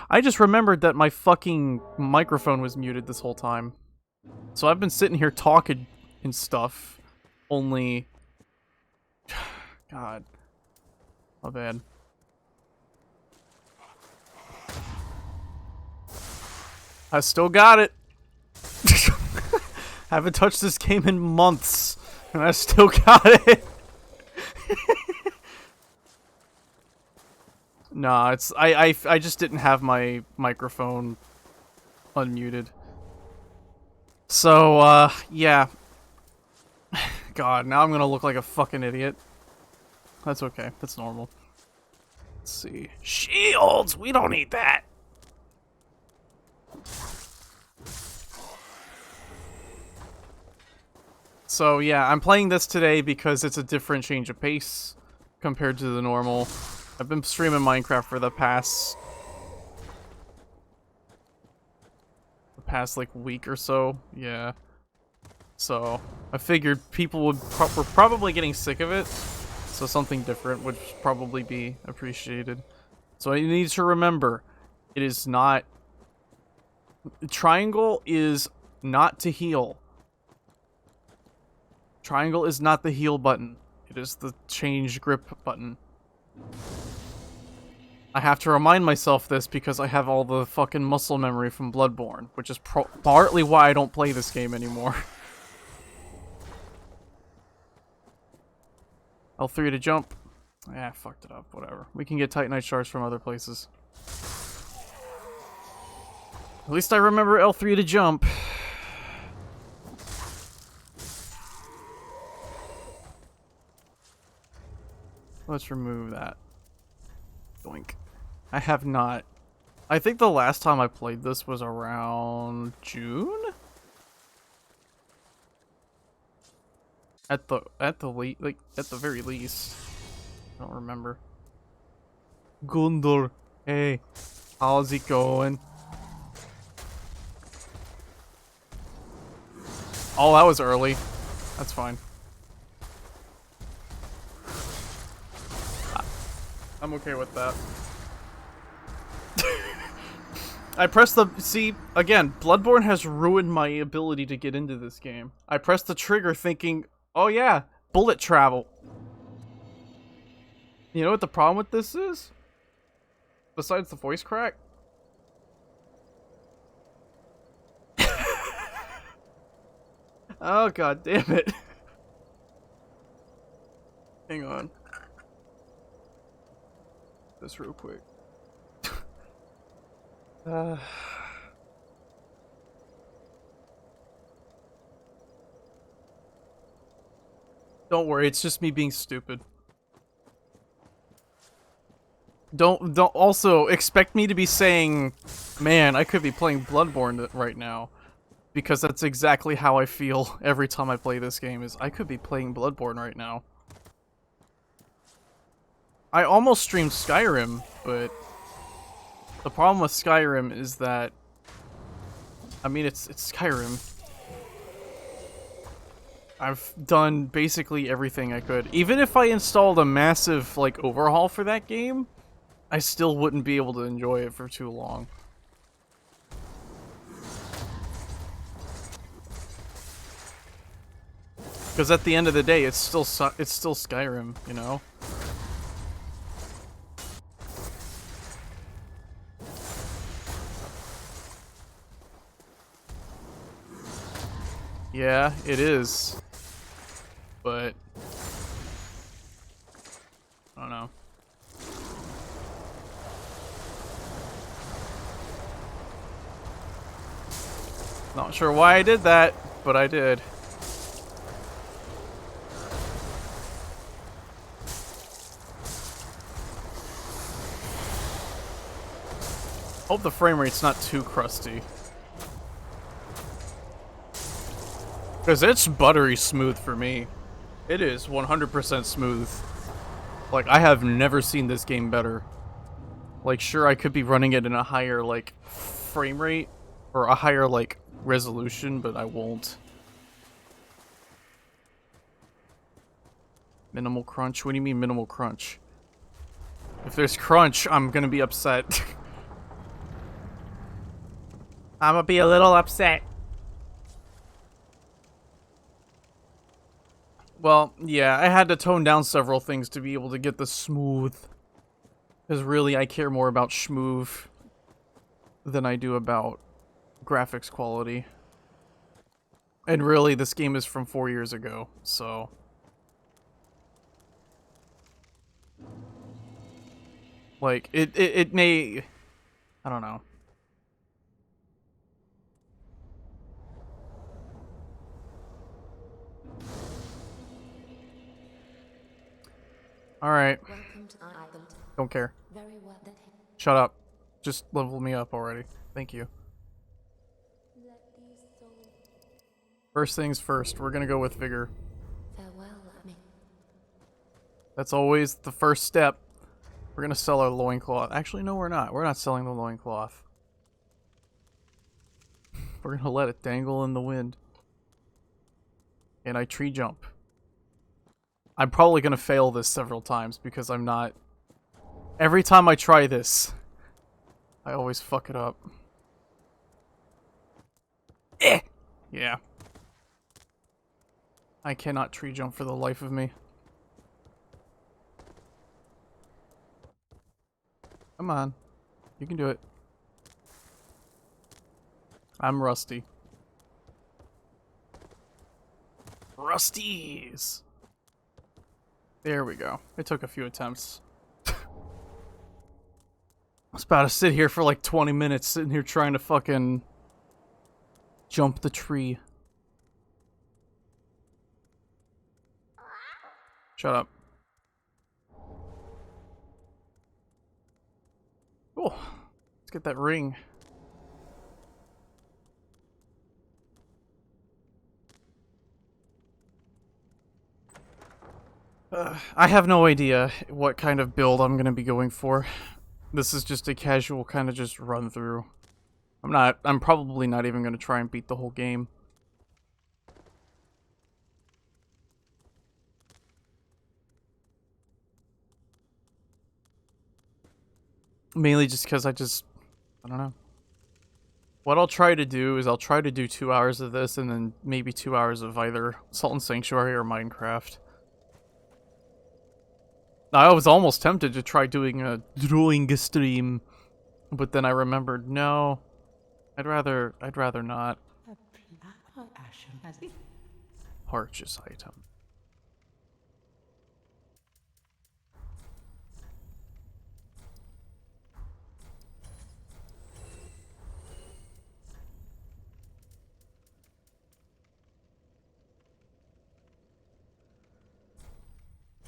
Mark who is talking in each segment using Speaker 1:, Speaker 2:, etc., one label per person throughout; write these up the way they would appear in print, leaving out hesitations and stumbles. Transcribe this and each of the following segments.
Speaker 1: I just remembered that my fucking microphone was muted this whole time. So I've been sitting here talking and stuff. Only... God. My bad. I still got it. Haven't touched this game in months. And I still got it. Nah, it's... I just didn't have my microphone unmuted. So, yeah. God, now I'm gonna look like a fucking idiot. That's okay. That's normal. Let's see. Shields! We don't need that! So, yeah, I'm playing this today because it's a different change of pace compared to the normal. I've been streaming Minecraft for the past like week or so. Yeah. So, I figured people were probably getting sick of it. So something different would probably be appreciated. So you need to remember, it is not... Triangle is not to heal. Triangle is not the heal button. It is the change grip button. I have to remind myself this because I have all the fucking muscle memory from Bloodborne, which is partly why I don't play this game anymore. L3 to jump. Yeah, fucked it up. Whatever. We can get Titanite shards from other places. At least I remember L3 to jump. Let's remove that. Doink. I have not. I think the last time I played this was around June? At the very least. I don't remember. Gundor, hey, how's it going? Oh, that was early. That's fine. I'm okay with that. I pressed the... See, again, Bloodborne has ruined my ability to get into this game. I pressed the trigger thinking, oh yeah, bullet travel. You know what the problem with this is? Besides the voice crack? Oh, god damn it. Hang on. This real quick. Don't worry, it's just me being stupid. Don't also expect me to be saying, man, I could be playing Bloodborne right now. Because that's exactly how I feel every time I play this game, is I could be playing Bloodborne right now. I almost streamed Skyrim, but the problem with Skyrim is that, I mean, it's Skyrim. I've done basically everything I could. Even if I installed a massive, like, overhaul for that game, I still wouldn't be able to enjoy it for too long. Because at the end of the day, it's still Skyrim, you know? Yeah, it is. But I don't know. Not sure why I did that, but I did. Hope the frame rate's not too crusty. Because it's buttery smooth for me. It is 100% smooth. Like, I have never seen this game better. Like, sure, I could be running it in a higher, like, frame rate, or a higher, like, resolution, but I won't. Minimal crunch? What do you mean minimal crunch? If there's crunch, I'm gonna be upset. I'm gonna be a little upset. Well, yeah, I had to tone down several things to be able to get the smooth. Because really, I care more about schmoove than I do about graphics quality. And really, this game is from 4 years ago, so... Like, it may... I don't know. Alright. Don't care. Shut up. Just level me up already. Thank you. First things first, we're gonna go with vigor. That's always the first step. We're gonna sell our loincloth. Actually, no, we're not. We're not selling the loincloth. We're gonna let it dangle in the wind. And I tree jump. I'm probably gonna fail this several times because I'm not... Every time I try this, I always fuck it up. Eh! Yeah. I cannot tree jump for the life of me. Come on. You can do it. I'm rusty. Rusties! There we go. It took a few attempts. I was about to sit here for like 20 minutes sitting here trying to fucking jump the tree. Shut up. Oh, let's get that ring. I have no idea what kind of build I'm gonna be going for. This is just a casual kind of just run through. I'm probably not even gonna try and beat the whole game. Mainly just because I don't know. What I'll try to do is I'll try to do 2 hours of this and then maybe 2 hours of either Salt and Sanctuary or Minecraft. I was almost tempted to try doing a drawing stream, but then I remembered, no, I'd rather not. Purchase item.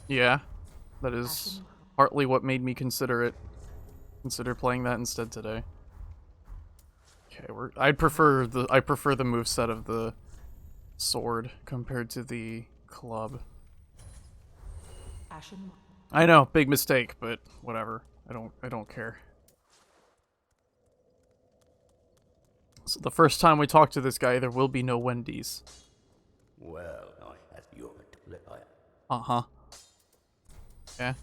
Speaker 1: Yeah, that is partly what made me consider playing that instead today. Okay, I prefer the moveset of the sword compared to the club. I know, big mistake, but whatever. I don't care. So the first time we talk to this guy, there will be no Wendy's.
Speaker 2: Well, I have your
Speaker 1: Uh-huh. Yeah.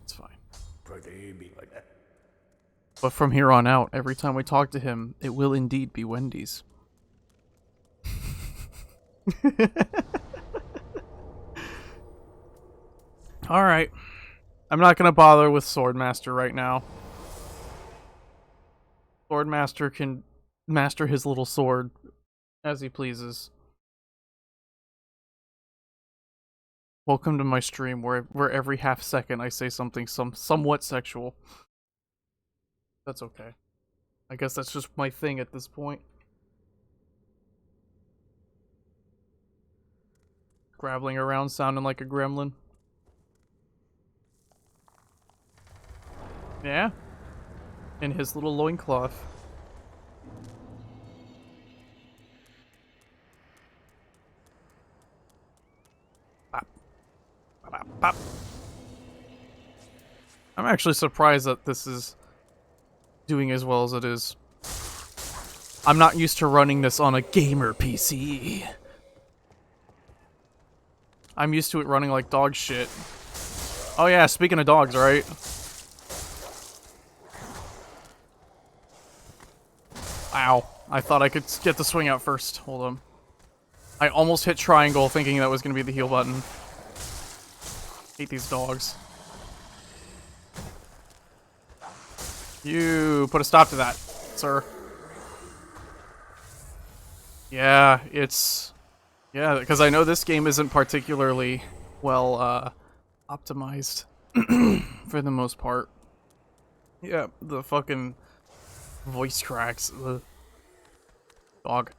Speaker 1: It's fine. But from here on out, every time we talk to him, it will indeed be Wendy's. Alright. I'm not gonna bother with Swordmaster right now. Swordmaster can master his little sword as he pleases. Welcome to my stream where every half second I say something somewhat sexual. That's okay. I guess that's just my thing at this point. Grabbling around sounding like a gremlin. Yeah? In his little loincloth. Pop. Pop, pop. I'm actually surprised that this is doing as well as it is. I'm not used to running this on a gamer PC. I'm used to it running like dog shit. Oh yeah, speaking of dogs, right? Ow. I thought I could get the swing out first. Hold on. I almost hit triangle thinking that was going to be the heal button. Hate these dogs. You put a stop to that, sir. Yeah, it's... Yeah, because I know this game isn't particularly well, optimized for the most part. Yeah, the fucking voice cracks. Ugh. Dog.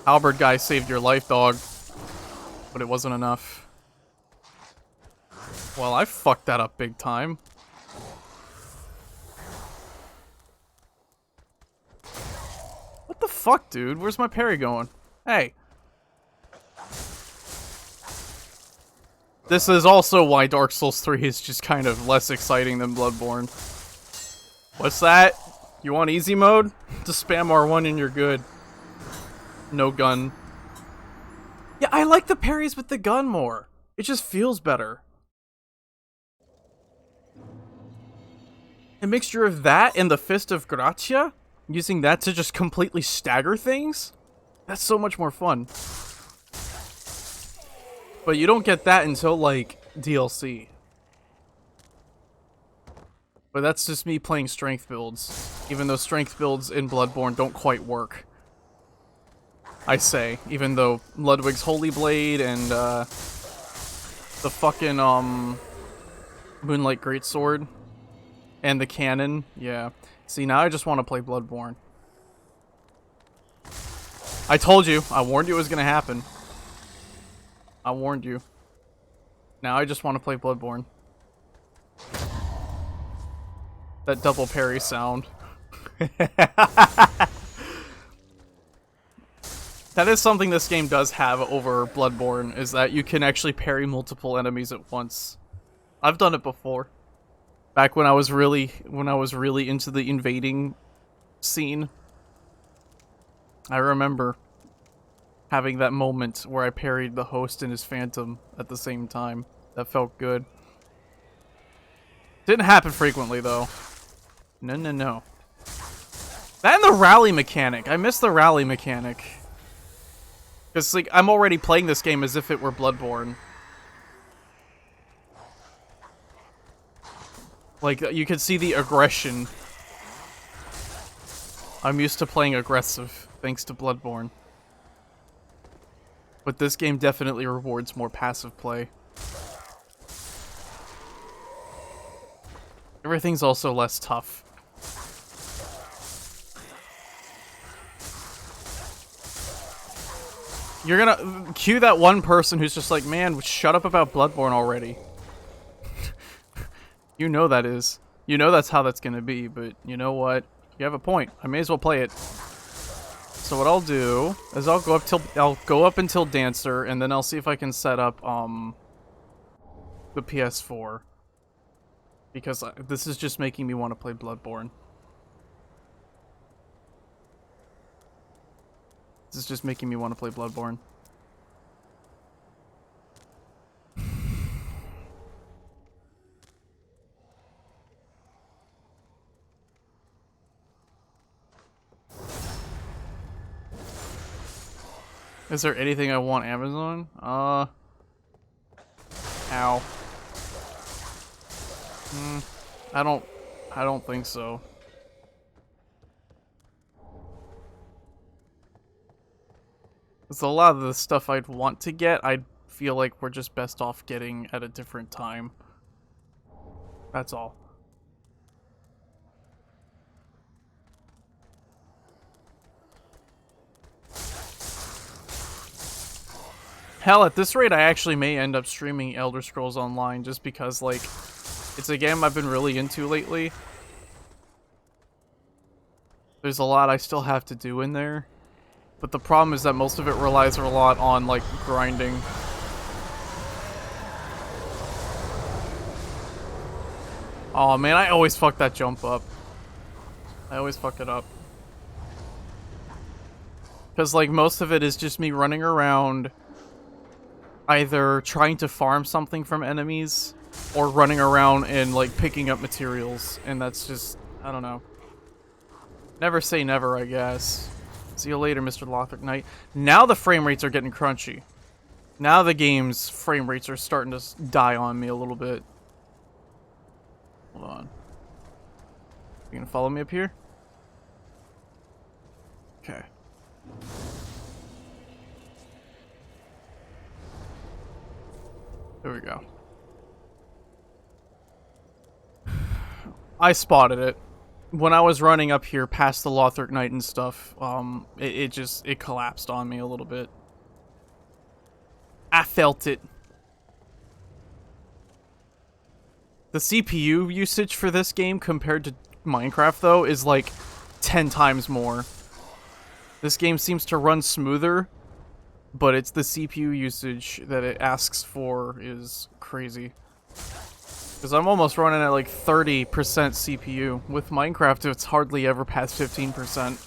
Speaker 1: Halberd guy saved your life, dog. But it wasn't enough. Well, I fucked that up big time. What the fuck, dude? Where's my parry going? Hey. This is also why Dark Souls 3 is just kind of less exciting than Bloodborne. What's that? You want easy mode? Just spam R1 and you're good. No gun. Yeah, I like the parries with the gun more. It just feels better. A mixture of that and the Fist of Gratia? Using that to just completely stagger things? That's so much more fun. But you don't get that until, like, DLC. But that's just me playing strength builds. Even though strength builds in Bloodborne don't quite work. I say. Even though Ludwig's Holy Blade and, the fucking, Moonlight Greatsword and the cannon, yeah. See, now I just want to play Bloodborne. I told you. I warned you it was gonna happen. I warned you. Now I just want to play Bloodborne. That double parry sound. That is something this game does have over Bloodborne, is that you can actually parry multiple enemies at once. I've done it before. Back when I was really into the invading scene. I remember having that moment where I parried the host and his phantom at the same time. That felt good. Didn't happen frequently though. No. That and the rally mechanic. I miss the rally mechanic. Because, like, I'm already playing this game as if it were Bloodborne. Like, you can see the aggression. I'm used to playing aggressive, thanks to Bloodborne. But this game definitely rewards more passive play. Everything's also less tough. You're gonna cue that one person who's just like, man, shut up about Bloodborne already. You know that is. You know that's how that's gonna be, but you know what? You have a point. I may as well play it. So what I'll do is I'll go up until Dancer, and then I'll see if I can set up the PS4. Because this is just making me want to play Bloodborne. This is just making me want to play Bloodborne. Is there anything I want Amazon? Ow. I don't think so. Because a lot of the stuff I'd want to get, I feel like we're just best off getting at a different time. That's all. Hell, at this rate, I actually may end up streaming Elder Scrolls Online just because, like, it's a game I've been really into lately. There's a lot I still have to do in there. But the problem is that most of it relies a lot on, like, grinding. Oh man, I always fuck that jump up. I always fuck it up. Because, like, most of it is just me running around, either trying to farm something from enemies, or running around and, like, picking up materials. And that's just, I don't know. Never say never, I guess. See you later, Mr. Lothric Knight. Now the frame rates are getting crunchy. Now the game's frame rates are starting to die on me a little bit. Hold on. You gonna follow me up here? Okay. There we go. I spotted it. When I was running up here past the Lothric Knight and stuff, it collapsed on me a little bit. I felt it. The CPU usage for this game compared to Minecraft, though, is like 10 times more. This game seems to run smoother, but it's the CPU usage that it asks for is crazy. Because I'm almost running at like 30% CPU. With Minecraft, it's hardly ever past 15%.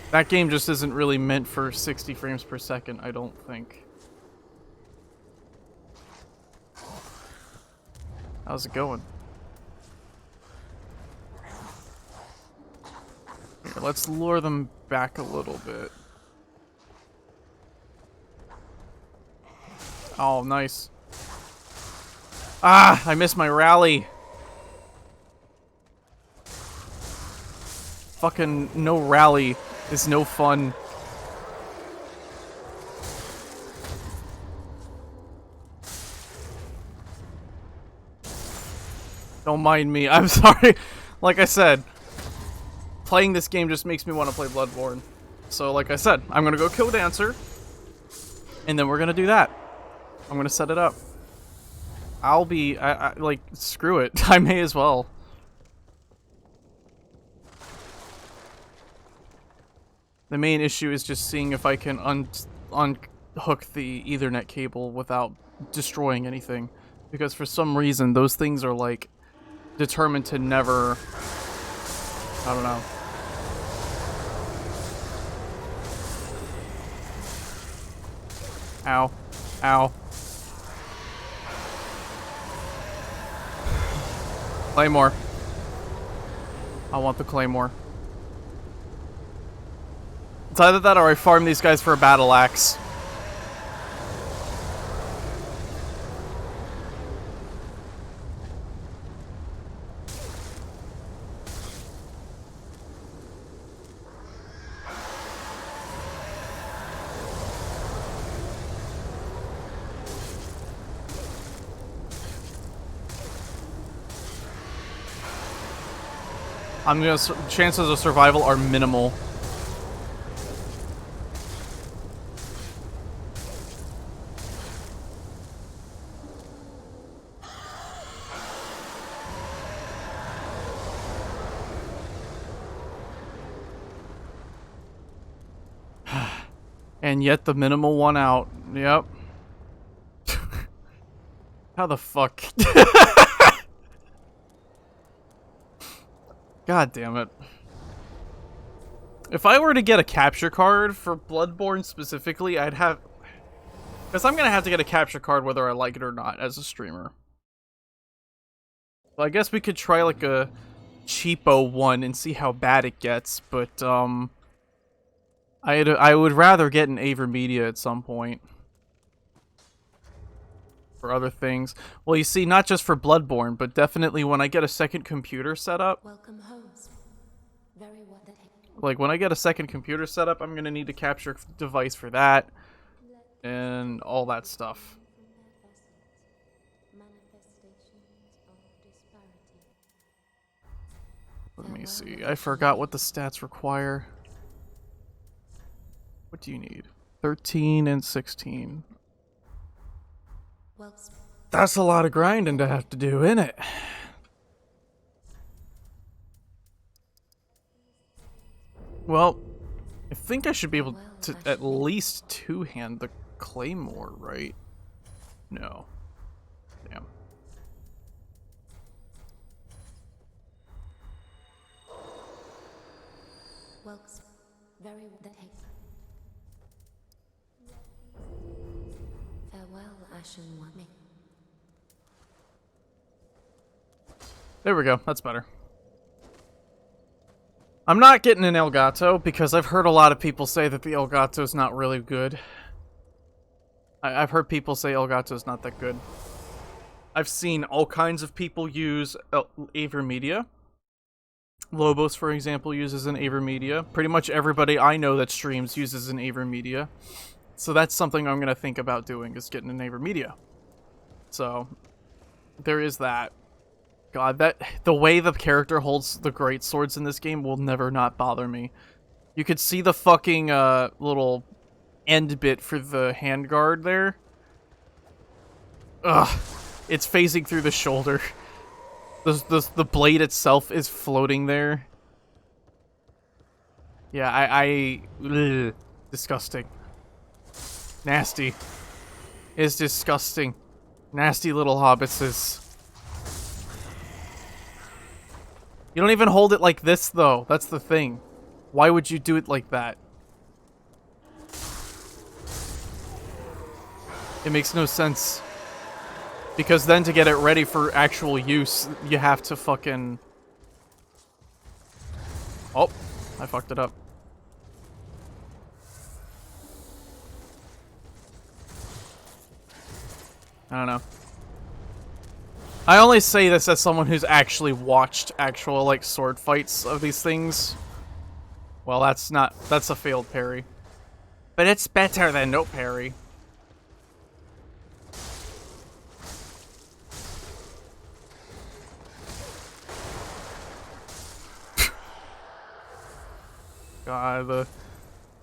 Speaker 1: That game just isn't really meant for 60 frames per second, I don't think. How's it going? Here, let's lure them back a little bit. Oh, nice. Ah, I missed my rally. Fucking no rally is no fun. Don't mind me. I'm sorry. Like I said, playing this game just makes me want to play Bloodborne. So, like I said, I'm gonna go kill Dancer, and then we're gonna do that. I'm gonna set it up. I'll be, like, screw it. I may as well. The main issue is just seeing if I can unhook the Ethernet cable without destroying anything. Because for some reason, those things are, like, determined to never... I don't know. Ow. Ow. Claymore. I want the Claymore. It's either that or I farm these guys for a battle axe. Chances of survival are minimal. And yet the minimal one out. Yep. How the fuck? God damn it. If I were to get a capture card for Bloodborne specifically, I'd have... Because I'm gonna have to get a capture card whether I like it or not as a streamer. Well, I guess we could try like a cheapo one and see how bad it gets, but I would rather get an Avermedia at some point. For other things. Well, you see, not just for Bloodborne, but definitely when I get a second computer set up.
Speaker 3: Welcome host. Very well.
Speaker 1: Like, when I get a second computer set up, I'm gonna need a capture device for that. And all that stuff. Let me see. I forgot what the stats require. What do you need? 13 and 16. That's a lot of grinding to have to do, innit? Well, I think I should be able to at least two-hand the Claymore, right? No. Damn.
Speaker 3: Very well. Farewell, Ashen One.
Speaker 1: There we go. That's better. I'm not getting an Elgato because I've heard a lot of people say that the Elgato's not really good. I've heard people say Elgato's not that good. I've seen all kinds of people use Avermedia. Lobos, for example, uses an Avermedia. Pretty much everybody I know that streams uses an Avermedia. So that's something I'm going to think about doing, is getting an Avermedia. So, there is that. God, the way the character holds the great swords in this game will never not bother me. You could see the fucking little end bit for the handguard there. Ugh. It's phasing through the shoulder. The blade itself is floating there. Yeah, ugh, disgusting. Nasty. It's disgusting. Nasty little hobbitses. You don't even hold it like this, though. That's the thing. Why would you do it like that? It makes no sense. Because then to get it ready for actual use, you have to fucking... Oh, I fucked it up. I don't know. I only say this as someone who's actually watched actual, like, sword fights of these things. Well, that's a failed parry. But it's better than no parry. God,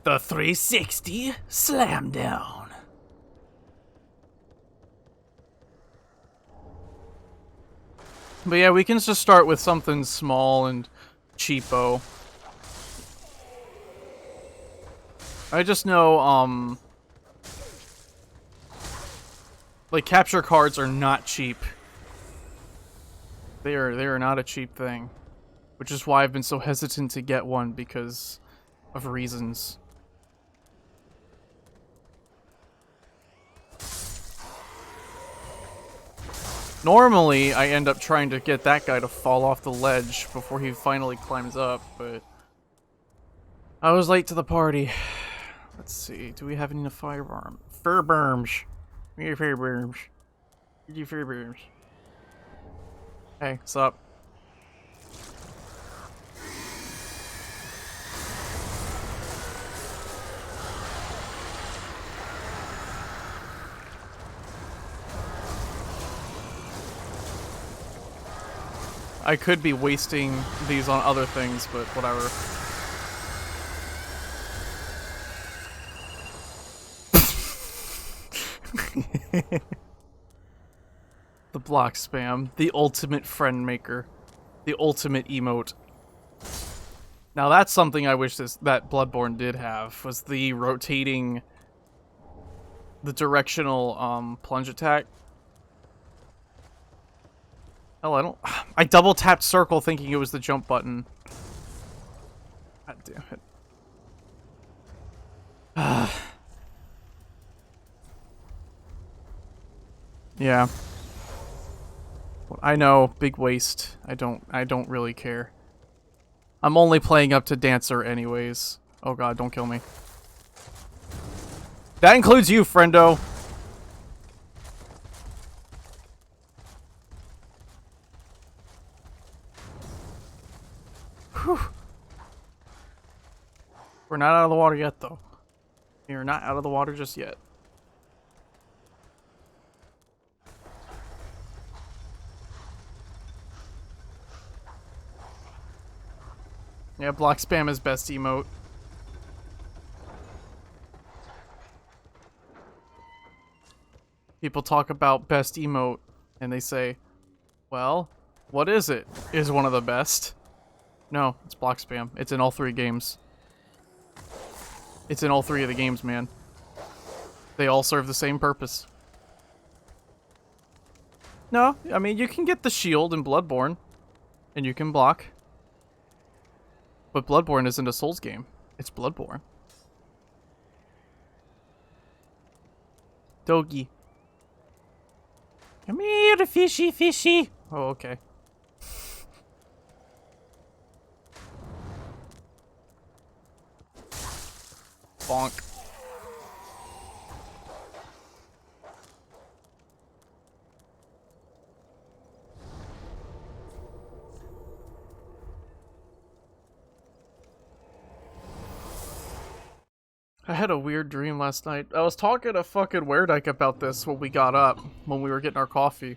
Speaker 1: the 360 slam down. But yeah, we can just start with something small and cheapo. I just know, like, capture cards are not cheap. They are not a cheap thing. Which is why I've been so hesitant to get one, because of reasons. Normally, I end up trying to get that guy to fall off the ledge before he finally climbs up, but... I was late to the party. Let's see, do we have any firearms? Furberms. We need furberms. We need furberms. Hey, what's up? I could be wasting these on other things, but whatever. The block spam. The ultimate friend maker. The ultimate emote. Now that's something I wish that Bloodborne did have, was the rotating... the directional, plunge attack. Hell, I double tapped circle thinking it was the jump button. God damn it. Yeah. I know, big waste. I don't really care. I'm only playing up to Dancer anyways. Oh god, don't kill me. That includes you, friendo. Whew. We're not out of the water yet, though. We're not out of the water just yet. Yeah, block spam is best emote. People talk about best emote, and they say, well, what is it? Is one of the best? No, it's block spam. It's in all 3 games. It's in all 3 of the games, man. They all serve the same purpose. No, I mean, you can get the shield in Bloodborne, and you can block. But Bloodborne isn't a Souls game. It's Bloodborne. Doggy. Come here, fishy, fishy. Oh, okay. Bonk. I had a weird dream last night. I was talking to fucking Werdyke about this when we got up, when we were getting our coffee.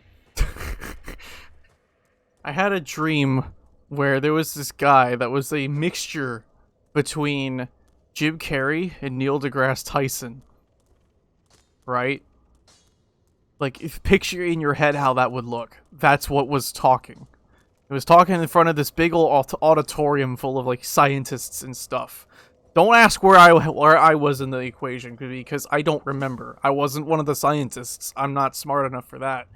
Speaker 1: I had a dream where there was this guy that was a mixture between Jim Carrey and Neil deGrasse Tyson. Right? Like, if picture in your head how that would look. That's what was talking. It was talking in front of this big old auditorium full of, like, scientists and stuff. Don't ask where I was in the equation, because I don't remember. I wasn't one of the scientists. I'm not smart enough for that.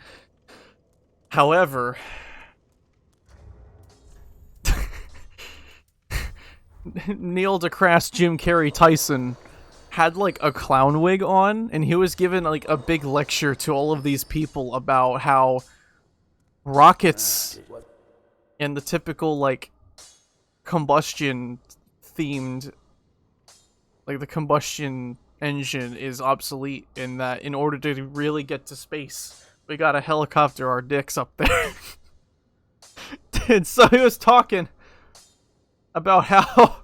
Speaker 1: However, Neil deGrasse Jim Carrey Tyson had like a clown wig on, and he was given like a big lecture to all of these people about how rockets and the typical like combustion themed, like the combustion engine is obsolete, in that in order to really get to space, we gotta helicopter our dicks up there. And so he was talking about how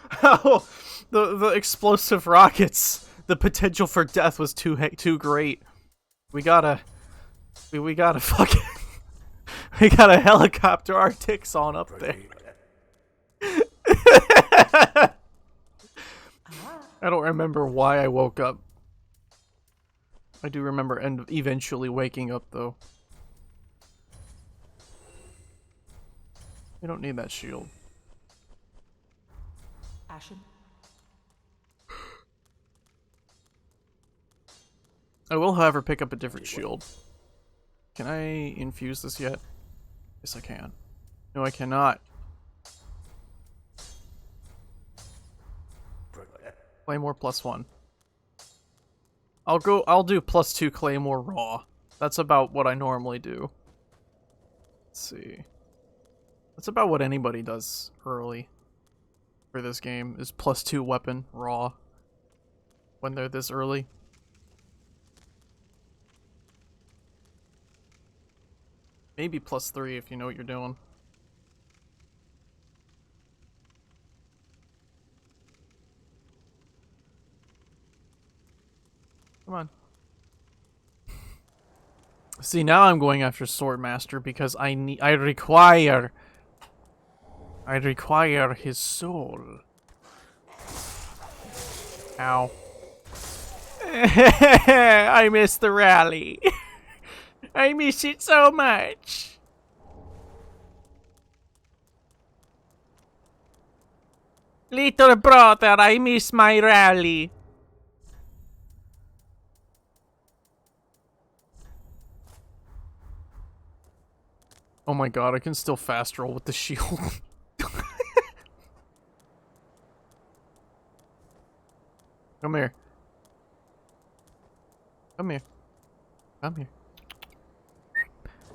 Speaker 1: how the explosive rockets, the potential for death was too great. We gotta fucking we gotta helicopter our dicks on up there. I don't remember why I woke up. I do remember eventually waking up, though. We don't need that shield.
Speaker 4: Ashen.
Speaker 1: I will, however, pick up a different shield. Can I infuse this yet? Yes, I can. No, I cannot. Claymore +1. I'll do +2 Claymore raw. That's about what I normally do. Let's see. That's about what anybody does early for this game, is +2 weapon raw when they're this early. Maybe +3 if you know what you're doing. Come on. See, now I'm going after Swordmaster because I require his soul. Ow. I miss the rally. I miss it so much. Little brother, I miss my rally. Oh my god, I can still fast roll with the shield. Come here. Come here. Come here.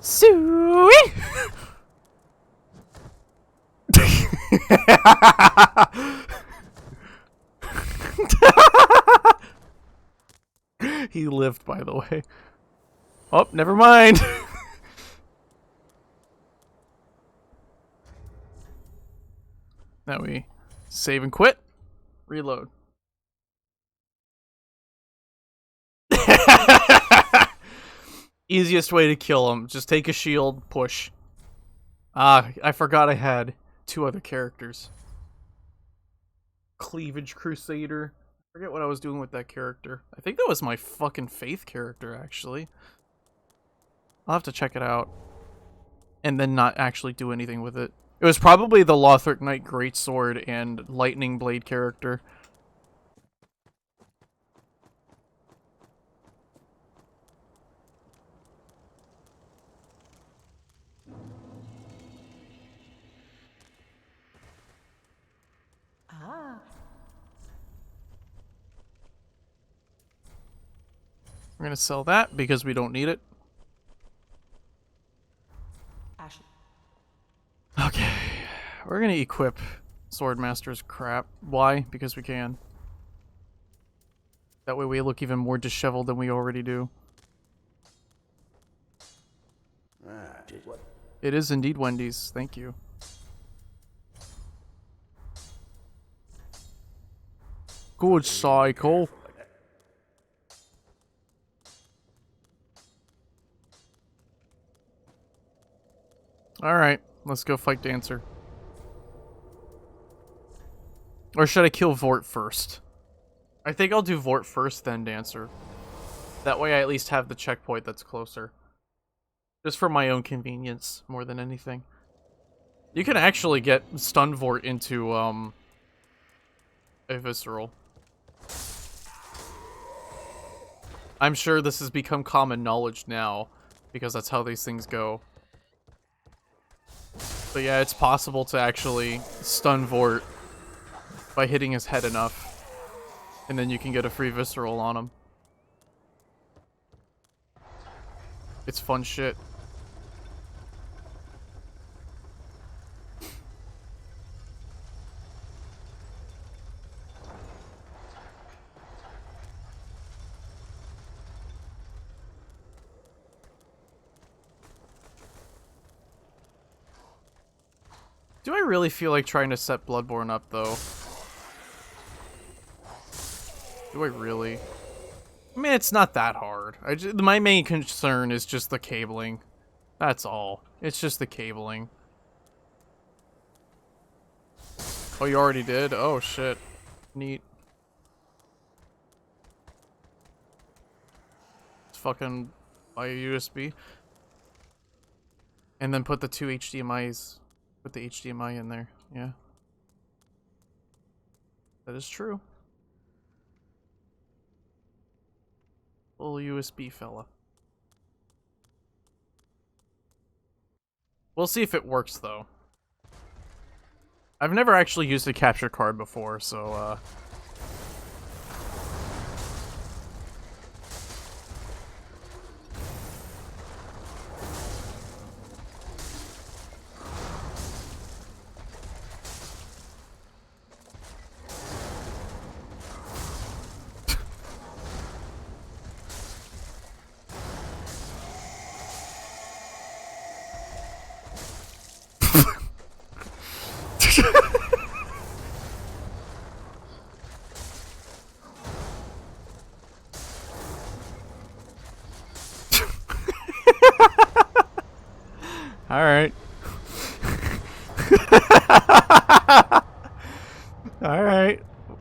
Speaker 1: Sweet! He lived, by the way. Oh, never mind. Now we save and quit. Reload. Easiest way to kill him. Just take a shield, push. Ah, I forgot I had 2 other characters. Cleavage Crusader. I forget what I was doing with that character. I think that was my fucking Faith character, actually. I'll have to check it out. And then not actually do anything with it. It was probably the Lothric Knight Greatsword and Lightning Blade character.
Speaker 4: Ah.
Speaker 1: We're gonna sell that because we don't need it.
Speaker 4: Ashen.
Speaker 1: Okay. We're gonna equip Swordmaster's crap. Why? Because we can. That way we look even more disheveled than we already do.
Speaker 2: Just what?
Speaker 1: It is indeed Wendy's. Thank you. Good cycle. Alright, let's go fight Dancer. Or should I kill Vort first? I think I'll do Vort first, then Dancer. That way I at least have the checkpoint that's closer. Just for my own convenience, more than anything. You can actually get Stun Vort into, a Visceral. I'm sure this has become common knowledge now, because that's how these things go. But yeah, it's possible to actually stun Vort by hitting his head enough. And then you can get a free Visceral on him. It's fun shit. Do I really feel like trying to set Bloodborne up, though? Do I really? I mean, it's not that hard. My main concern is just the cabling. That's all. It's just the cabling. Oh, you already did? Oh, shit. Neat. Let's fucking buy a USB. And then put the two HDMIs... Put the HDMI in there, yeah. That is true. Little USB fella. We'll see if it works, though. I've never actually used a capture card before, so, Alright. Alright.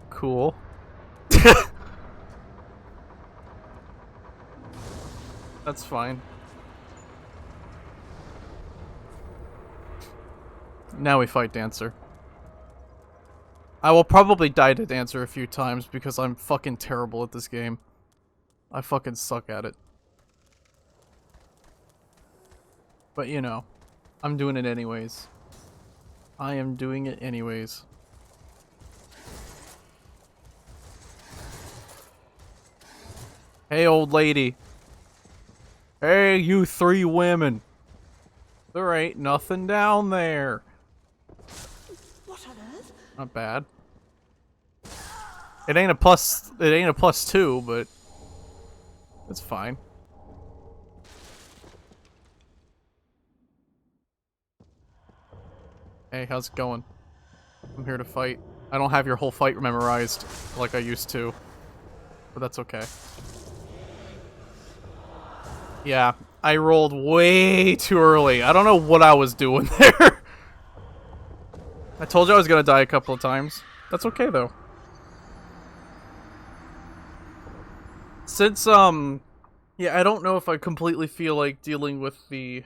Speaker 1: Cool. That's fine. Now we fight Dancer. I will probably die to Dancer a few times because I'm fucking terrible at this game. I fucking suck at it. But you know, I'm doing it anyways. I am doing it anyways. Hey, old lady. Hey, you three women. There ain't nothing down there.
Speaker 4: What on earth?
Speaker 1: Not bad. It ain't a +2, but it's fine. Hey, how's it going? I'm here to fight. I don't have your whole fight memorized like I used to, but that's okay. Yeah, I rolled way too early. I don't know what I was doing there. I told you I was gonna die a couple of times. That's okay, though. Since, yeah, I don't know if I completely feel like dealing with the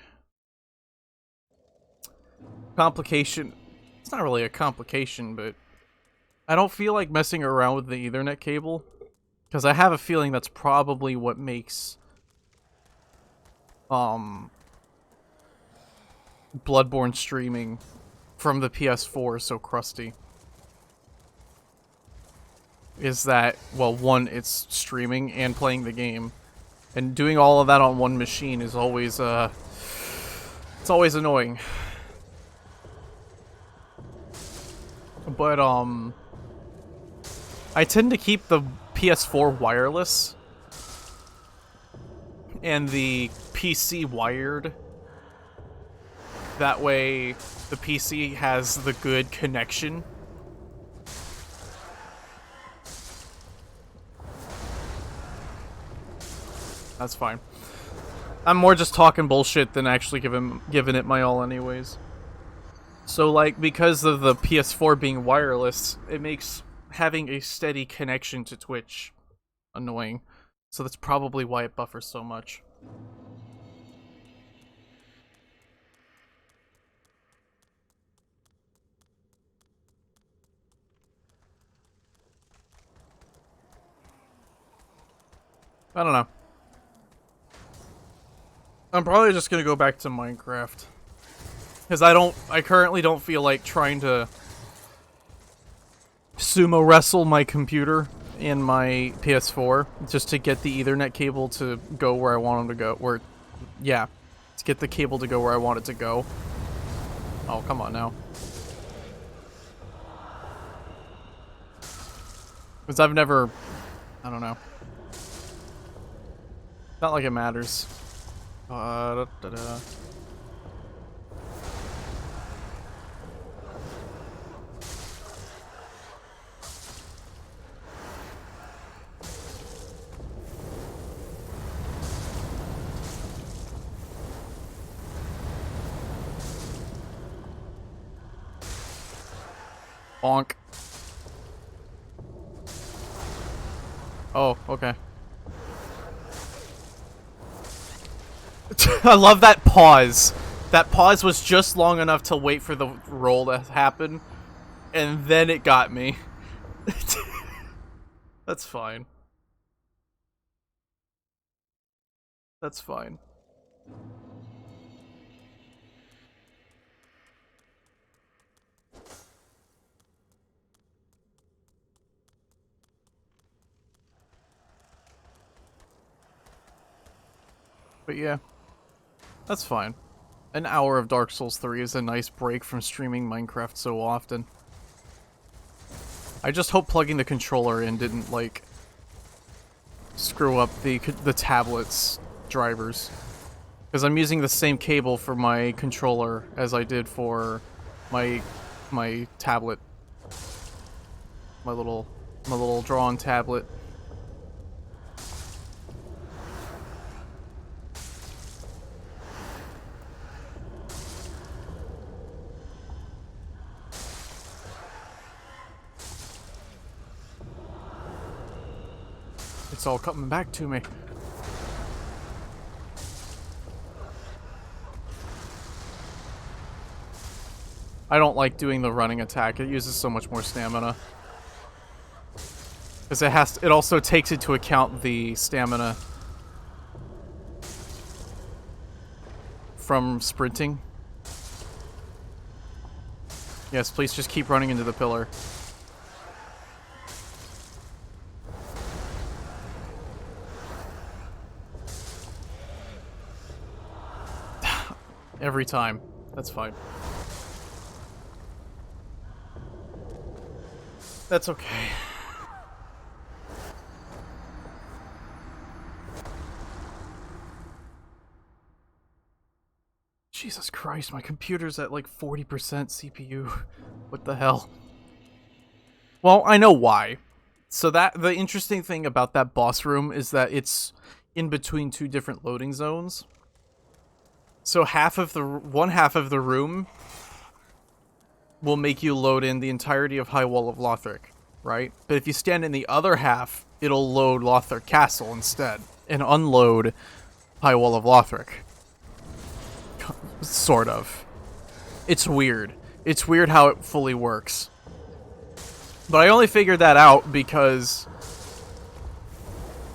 Speaker 1: complication. It's not really a complication, but I don't feel like messing around with the Ethernet cable, because I have a feeling that's probably what makes Bloodborne streaming from the PS4 so crusty. Is that, well, one, it's streaming and playing the game, and doing all of that on one machine is always it's always annoying. But, I tend to keep the PS4 wireless and the PC wired. That way, the PC has the good connection. That's fine. I'm more just talking bullshit than actually giving it my all anyways. So, like, because of the PS4 being wireless, it makes having a steady connection to Twitch annoying. So that's probably why it buffers so much. I don't know. I'm probably just gonna go back to Minecraft. Because I currently don't feel like trying to sumo wrestle my computer and my PS4 just to get the Ethernet cable to go where I want them to go. Yeah, to get the cable to go where I want it to go. Oh, come on now. Because I don't know. Not like it matters. Bonk. Oh, okay. I love that pause. That pause was just long enough to wait for the roll to happen, and then it got me. That's fine. That's fine. But yeah, that's fine. An hour of Dark Souls 3 is a nice break from streaming Minecraft so often. I just hope plugging the controller in didn't, like, screw up the tablet's drivers. Because I'm using the same cable for my controller as I did for my tablet. My little drawn tablet. It's all coming back to me. I don't like doing the running attack. It uses so much more stamina. Because it also takes into account the stamina from sprinting. Yes, please just keep running into the pillar. Every time. That's fine. That's okay. Jesus Christ, my computer's at like 40% CPU. What the hell? Well, I know why. So the interesting thing about that boss room is that it's in between two different loading zones. So one half of the room will make you load in the entirety of High Wall of Lothric, right? But if you stand in the other half, it'll load Lothric Castle instead and unload High Wall of Lothric. Sort of. It's weird. It's weird how it fully works. But I only figured that out because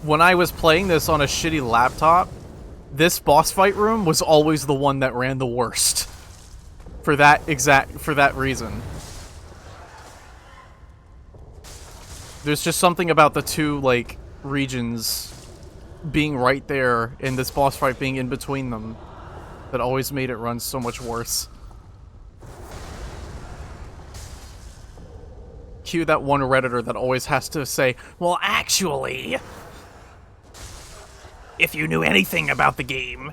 Speaker 1: when I was playing this on a shitty laptop, this boss fight room was always the one that ran the worst. For that reason. There's just something about the two, like, regions being right there and this boss fight being in between them that always made it run so much worse. cue that one Redditor that always has to say, well, actually, if you knew anything about the game,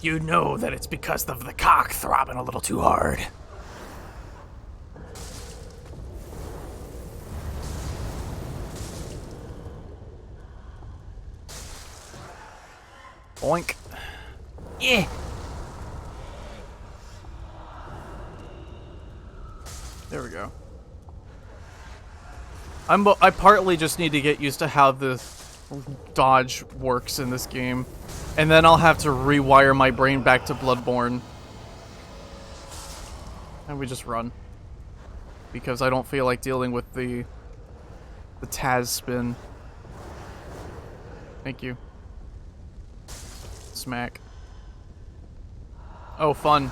Speaker 1: you know that it's because of the cock throbbing a little too hard. Boink. Yeah. There we go. I partly just need to get used to how the dodge works in this game, and then I'll have to rewire my brain back to Bloodborne. And we just run. Because I don't feel like dealing with the Taz spin. Thank you. Smack. Oh, fun.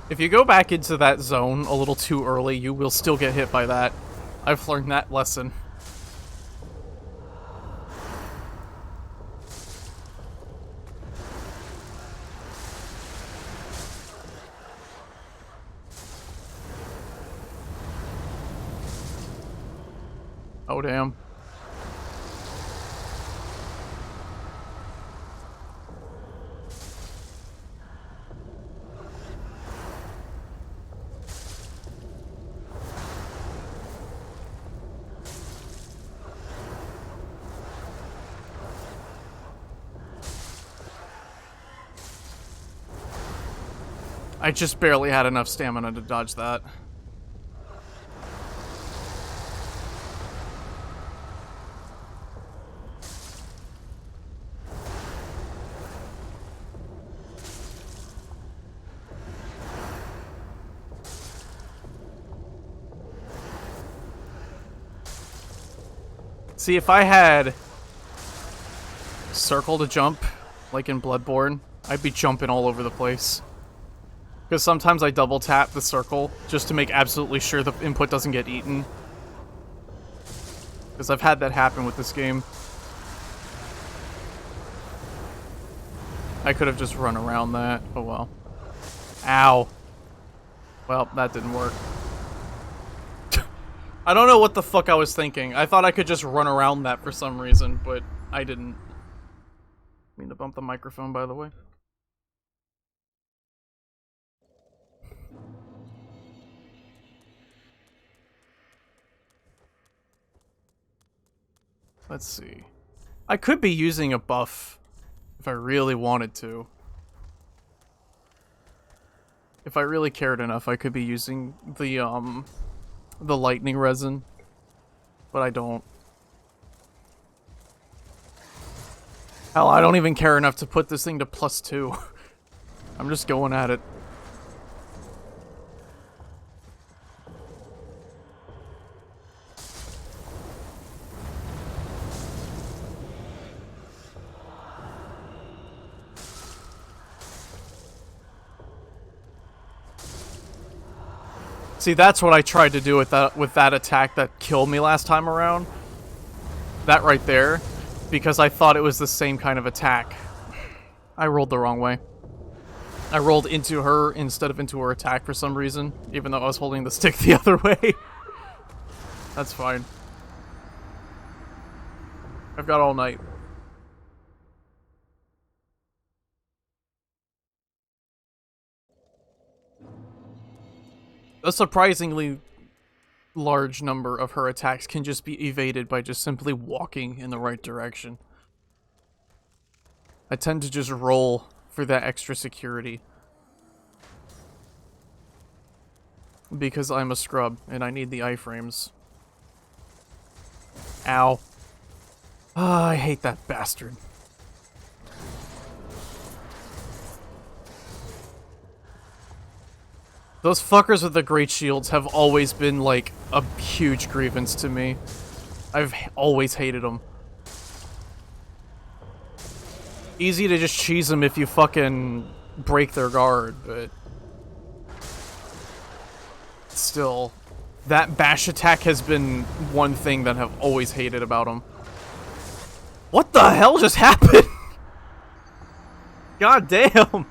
Speaker 1: If you go back into that zone a little too early, you will still get hit by that. I've learned that lesson. Oh, damn. I just barely had enough stamina to dodge that. See, if I had circle to jump, like in Bloodborne, I'd be jumping all over the place. Because sometimes I double tap the circle just to make absolutely sure the input doesn't get eaten. Because I've had that happen with this game. I could have just run around that. Oh well. Ow. Well, that didn't work. I don't know what the fuck I was thinking. I thought I could just run around that for some reason, but I didn't. Mean to bump the microphone, by the way. Let's see. I could be using a buff if I really wanted to. If I really cared enough, I could be using the lightning resin, but I don't. Hell, I don't even care enough to put this thing to +2. I'm just going at it. See, that's what I tried to do with that attack that killed me last time around. That right there. Because I thought it was the same kind of attack. I rolled the wrong way. I rolled into her instead of into her attack for some reason, even though I was holding the stick the other way. That's fine. I've got all night. A surprisingly large number of her attacks can just be evaded by just simply walking in the right direction. I tend to just roll for that extra security. Because I'm a scrub, and I need the iframes. Ow. Ah, I hate that bastard. Those fuckers with the great shields have always been, like, a huge grievance to me. I've always hated them. Easy to just cheese them if you fucking break their guard, but... Still, that bash attack has been one thing that I've always hated about them. What the hell just happened? God damn!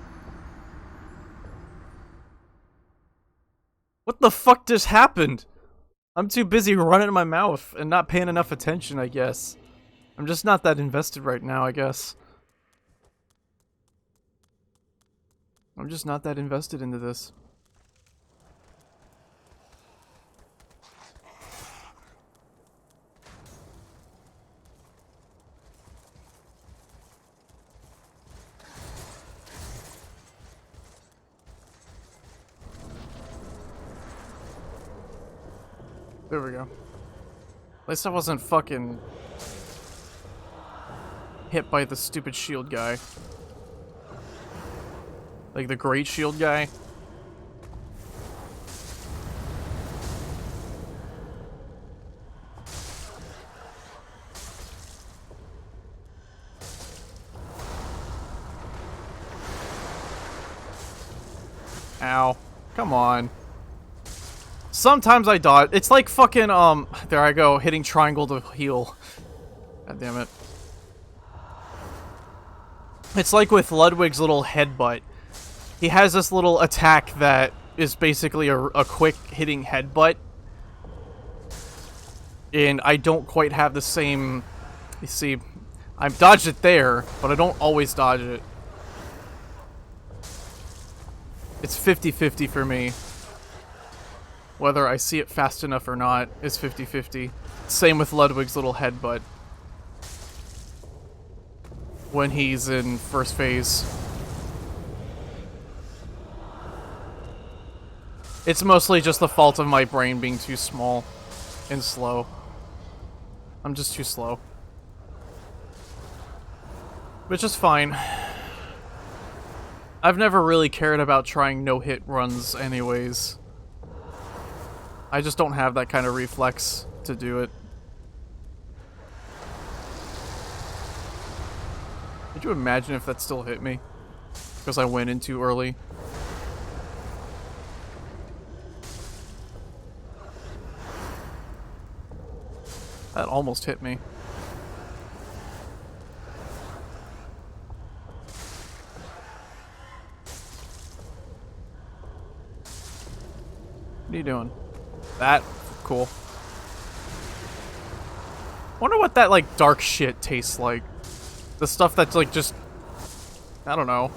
Speaker 1: What the fuck just happened? I'm too busy running my mouth and not paying enough attention, I guess. I'm just not that invested right now, I guess. I'm just not that invested into this. There we go. At least I wasn't fucking hit by the stupid shield guy. Like the great shield guy. Ow. Come on. Sometimes I dodge. It's like fucking, there I go, hitting triangle to heal. God damn it. It's like with Ludwig's little headbutt. He has this little attack that is basically a quick hitting headbutt. And I don't quite have the same... You see, I've dodged it there, but I don't always dodge it. It's 50-50 for me. Whether I see it fast enough or not is 50-50. Same with Ludwig's little headbutt. When he's in first phase. It's mostly just the fault of my brain being too small and slow. I'm just too slow. Which is fine. I've never really cared about trying no-hit runs anyways. I just don't have that kind of reflex to do it. Could you imagine if that still hit me? Because I went in too early. That almost hit me. What are you doing? That? Cool. Wonder what that, like, dark shit tastes like. The stuff that's, like, just... I don't know.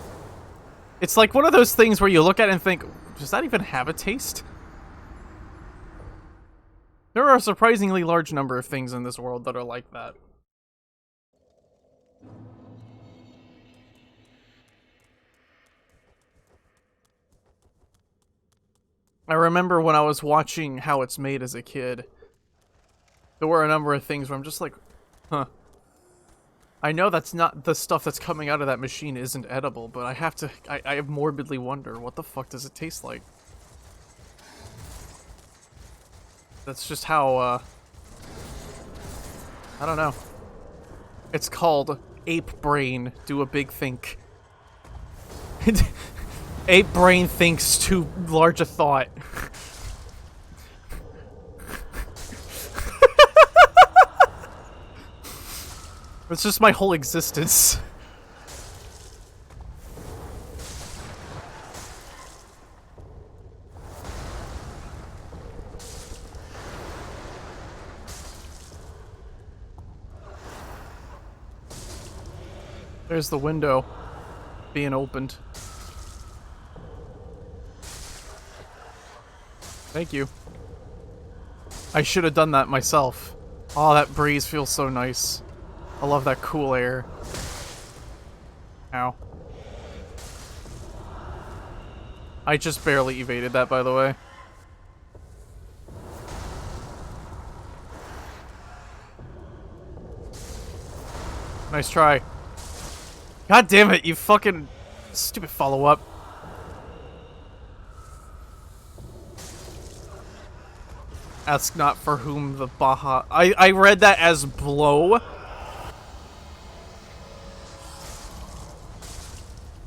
Speaker 1: It's like one of those things where you look at it and think, does that even have a taste? There are a surprisingly large number of things in this world that are like that. I remember when I was watching how it's made as a kid, there were a number of things where I'm just like, huh. I know that's not the stuff that's coming out of that machine isn't edible, but I morbidly wonder, what the fuck does it taste like? That's just how, I don't know. It's called Ape Brain, do a big think. Ape Brain thinks too large a thought. It's just my whole existence. There's the window being opened. Thank you. I should have done that myself. Oh, that breeze feels so nice. I love that cool air. Ow. I just barely evaded that, by the way. Nice try. God damn it, you fucking stupid follow-up. Ask not for whom the Baja... I read that as blow.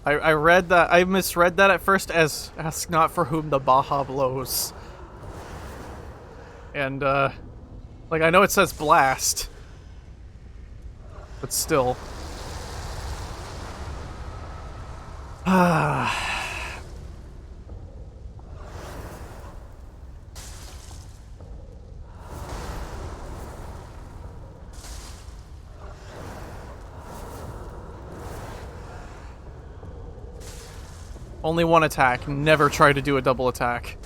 Speaker 1: I read that... I misread that at first as ask not for whom the Baja blows. And, like, I know it says blast. But still. Only one attack. Never try to do a double attack.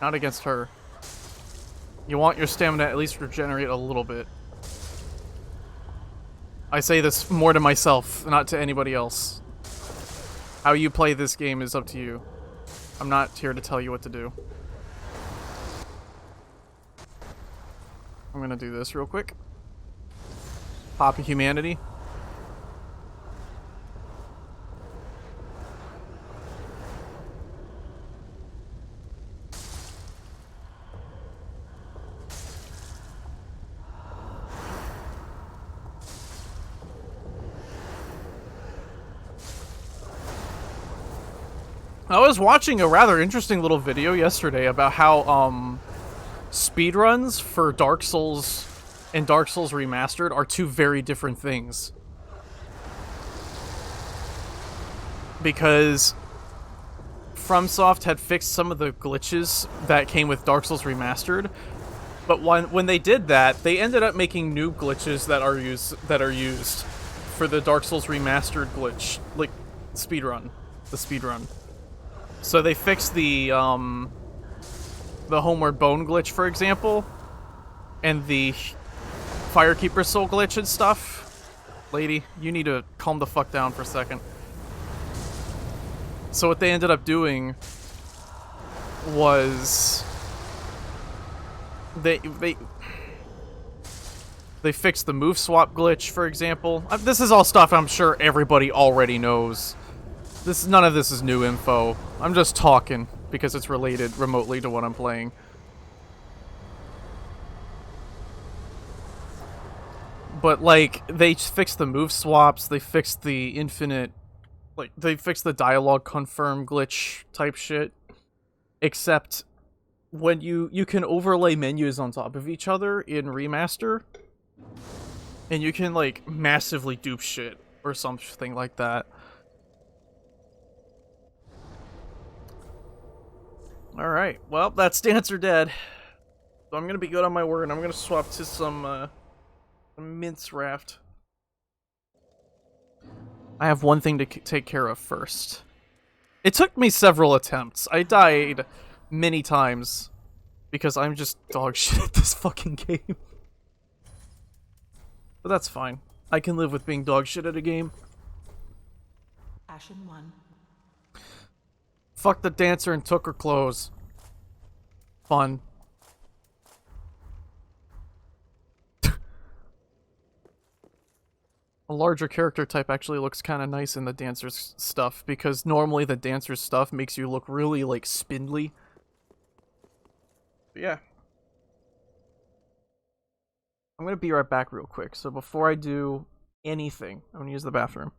Speaker 1: Not against her. You want your stamina to at least regenerate a little bit. I say this more to myself, not to anybody else. How you play this game is up to you. I'm not here to tell you what to do. I'm gonna do this real quick. Pop of Humanity. I was watching a rather interesting little video yesterday about how, speedruns for Dark Souls and Dark Souls Remastered are two very different things. Because FromSoft had fixed some of the glitches that came with Dark Souls Remastered, but when they did that, they ended up making new glitches that are used for the Dark Souls Remastered glitch, like speedrun, the speedrun. So they fixed the Homeward Bone glitch, for example, and the Firekeeper Soul glitch and stuff. Lady, you need to calm the fuck down for a second. So what they ended up doing was they fixed the move swap glitch, for example. This is all stuff I'm sure everybody already knows. None of this is new info. I'm just talking because it's related remotely to what I'm playing. But, like, they fixed the move swaps, they fixed the infinite... Like, they fixed the dialogue confirm glitch type shit. Except, when you can overlay menus on top of each other in Remaster, and you can, like, massively dupe shit, or something like that. Alright, well, that's Dancer Dead. So I'm gonna be good on my word, and I'm gonna swap to some mince raft. I have one thing to take care of first. It took me several attempts. I died many times because I'm just dog shit at this fucking game. But that's fine. I can live with being dog shit at a game.
Speaker 4: Ashen 1.
Speaker 1: Fuck the dancer and took her clothes. Fun. A larger character type actually looks kind of nice in the dancer's stuff, because normally the dancer's stuff makes you look really, like, spindly. But yeah. I'm gonna be right back real quick, so before I do anything, I'm gonna use the bathroom.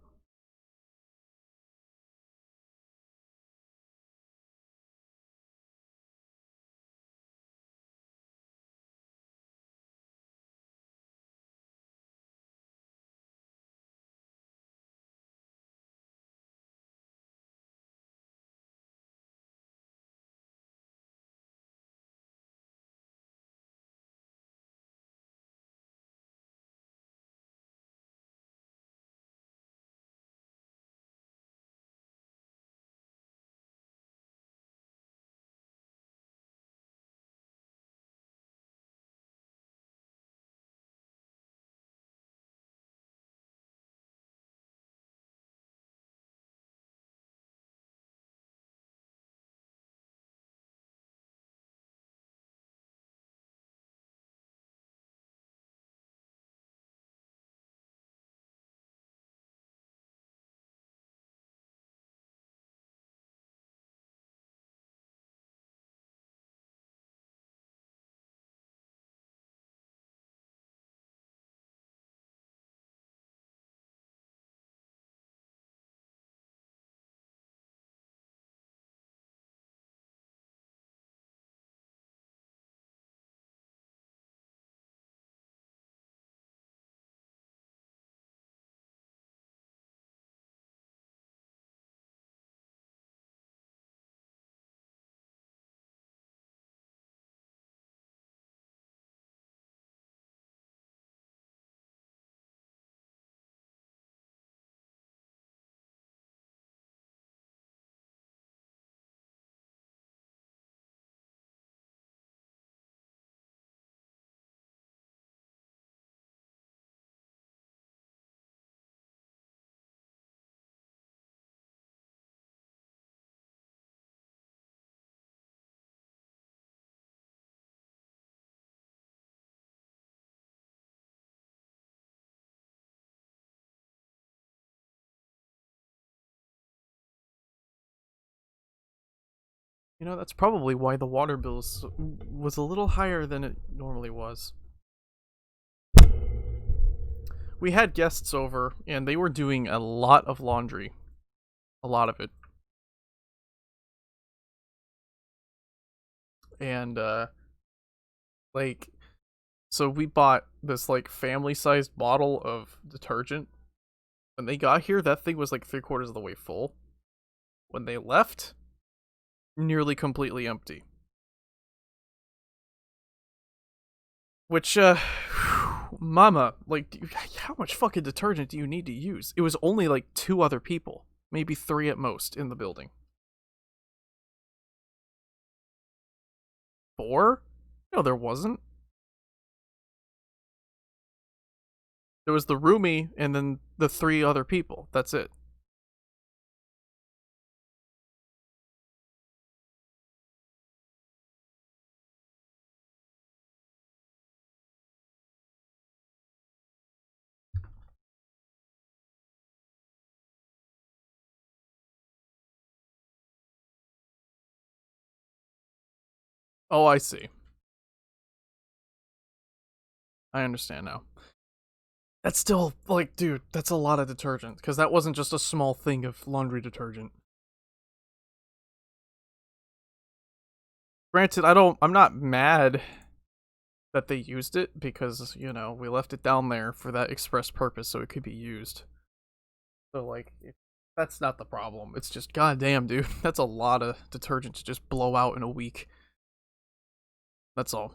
Speaker 1: You know, that's probably why the water bill was a little higher than it normally was. We had guests over, and they were doing a lot of laundry. A lot of it. And, like, so we bought this, like, family-sized bottle of detergent. When they got here, that thing was, like, 3/4 of the way full. When they left, nearly completely empty. Which, mama, like, how much fucking detergent do you need to use? It was only, like, 2 other people. Maybe 3 at most in the building. 4? No, there wasn't. There was the roomie and then the 3 other people. That's it. Oh, I see. I understand now. That's still, like, dude, that's a lot of detergent, because that wasn't just a small thing of laundry detergent. Granted, I'm not mad that they used it, because, you know, we left it down there for that express purpose so it could be used. So, like, that's not the problem. It's just, goddamn, dude, that's a lot of detergent to just blow out in a week. That's all.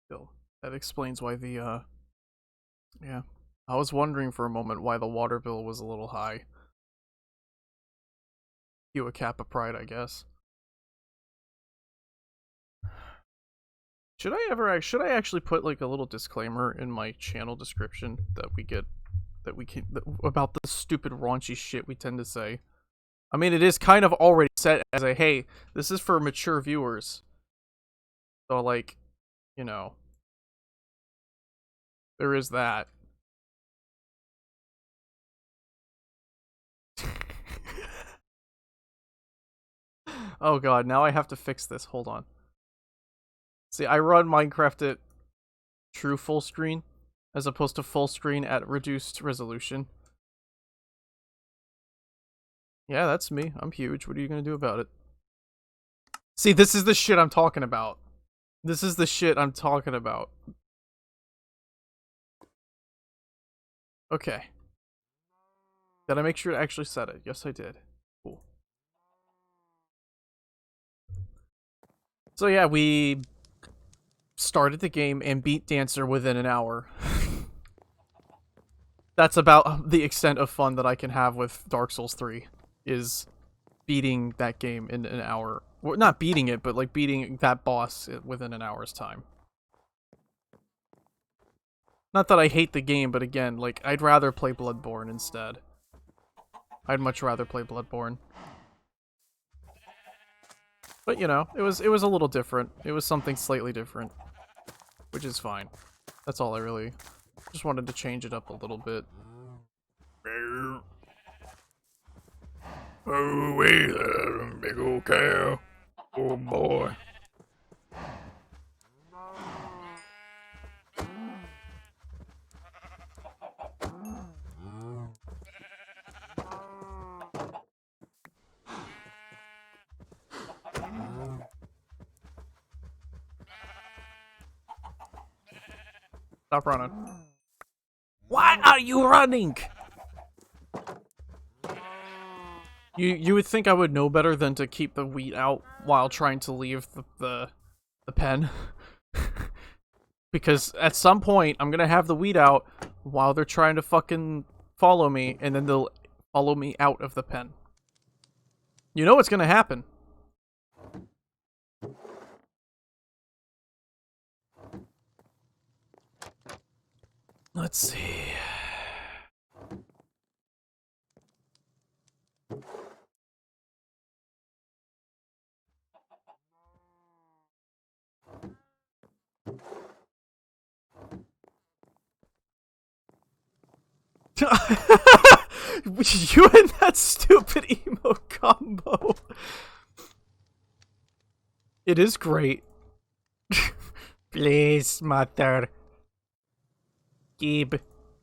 Speaker 1: Still, that explains why the, yeah. I was wondering for a moment why the water bill was a little high. You a Kappa Pride, I guess. Should I actually put like a little disclaimer in my channel description about the stupid raunchy shit we tend to say? I mean, it is kind of already set as a, hey, this is for mature viewers. So, like, you know, there is that. Oh god, now I have to fix this. Hold on. See, I run Minecraft at true full screen, as opposed to full screen at reduced resolution. Yeah, that's me. I'm huge. What are you gonna do about it? See, this is the shit I'm talking about. This is the shit I'm talking about. Okay. Did I make sure to actually set it? Yes, I did. Cool. So yeah, we started the game and beat Dancer within an hour. That's about the extent of fun that I can have with Dark Souls 3, is beating that game in an hour. Well, not beating it, but like beating that boss within an hour's time. Not that I hate the game, but again, like, I'd rather play Bloodborne instead. I'd much rather play Bloodborne. But you know, it was a little different. It was something slightly different, which is fine. That's all I really just wanted to change it up a little bit. Oh, wait there, big old cow. Oh boy. Stop running. Why are you running? You would think I would know better than to keep the wheat out while trying to leave the pen. Because at some point, I'm gonna have the wheat out while they're trying to fucking follow me, and then they'll follow me out of the pen. You know what's gonna happen. Let's see. You and that stupid emo combo. It is great. Please, mother. Gib.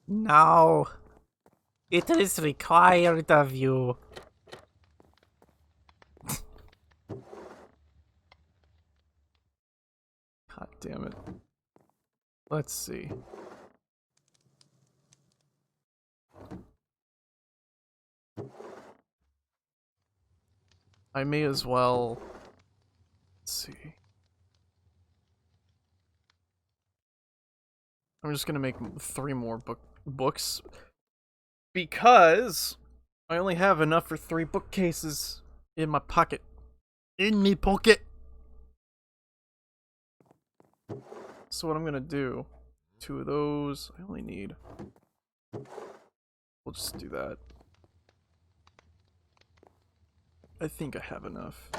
Speaker 1: No. It is required of you. God damn it. Let's see. I may as well... Let's see. I'm just gonna make 3 more books. Because I only have enough for 3 bookcases in my pocket. In me pocket! So what I'm gonna do, 2 of those, I only need... We'll just do that. I think I have enough.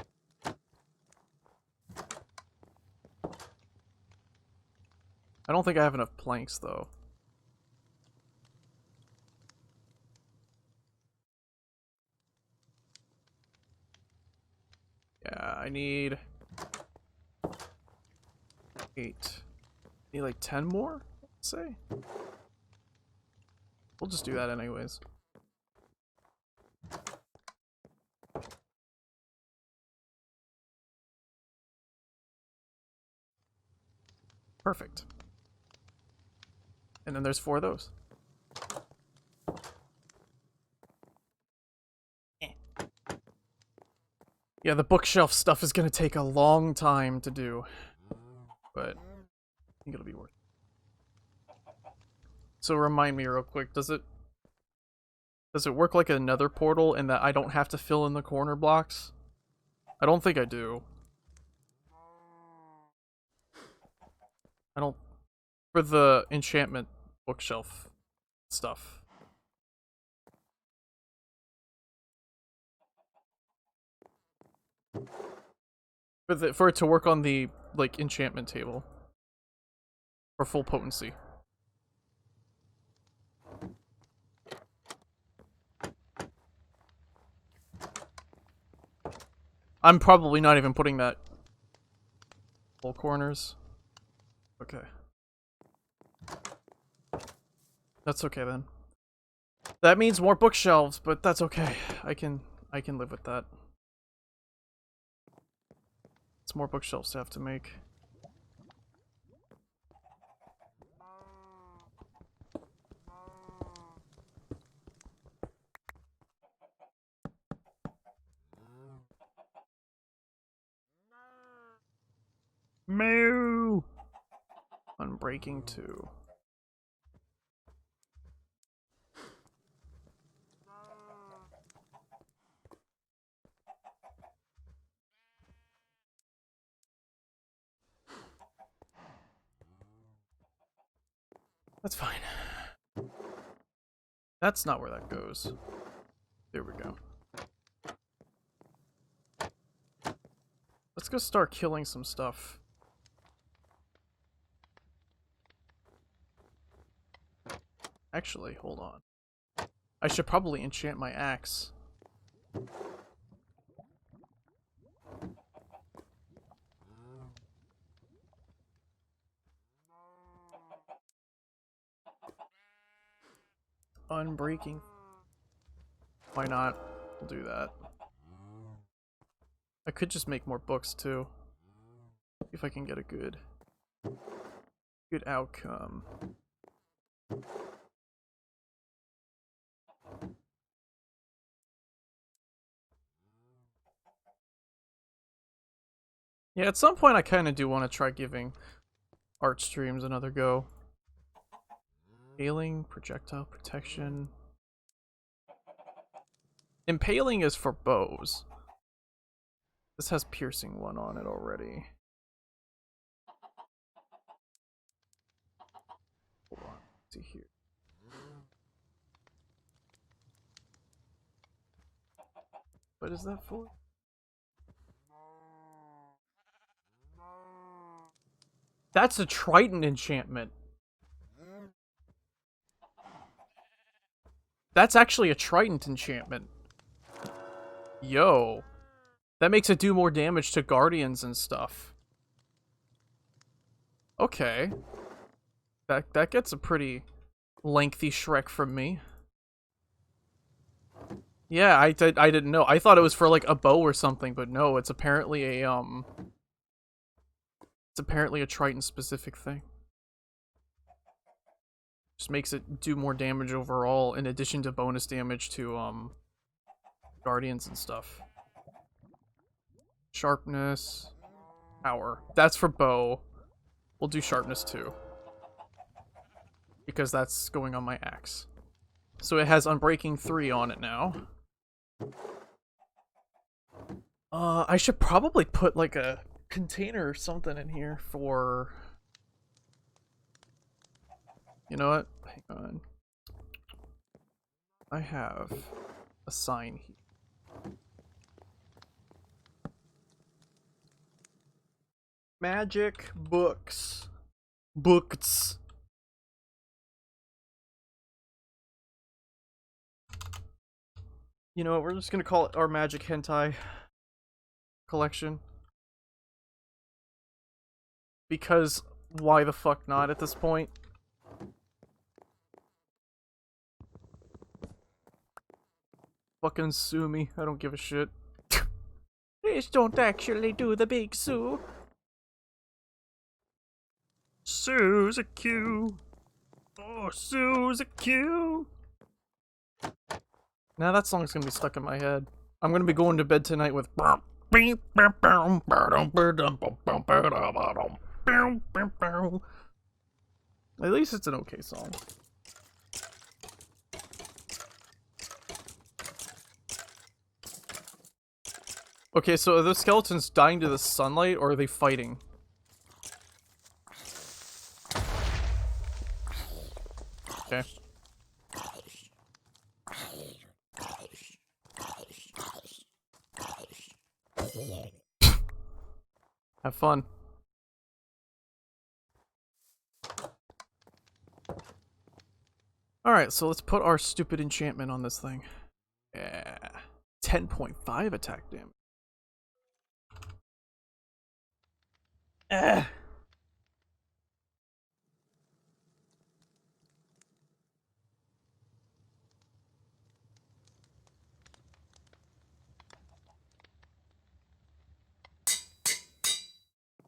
Speaker 1: I don't think I have enough planks, though. Yeah, I need... 8. Need like 10 more, let's say? We'll just do that anyways. Perfect. And then there's 4 of those. Yeah, the bookshelf stuff is gonna take a long time to do. But I think it'll be worth it. So remind me real quick, does it work like another portal in that I don't have to fill in the corner blocks? I don't think I do. I don't... For the enchantment bookshelf stuff. For it to work on the, like, enchantment table. For full potency. I'm probably not even putting that full corners. Okay. That's okay then. That means more bookshelves, but that's okay. I can live with that. It's more bookshelves to have to make. Moo! Unbreaking 2. That's fine. That's not where that goes. There we go. Let's go start killing some stuff. Actually, hold on. I should probably enchant my axe. Unbreaking. Why not? We'll do that. I could just make more books too. If I can get a good outcome. Yeah, at some point I kind of do want to try giving art streams another go. Impaling, projectile protection. Impaling is for bows. This has piercing 1 on it already. Hold on, let's see here. What is that for? That's a Triton enchantment. That's actually a trident enchantment. Yo. That makes it do more damage to guardians and stuff. Okay. That gets a pretty lengthy Shrek from me. Yeah, I didn't know. I thought it was for like a bow or something, but no, it's apparently a trident specific thing. Just makes it do more damage overall in addition to bonus damage to guardians and stuff. Sharpness, power. That's for bow. We'll do sharpness too, because that's going on my axe. So it has Unbreaking 3 on it now. I should probably put like a container or something in here for... You know what? Hang on. I have a sign here. Magic books. Books. You know what? We're just gonna call it our Magic Hentai collection. Because why the fuck not at this point? Fucking sue me. I don't give a shit. Please don't actually do the big sue. Sue's a Q. Oh, Sue's a Q. Now that song's gonna be stuck in my head. I'm gonna be going to bed tonight with... At least it's an okay song. Okay, so are the skeletons dying to the sunlight, or are they fighting? Okay. Have fun. Alright, so let's put our stupid enchantment on this thing. Yeah. 10.5 attack damage.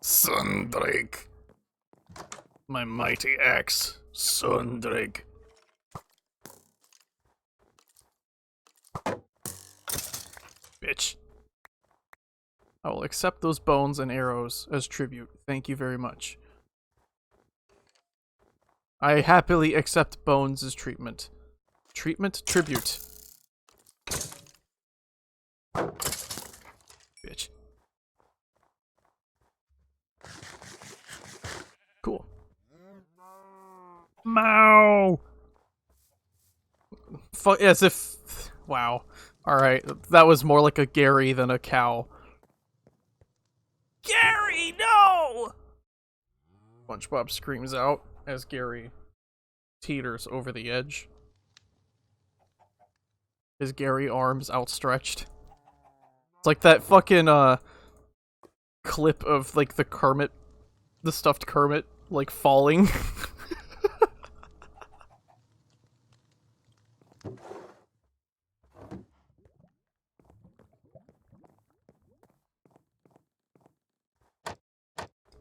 Speaker 1: Sundrake. My mighty axe, Sundrake. Bitch. I will accept those bones and arrows as tribute. Thank you very much. I happily accept bones as treatment. Treatment? Tribute. Bitch. Cool. Mow! As if... Wow. Alright, that was more like a Gary than a cow. Gary, no! SpongeBob screams out as Gary teeters over the edge. His Gary arms outstretched. It's like that fucking, clip of, like, the stuffed Kermit, like, falling.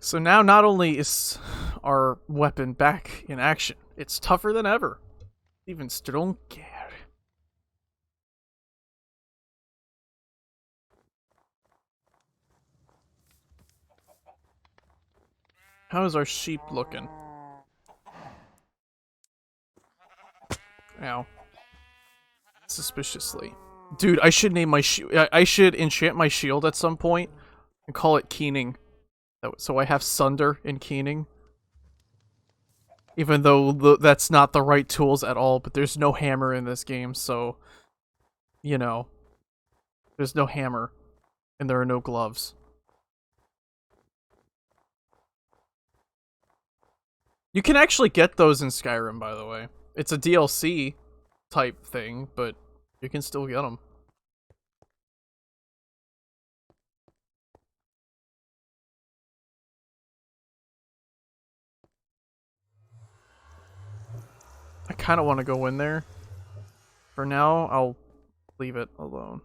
Speaker 1: So now not only is our weapon back in action, it's tougher than ever. Even stronger. How's our sheep looking? Ow. Suspiciously. Dude, I should name my I should enchant my shield at some point and call it Keening. So I have Sunder in Keening. Even though that's not the right tools at all, but there's no hammer in this game, so... You know. There's no hammer. And there are no gloves. You can actually get those in Skyrim, by the way. It's a DLC type thing, but you can still get them. I kind of want to go in there. For now, I'll leave it alone.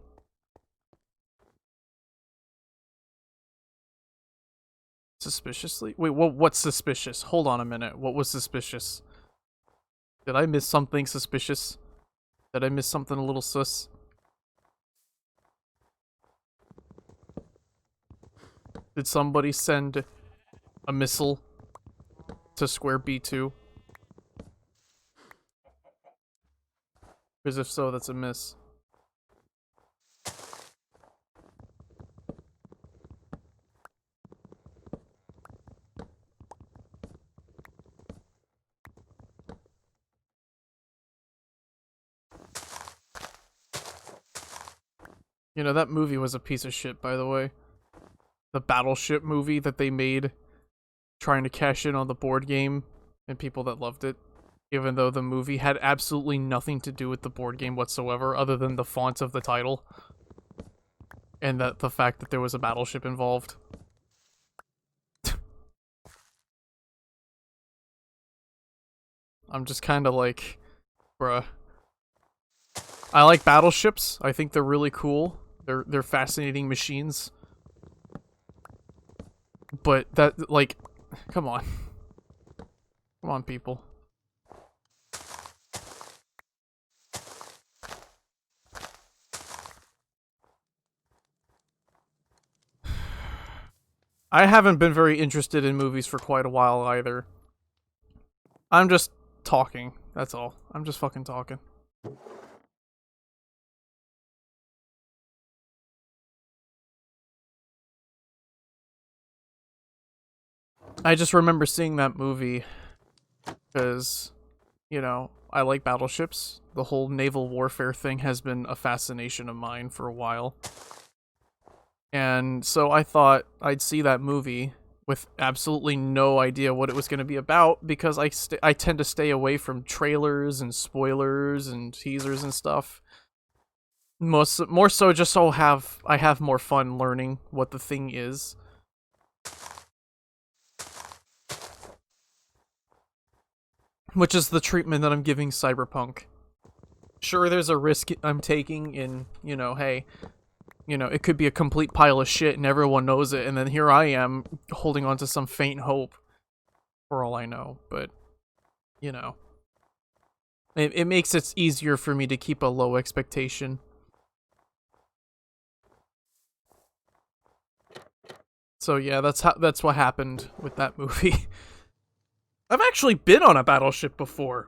Speaker 1: Suspiciously? Wait, what's suspicious? Hold on a minute. What was suspicious? Did I miss something suspicious? Did I miss something a little sus? Did somebody send a missile to square B2? Because if so, that's a miss. You know, that movie was a piece of shit, by the way. The Battleship movie that they made trying to cash in on the board game and people that loved it. Even though the movie had absolutely nothing to do with the board game whatsoever other than the font of the title. And that the fact that there was a battleship involved. I'm just kind of like, bruh. I like battleships. I think they're really cool. They're fascinating machines. But that, like, come on. Come on, people. I haven't been very interested in movies for quite a while either. I'm just talking. That's all. I'm just fucking talking. I just remember seeing that movie because, you know, I like battleships. The whole naval warfare thing has been a fascination of mine for a while. And so I thought I'd see that movie with absolutely no idea what it was going to be about because I tend to stay away from trailers and spoilers and teasers and stuff. More so just so I have more fun learning what the thing is. Which is the treatment that I'm giving Cyberpunk. Sure, there's a risk I'm taking in, you know, hey, you know, it could be a complete pile of shit and everyone knows it, and then here I am holding on to some faint hope, for all I know, but, you know. It makes it easier for me to keep a low expectation. So yeah, that's what happened with that movie. I've actually been on a battleship before.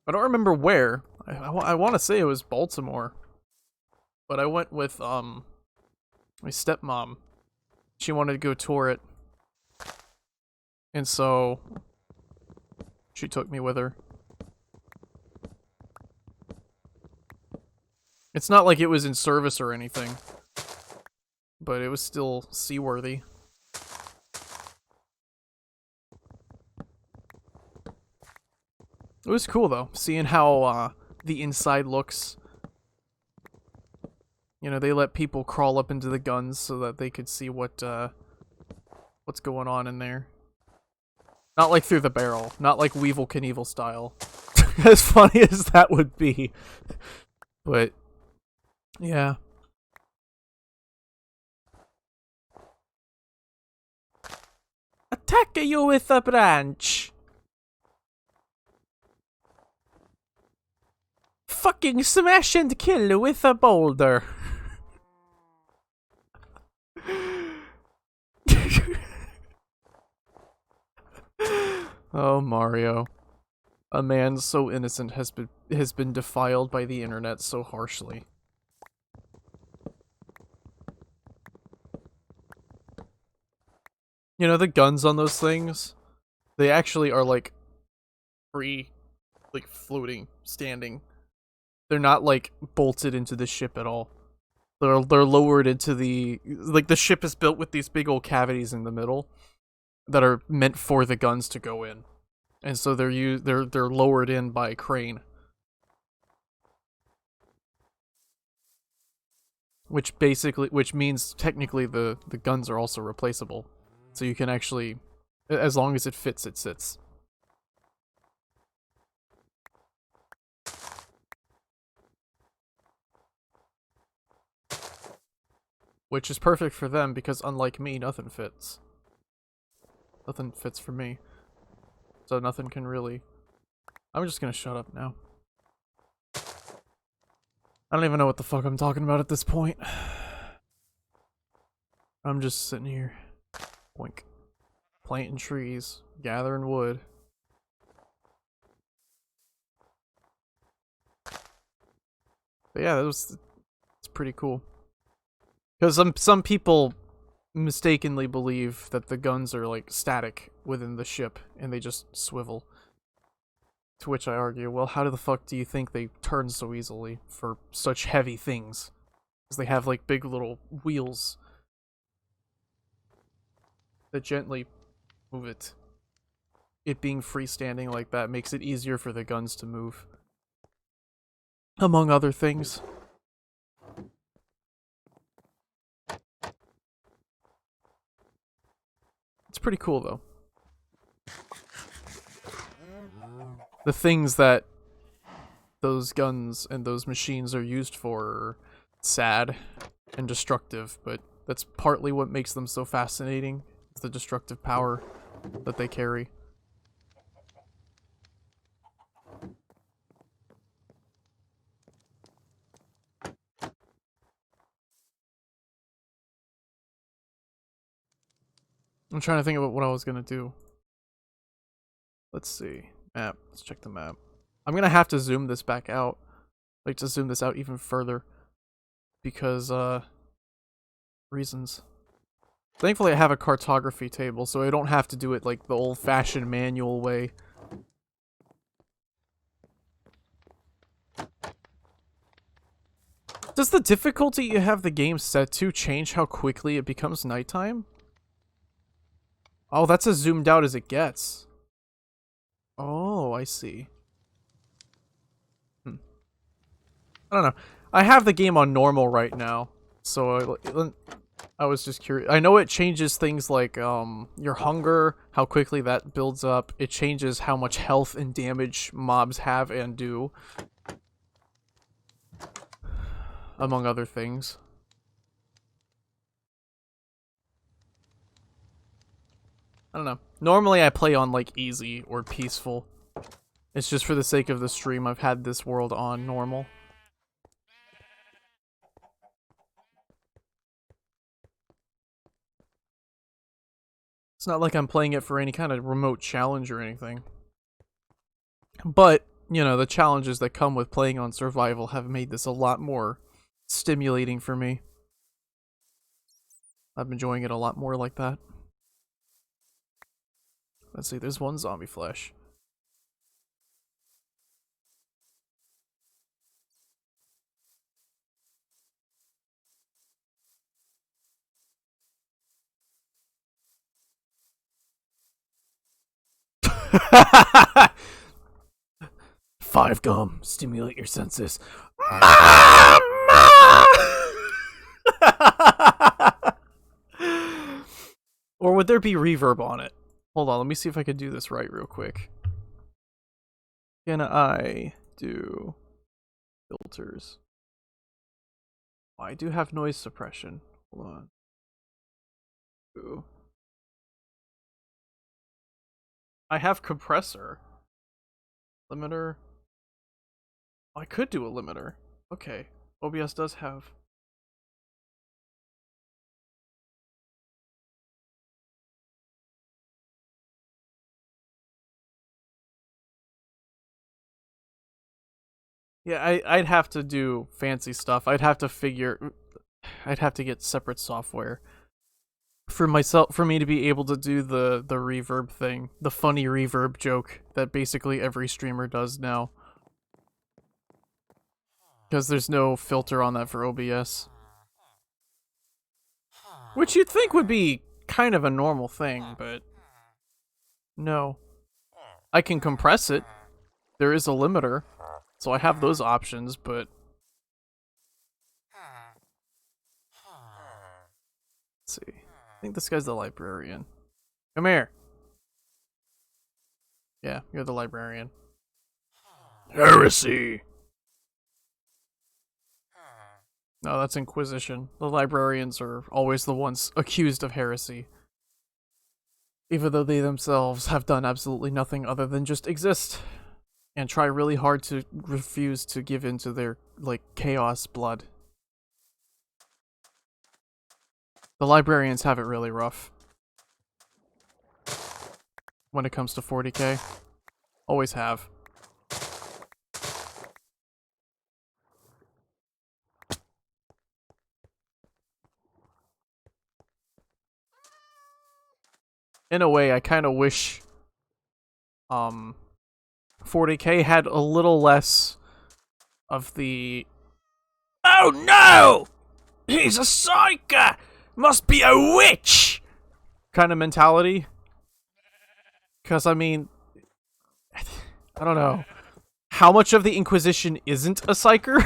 Speaker 1: I don't remember where. I want to say it was Baltimore. But I went with, my stepmom. She wanted to go tour it. And so, she took me with her. It's not like it was in service or anything. But it was still seaworthy. It was cool though, seeing how the inside looks. You know, they let people crawl up into the guns so that they could see what's going on in there. Not like through the barrel, not like Weevil Knievel style. As funny as that would be. But yeah. Attack you with a branch. Fucking smash and kill with a boulder. Oh, Mario. A man so innocent has been defiled by the internet so harshly. You know, the guns on those things, they actually are like free, like floating, standing. They're not like bolted into the ship at all. They're lowered into the, like, the ship is built with these big old cavities in the middle that are meant for the guns to go in. And so they're lowered in by a crane which means technically the guns are also replaceable. So you can actually, as long as it fits, it sits. Which is perfect for them because unlike me, nothing fits. Nothing fits for me. So nothing can really... I'm just gonna shut up now. I don't even know what the fuck I'm talking about at this point. I'm just sitting here. Boink. Planting trees. Gathering wood. But yeah, it's pretty cool. Because some people mistakenly believe that the guns are like static within the ship and they just swivel. To which I argue, well, how the fuck do you think they turn so easily for such heavy things? Because they have like big little wheels that gently move it. It being freestanding like that makes it easier for the guns to move. Among other things. It's pretty cool though. The things that those guns and those machines are used for are sad and destructive, but that's partly what makes them so fascinating, is the destructive power that they carry. I'm trying to think about what I was gonna do. Let's see. Map. Let's check the map. I'm gonna have to zoom this back out. Like, to zoom this out even further. Because, reasons. Thankfully I have a cartography table, so I don't have to do it like the old-fashioned manual way. Does the difficulty you have the game set to change how quickly it becomes nighttime? Oh, that's as zoomed out as it gets. Oh, I see. I don't know. I have the game on normal right now, so I was just curious. I know it changes things like your hunger, how quickly that builds up. It changes how much health and damage mobs have and do, among other things. I don't know. Normally I play on like easy or peaceful. It's just for the sake of the stream I've had this world on normal. It's not like I'm playing it for any kind of remote challenge or anything. But, you know, the challenges that come with playing on survival have made this a lot more stimulating for me. I'm enjoying it a lot more like that. Let's see, there's one zombie flesh. Five gum, stimulate your senses. Or would there be reverb on it? Hold on, let me see if I can do this right real quick. Can I do filters? Oh, I do have noise suppression. Hold on. Ooh. I have compressor. Limiter. Oh, I could do a limiter. Okay. OBS does have. Yeah, I'd have to do fancy stuff. I'd have to get separate software for me to be able to do the reverb thing, the funny reverb joke that basically every streamer does now. Because there's no filter on that for OBS. Which you'd think would be kind of a normal thing, but no. I can compress it. There is a limiter. So I have those options, but Let's see. I think this guy's the librarian. Come here. Yeah, you're the librarian. Heresy! No, that's Inquisition. The librarians are always the ones accused of heresy. Even though they themselves have done absolutely nothing other than just exist. And try really hard to refuse to give in to their, like, chaos blood. The librarians have it really rough. When it comes to 40k. Always have. In a way, I kind of wish 40k had a little less of the "oh no! He's a psyker! Must be a witch!" kind of mentality. Because, I mean, I don't know. How much of the Inquisition isn't a psyker?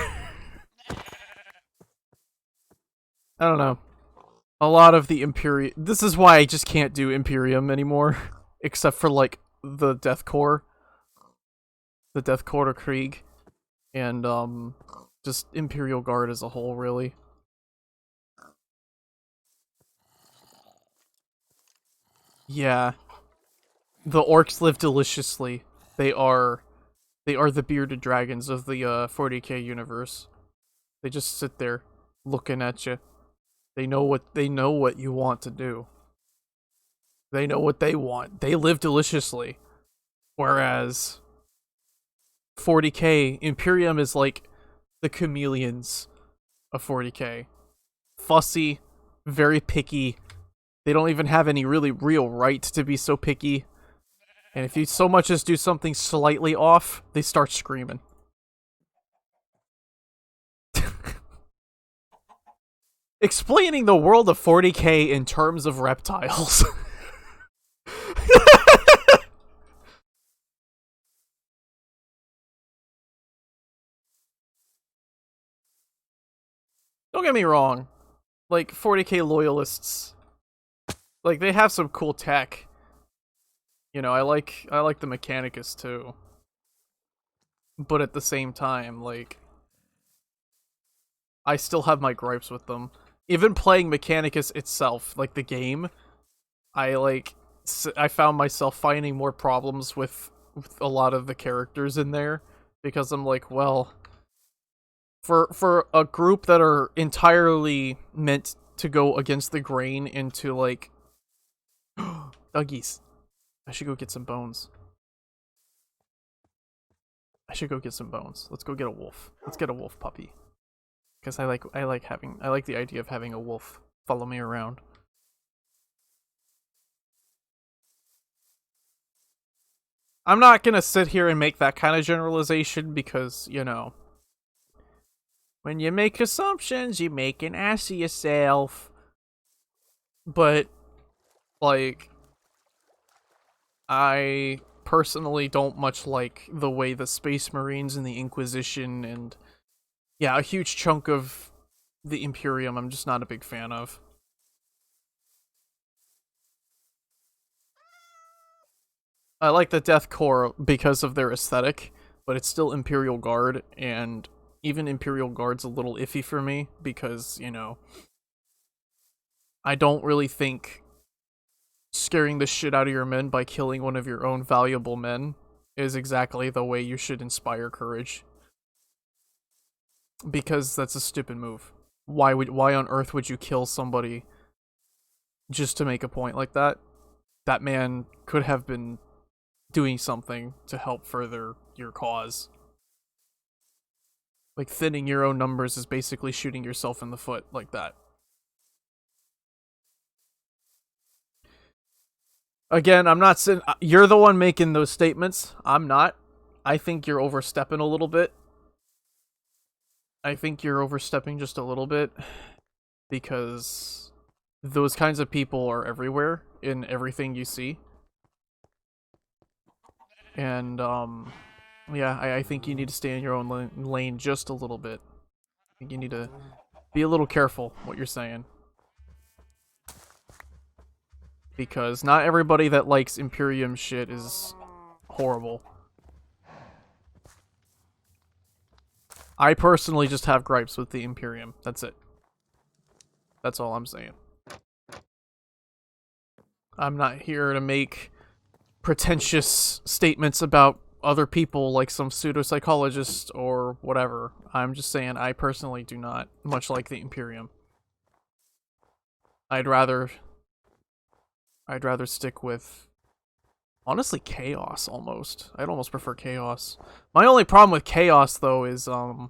Speaker 1: I don't know. A lot of the Imperium... This is why I just can't do Imperium anymore. Except for, like, the Death Corps. The Death Corps of Krieg. And, just Imperial Guard as a whole, really. Yeah. The orcs live deliciously. They are the bearded dragons of the 40k universe. They just sit there looking at you. They know what you want to do. They know what they want. They live deliciously. Whereas 40k Imperium is like the chameleons of 40k. Fussy, very picky. They don't even have any really real right to be so picky. And if you so much as do something slightly off, they start screaming. Explaining the world of 40k in terms of reptiles. Don't get me wrong. Like, 40k loyalists, like, they have some cool tech. You know, I like the Mechanicus too. But at the same time, like, I still have my gripes with them. Even playing Mechanicus itself, like the game, I found myself finding more problems with a lot of the characters in there because I'm like, well, for a group that are entirely meant to go against the grain into like Duggies. I should go get some bones. I should go get some bones. Let's go get a wolf. Let's get a wolf puppy. Because I like the idea of having a wolf follow me around. I'm not gonna sit here and make that kind of generalization because, you know, when you make assumptions, you make an ass of yourself. But, like, I personally don't much like the way the Space Marines and the Inquisition and, yeah, a huge chunk of the Imperium I'm just not a big fan of. I like the Death Corps because of their aesthetic, but it's still Imperial Guard, and even Imperial Guard's a little iffy for me because, you know, I don't really think scaring the shit out of your men by killing one of your own valuable men is exactly the way you should inspire courage. Because that's a stupid move. Why on earth would you kill somebody just to make a point like that? That man could have been doing something to help further your cause. Like, thinning your own numbers is basically shooting yourself in the foot like that. Again, I'm not saying you're the one making those statements. I'm not. I think you're overstepping a little bit. I think you're overstepping just a little bit because those kinds of people are everywhere in everything you see. And, yeah, I think you need to stay in your own lane just a little bit. I think you need to be a little careful what you're saying. because not everybody that likes Imperium shit is horrible. I personally just have gripes with the Imperium. That's it. That's all I'm saying. I'm not here to make pretentious statements about other people like some pseudo-psychologist or whatever. I'm just saying I personally do not much like the Imperium. I'd rather stick with, honestly, Chaos almost. I'd almost prefer Chaos. My only problem with Chaos though is I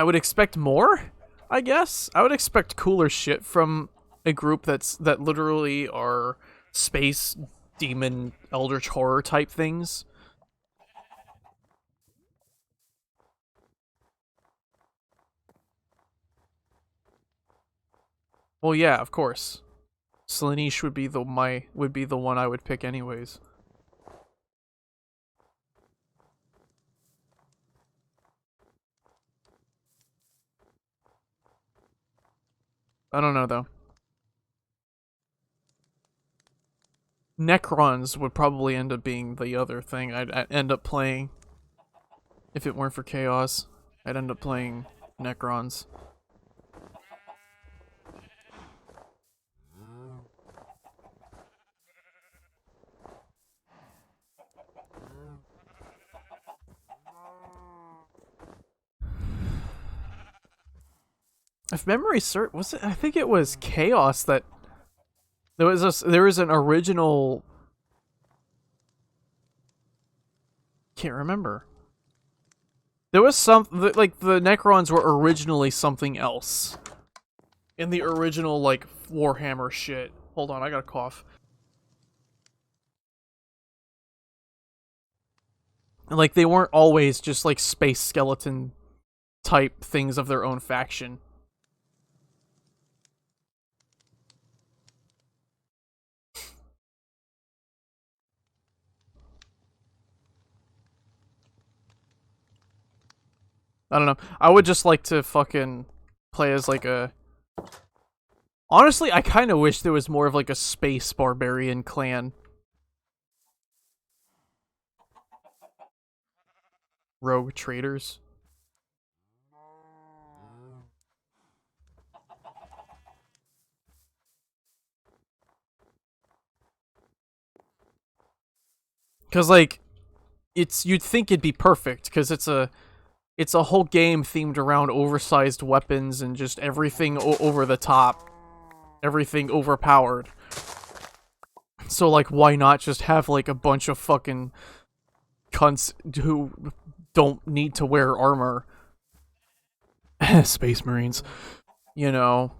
Speaker 1: would expect more, I guess. I would expect cooler shit from a group that literally are space demon eldritch horror type things. Well, yeah, of course. Slaanesh would be the one I would pick anyways. I don't know though. Necrons would probably end up being the other thing I'd end up playing. If it weren't for Chaos, I'd end up playing Necrons. If memory serves, was it? I think it was Chaos that there was an original. Can't remember. There was like the Necrons were originally something else in the original like Warhammer shit. Hold on, I got a cough. Like they weren't always just like space skeleton type things of their own faction. I don't know. I would just like to fucking play as like a... Honestly, I kind of wish there was more of like a space barbarian clan. Rogue traders. Cause like, you'd think it'd be perfect, cause it's a whole game themed around oversized weapons and just everything over the top. Everything overpowered. So like, why not just have like a bunch of fucking cunts who don't need to wear armor? Space Marines. You know,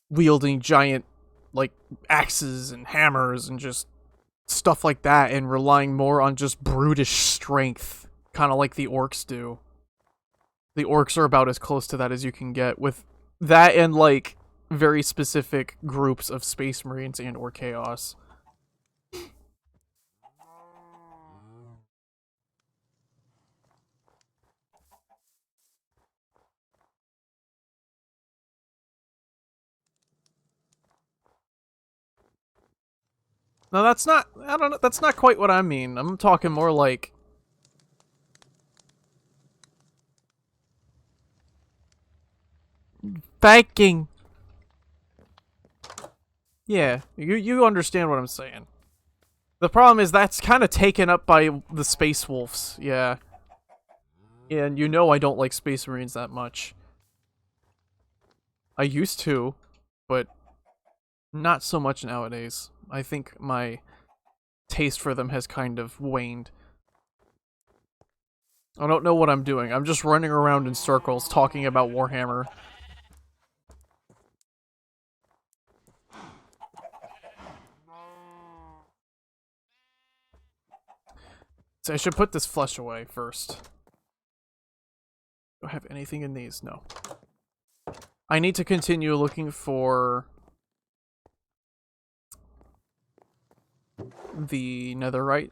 Speaker 1: wielding giant, like, axes and hammers and just stuff like that, and relying more on just brutish strength, kind of like the orcs do. The orcs are about as close to that as you can get, with that and, like, very specific groups of Space Marines and or Chaos. No, that's not, I don't know, that's not quite what I mean. I'm talking more like... Thanking. Yeah, you understand what I'm saying. The problem is that's kind of taken up by the Space Wolves, yeah. And you know I don't like Space Marines that much. I used to, but not so much nowadays. I think my taste for them has kind of waned. I don't know what I'm doing. I'm just running around in circles talking about Warhammer. So I should put this flesh away first. Do I have anything in these? No. I need to continue looking for the netherite.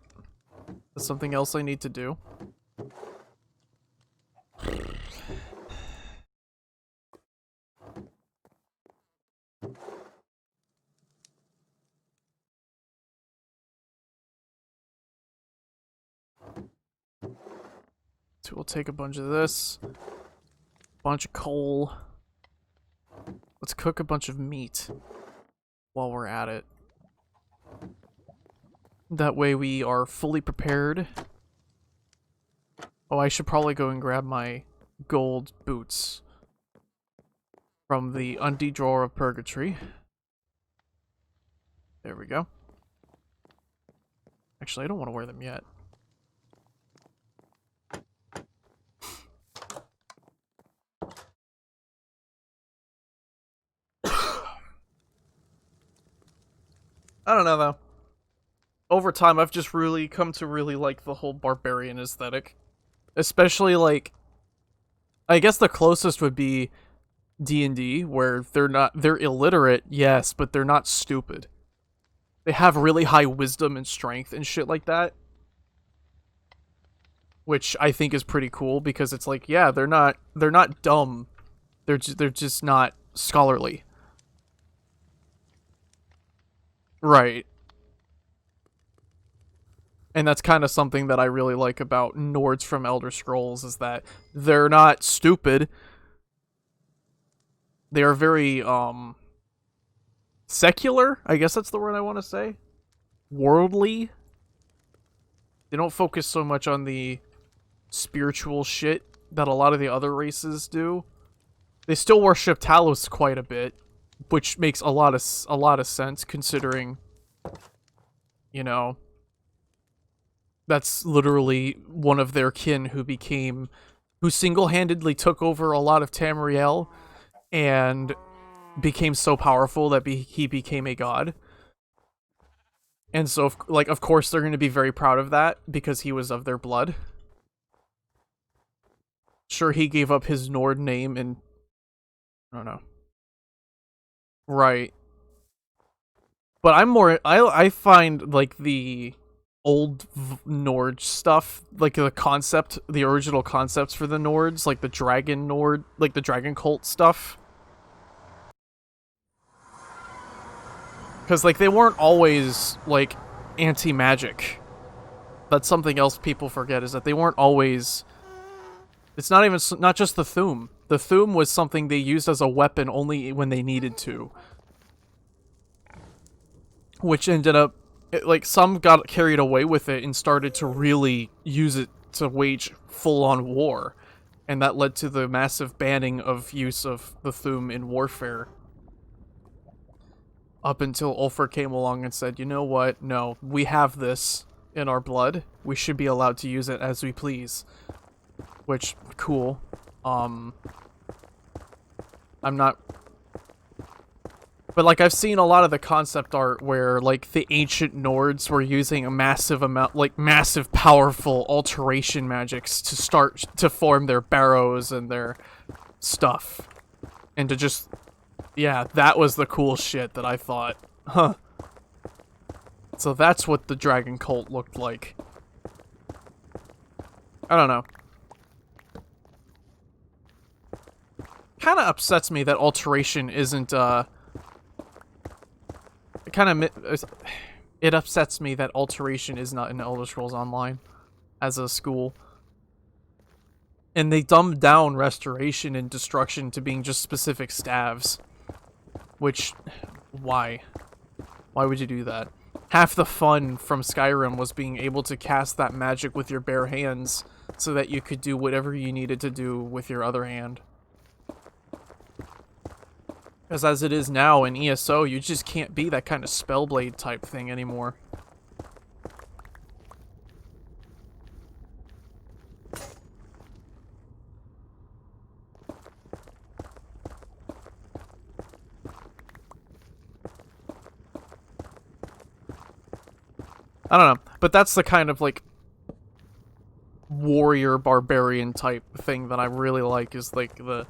Speaker 1: That's something else I need to do. So we'll take a bunch of this. Bunch of coal. Let's cook a bunch of meat while we're at it. That way we are fully prepared. Oh, I should probably go and grab my gold boots from the undie drawer of purgatory. There we go. Actually, I don't want to wear them yet. I don't know, though. Over time, I've just really come to really like the whole barbarian aesthetic. Especially, like, I guess the closest would be D&D, where they're illiterate, yes, but they're not stupid. They have really high wisdom and strength and shit like that. Which I think is pretty cool, because it's like, yeah, they're not dumb. They're just not scholarly. Right. And that's kind of something that I really like about Nords from Elder Scrolls, is that they're not stupid. They are very, secular? I guess that's the word I want to say. Worldly. They don't focus so much on the spiritual shit that a lot of the other races do. They still worship Talos quite a bit, which makes a lot of sense, considering, you know, that's literally one of their kin who single-handedly took over a lot of Tamriel and became so powerful that he became a god. And so, of course, they're going to be very proud of that because he was of their blood. Sure, he gave up his Nord name and I don't know. Right. But I find, like, the old Nord stuff, like the original concepts for the Nords, like the Dragon Nord, like the Dragon Cult stuff. Because, like, they weren't always, like, anti-magic. That's something else people forget, is that they weren't always... It's not just the Thu'um. The Thu'um was something they used as a weapon only when they needed to. Which ended up... like, some got carried away with it and started to really use it to wage full-on war. And that led to the massive banning of use of the Thu'um in warfare. Up until Ulfr came along and said, you know what, no, we have this in our blood. We should be allowed to use it as we please. Which, cool. I'm not... But, like, I've seen a lot of the concept art where, like, the ancient Nords were using a massive amount, like, massive, powerful alteration magics to form their barrows and their stuff. And to just... Yeah, that was the cool shit that I thought. Huh. So that's what the Dragon Cult looked like. I don't know. Kinda upsets me that alteration isn't, It upsets me that alteration is not in Elder Scrolls Online as a school. And they dumbed down restoration and destruction to being just specific staves. Which, why? Why would you do that? Half the fun from Skyrim was being able to cast that magic with your bare hands so that you could do whatever you needed to do with your other hand. Because as it is now in ESO, you just can't be that kind of Spellblade type thing anymore. I don't know, but that's the kind of, like, warrior barbarian type thing that I really like, is, like, the...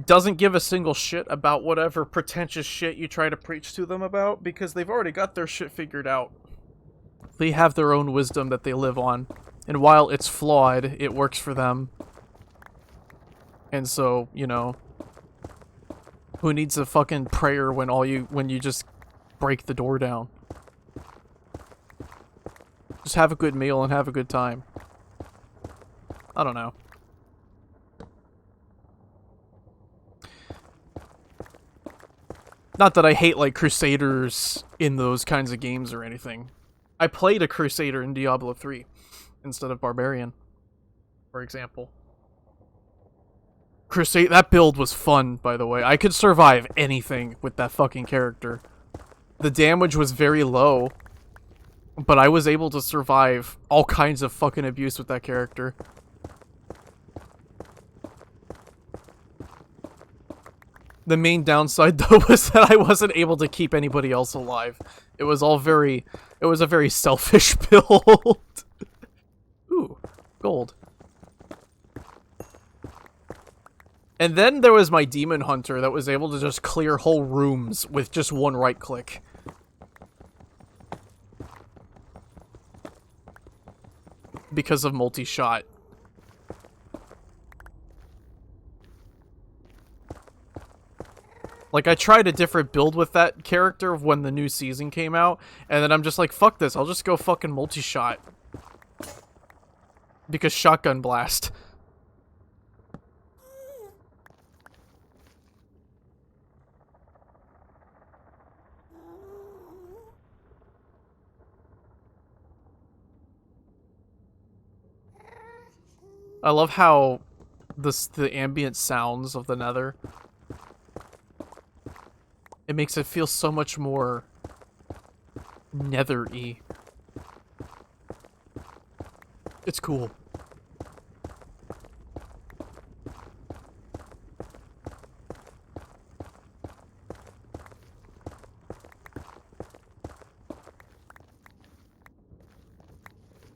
Speaker 1: doesn't give a single shit about whatever pretentious shit you try to preach to them about, because they've already got their shit figured out. They have their own wisdom that they live on, and while it's flawed, it works for them. And so, you know, who needs a fucking prayer when you just break the door down? Just have a good meal and have a good time. I don't know. Not that I hate, like, Crusaders in those kinds of games or anything. I played a Crusader in Diablo 3 instead of Barbarian, for example. Crusade, that build was fun, by the way. I could survive anything with that fucking character. The damage was very low, but I was able to survive all kinds of fucking abuse with that character. The main downside, though, was that I wasn't able to keep anybody else alive. It was all very... It was a very selfish build. Ooh, gold. And then there was my Demon Hunter that was able to just clear whole rooms with just one right click. Because of multi-shot. Like, I tried a different build with that character when the new season came out, and then I'm just like, fuck this, I'll just go fucking multi-shot. Because shotgun blast. I love how the ambient sounds of the Nether. It makes it feel so much more Nether-y. It's cool.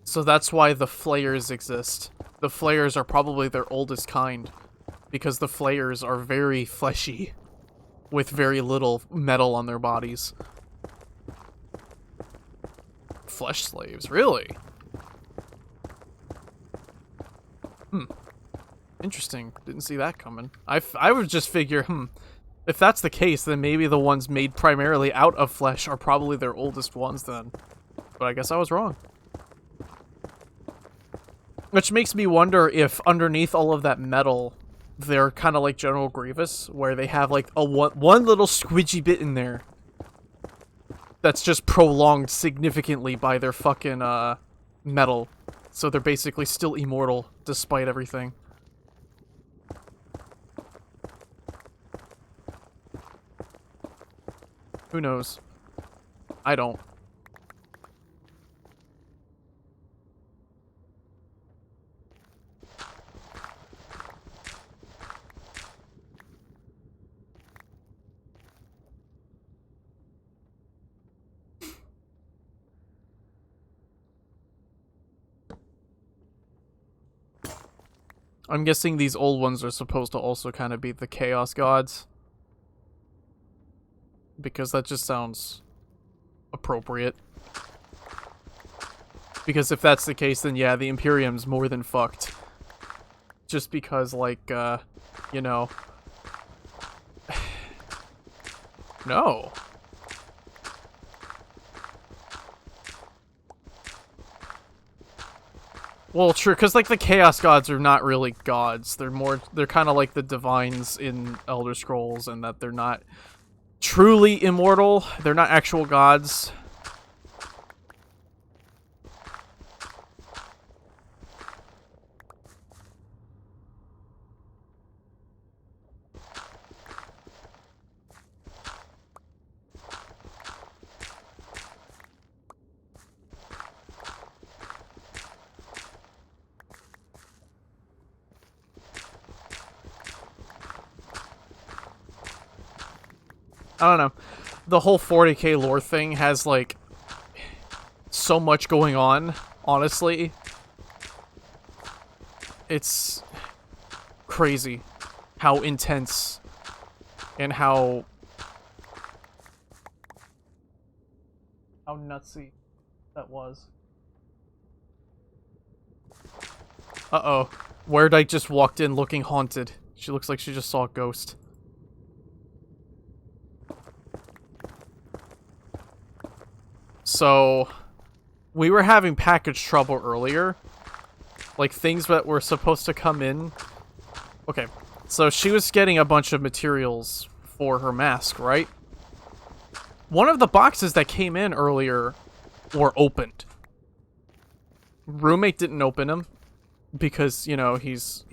Speaker 1: So that's why the flayers exist. The flayers are probably their oldest kind, because the flayers are very fleshy, with very little metal on their bodies. Flesh slaves, really? Interesting. Didn't see that coming. I would just figure, if that's the case, then maybe the ones made primarily out of flesh are probably their oldest ones then. But I guess I was wrong. Which makes me wonder if underneath all of that metal, they're kind of like General Grievous, where they have like a one little squidgy bit in there that's just prolonged significantly by their fucking metal. So they're basically still immortal despite everything. Who knows? I don't. I'm guessing these old ones are supposed to also kind of be the Chaos Gods. Because that just sounds appropriate. Because if that's the case, then yeah, the Imperium's more than fucked. Just because, like, you know... No. Well, true, because, like, the Chaos Gods are not really gods. They're kind of like the Divines in Elder Scrolls, in that they're not truly immortal. They're not actual gods. I don't know. The whole 40k lore thing has, like, so much going on, honestly. It's crazy how intense and how nutsy that was. Uh-oh. Weirdite just walked in looking haunted. She looks like she just saw a ghost. So, we were having package trouble earlier. Like, things that were supposed to come in. Okay, so she was getting a bunch of materials for her mask, right? One of the boxes that came in earlier were opened. Roommate didn't open them because, you know, he's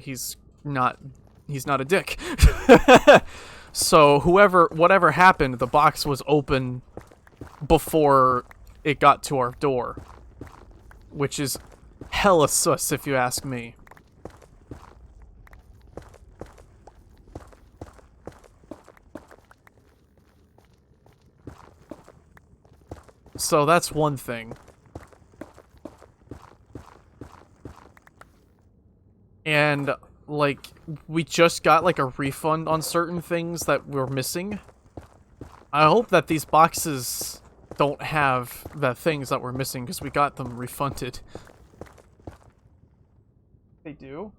Speaker 1: not a dick. So whatever happened, the box was open before it got to our door, which is hella sus if you ask me. So that's one thing. And, like, we just got, like, a refund on certain things that we're missing. I hope that these boxes don't have the things that we're missing, because we got them refunded. They do?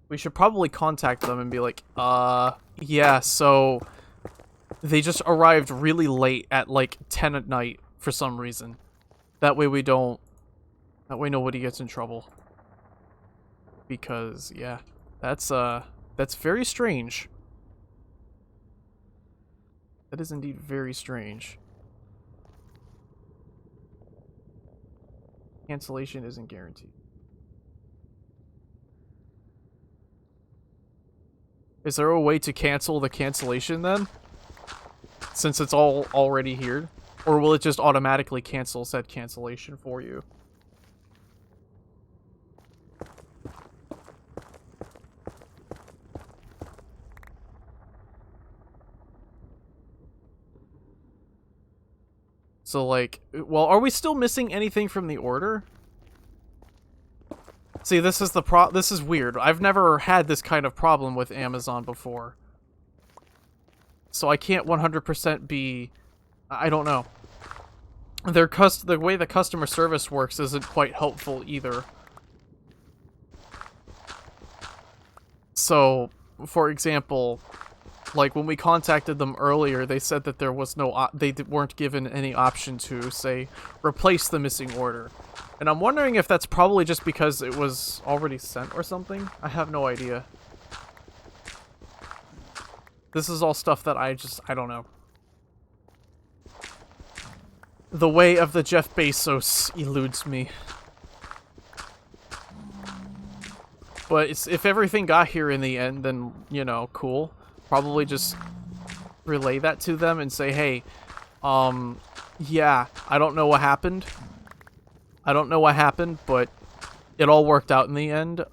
Speaker 1: We should probably contact them and be like, yeah, so they just arrived really late at, like, 10 at night for some reason. That way nobody gets in trouble. Because, yeah, that's very strange. That is indeed very strange. Cancellation isn't guaranteed. Is there a way to cancel the cancellation then? Since it's all already here? Or will it just automatically cancel said cancellation for you? So, like, well, are we still missing anything from the order? See, this is this is weird. I've never had this kind of problem with Amazon before. So I can't 100% be... I don't know. The way the customer service works isn't quite helpful either. So, for example, like when we contacted them earlier, they said that there was they weren't given any option to, say, replace the missing order. And I'm wondering if that's probably just because it was already sent or something. I have no idea. This is all stuff that I don't know. The way of the Jeff Bezos eludes me. But if everything got here in the end, then, you know, cool. Probably just relay that to them and say, hey, yeah, I don't know what happened. I don't know what happened, but it all worked out in the end.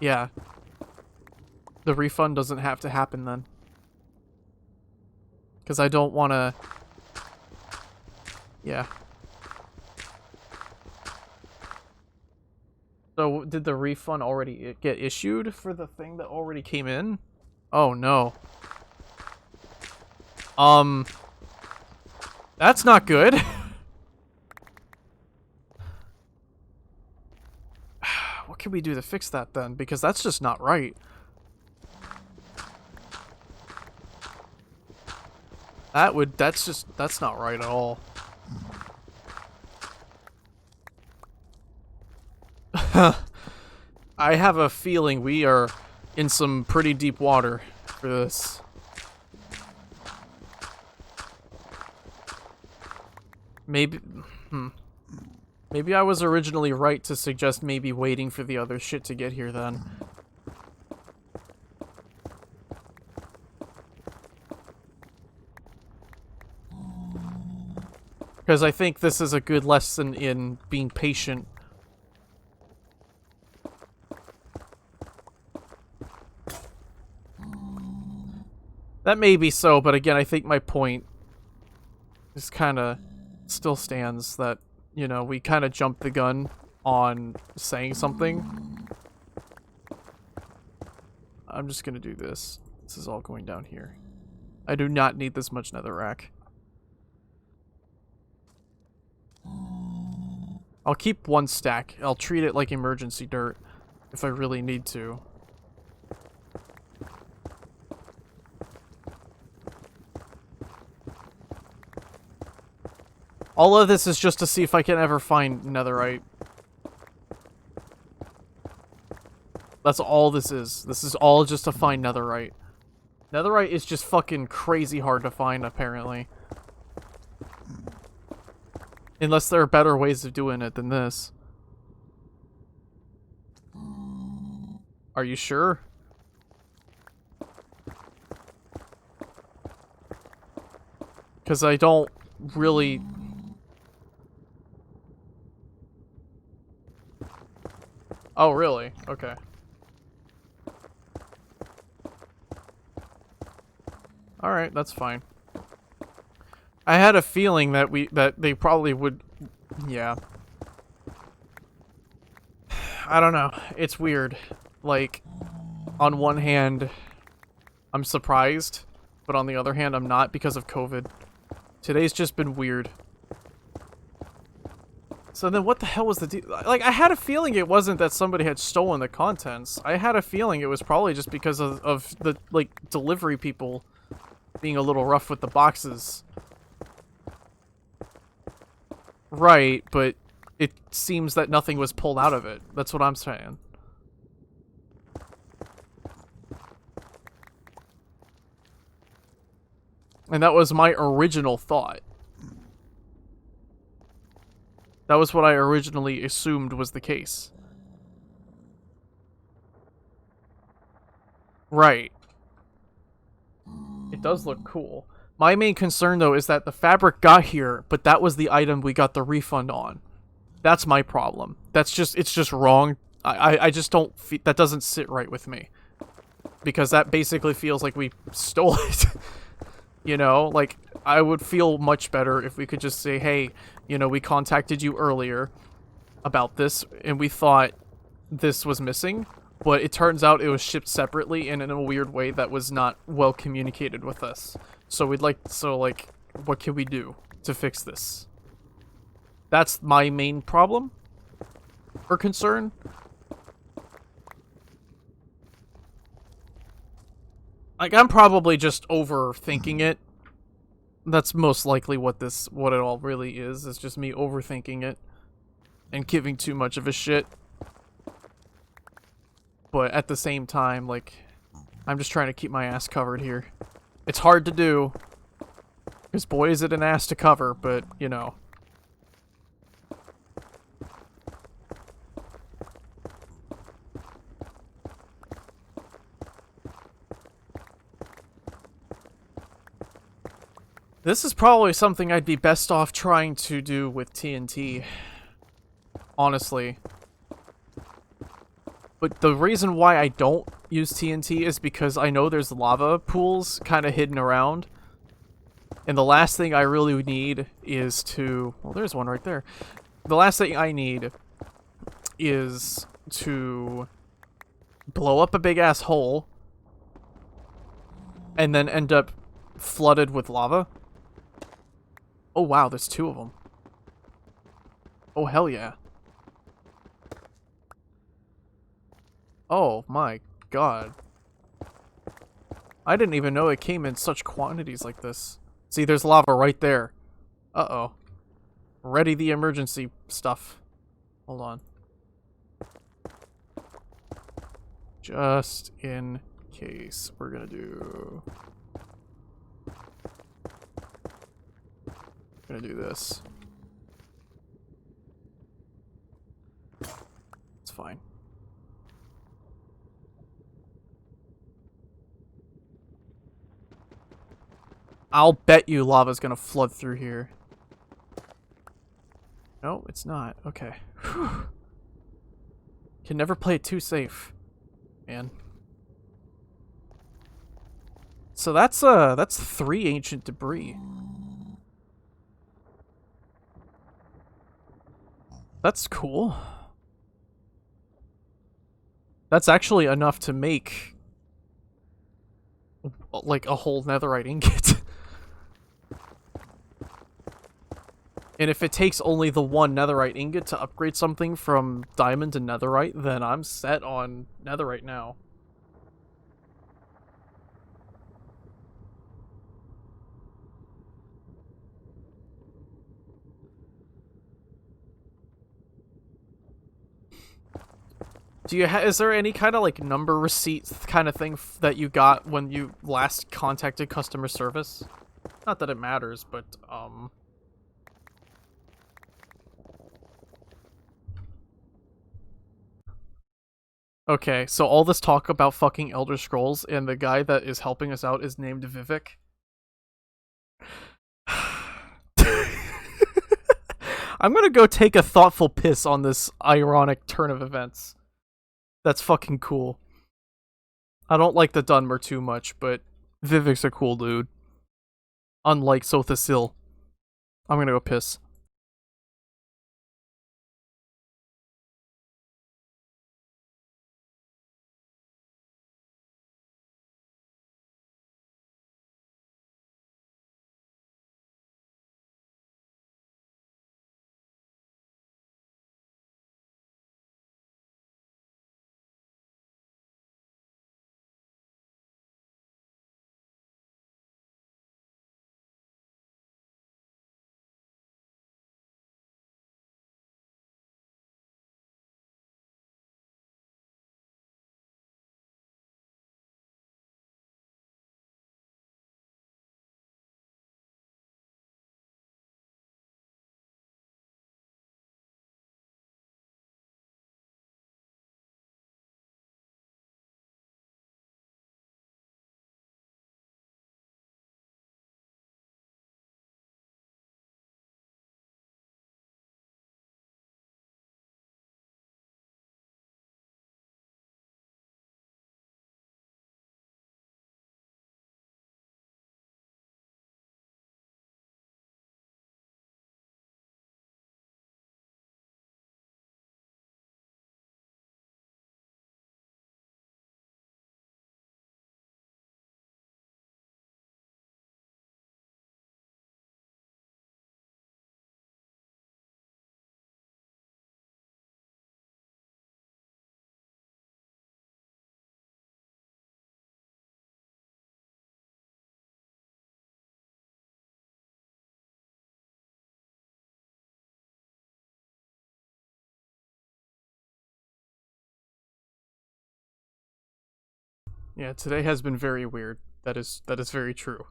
Speaker 1: Yeah. The refund doesn't have to happen then. Because I don't want to... Yeah. So, did the refund already get issued for the thing that already came in? Oh, no. That's not good. What can we do to fix that then? Because that's just not right. That's not right at all. I have a feeling we are in some pretty deep water for this. Maybe I was originally right to suggest maybe waiting for the other shit to get here then. Because I think this is a good lesson in being patient. That may be so, but again, I think my point is kind of still stands that, you know, we kind of jumped the gun on saying something. I'm just gonna do this. This is all going down here. I do not need this much netherrack. I'll keep one stack. I'll treat it like emergency dirt if I really need to. All of this is just to see if I can ever find netherite. That's all this is. This is all just to find netherite. Netherite is just fucking crazy hard to find, apparently. Unless there are better ways of doing it than this. Are you sure? Because I don't really... Oh, really? Okay. Alright, that's fine. I had a feeling that they probably would... Yeah. I don't know. It's weird. Like, on one hand, I'm surprised, but on the other hand, I'm not because of COVID. Today's just been weird. So then what the hell was the deal? Like, I had a feeling it wasn't that somebody had stolen the contents. I had a feeling it was probably just because of the, like, delivery people being a little rough with the boxes. Right, but it seems that nothing was pulled out of it. That's what I'm saying. And that was my original thought. That was what I originally assumed was the case. Right. It does look cool. My main concern, though, is that the fabric got here, but that was the item we got the refund on. That's my problem. It's just wrong. I just don't that doesn't sit right with me. Because that basically feels like we stole it. You know, like, I would feel much better if we could just say, hey, you know, we contacted you earlier about this, and we thought this was missing, but it turns out it was shipped separately and in a weird way that was not well communicated with us. So like, what can we do to fix this? That's my main problem or concern. Like, I'm probably just overthinking it. That's most likely what it all really is just me overthinking it and giving too much of a shit. But at the same time, like, I'm just trying to keep my ass covered here. It's hard to do, because boy is it an ass to cover, but, you know. This is probably something I'd be best off trying to do with TNT. Honestly. But the reason why I don't use TNT is because I know there's lava pools kind of hidden around. And the last thing I really need is to... Well, there's one right there. The last thing I need is to blow up a big-ass hole and then end up flooded with lava. Oh, wow, there's two of them. Oh, hell yeah. Oh, my God. I didn't even know it came in such quantities like this. See, there's lava right there. Uh-oh. Ready the emergency stuff. Hold on. Just in case. We're gonna do... Gonna do this. It's fine. I'll bet you lava's gonna flood through here. No, it's not. Okay. Whew. Can never play it too safe, man. So that's 3 ancient debris. That's cool. That's actually enough to make like a whole netherite ingot. And if it takes only the one netherite ingot to upgrade something from diamond to netherite, then I'm set on netherite now. Do you is there any kind of like number receipt kind of thing that you got when you last contacted customer service? Not that it matters, but okay, so all this talk about fucking Elder Scrolls and the guy that is helping us out is named Vivek. I'm gonna go take a thoughtful piss on this ironic turn of events. That's fucking cool. I don't like the Dunmer too much, but Vivek's a cool dude. Unlike Sothasil. I'm gonna go piss. Yeah, today has been very weird. That is very true.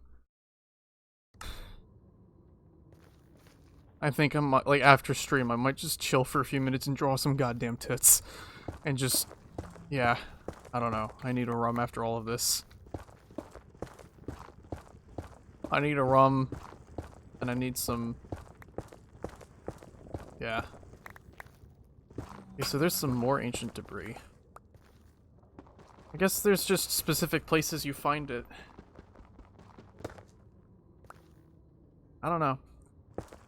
Speaker 1: I think I might, like, after stream, I might just chill for a few minutes and draw some goddamn tits. And just, yeah, I don't know. I need a rum after all of this. I need a rum, and I need some, yeah. Okay, so there's some more ancient debris. I guess there's just specific places you find it. I don't know.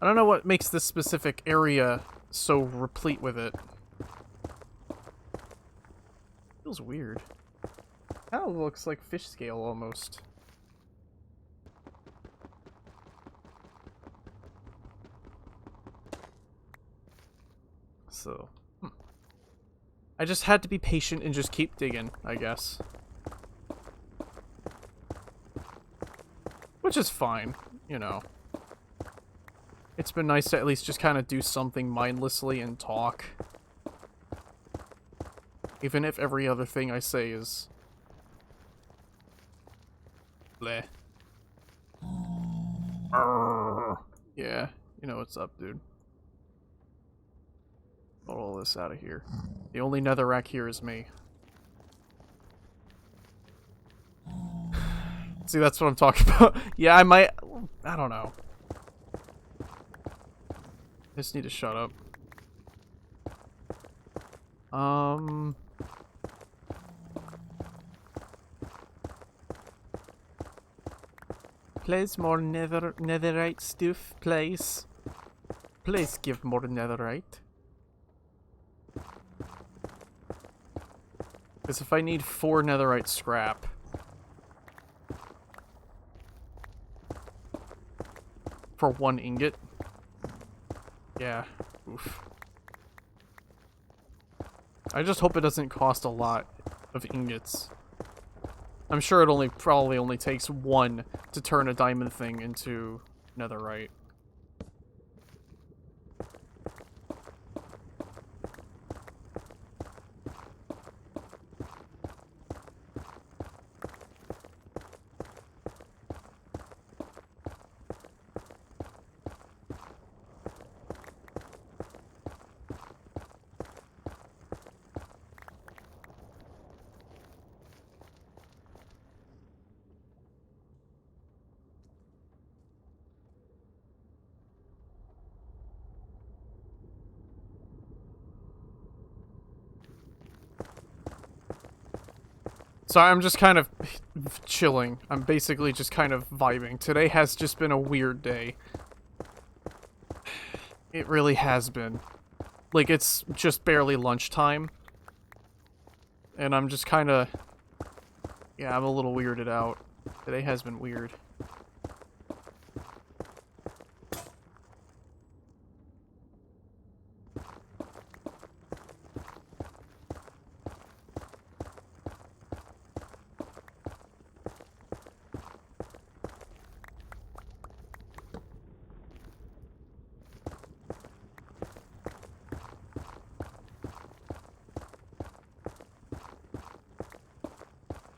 Speaker 1: I don't know what makes this specific area so replete with it. Feels weird. Kind of looks like fish scale almost. So, I just had to be patient and just keep digging, I guess. Which is fine, you know. It's been nice to at least just kind of do something mindlessly and talk. Even if every other thing I say is bleh. Yeah, you know what's up, dude. Get all this out of here. The only netherrack here is me. See, that's what I'm talking about. Yeah, I might... I don't know. I just need to shut up. Please more netherite stuff, please. Please give more netherite. Because if I need 4 netherite scrap... for 1 ingot... yeah, oof. I just hope it doesn't cost a lot of ingots. I'm sure it probably only takes 1 to turn a diamond thing into netherite. So I'm just kind of chilling. I'm basically just kind of vibing. Today has just been a weird day. It really has been. Like, it's just barely lunchtime. And I'm just kind of... Yeah, I'm a little weirded out. Today has been weird.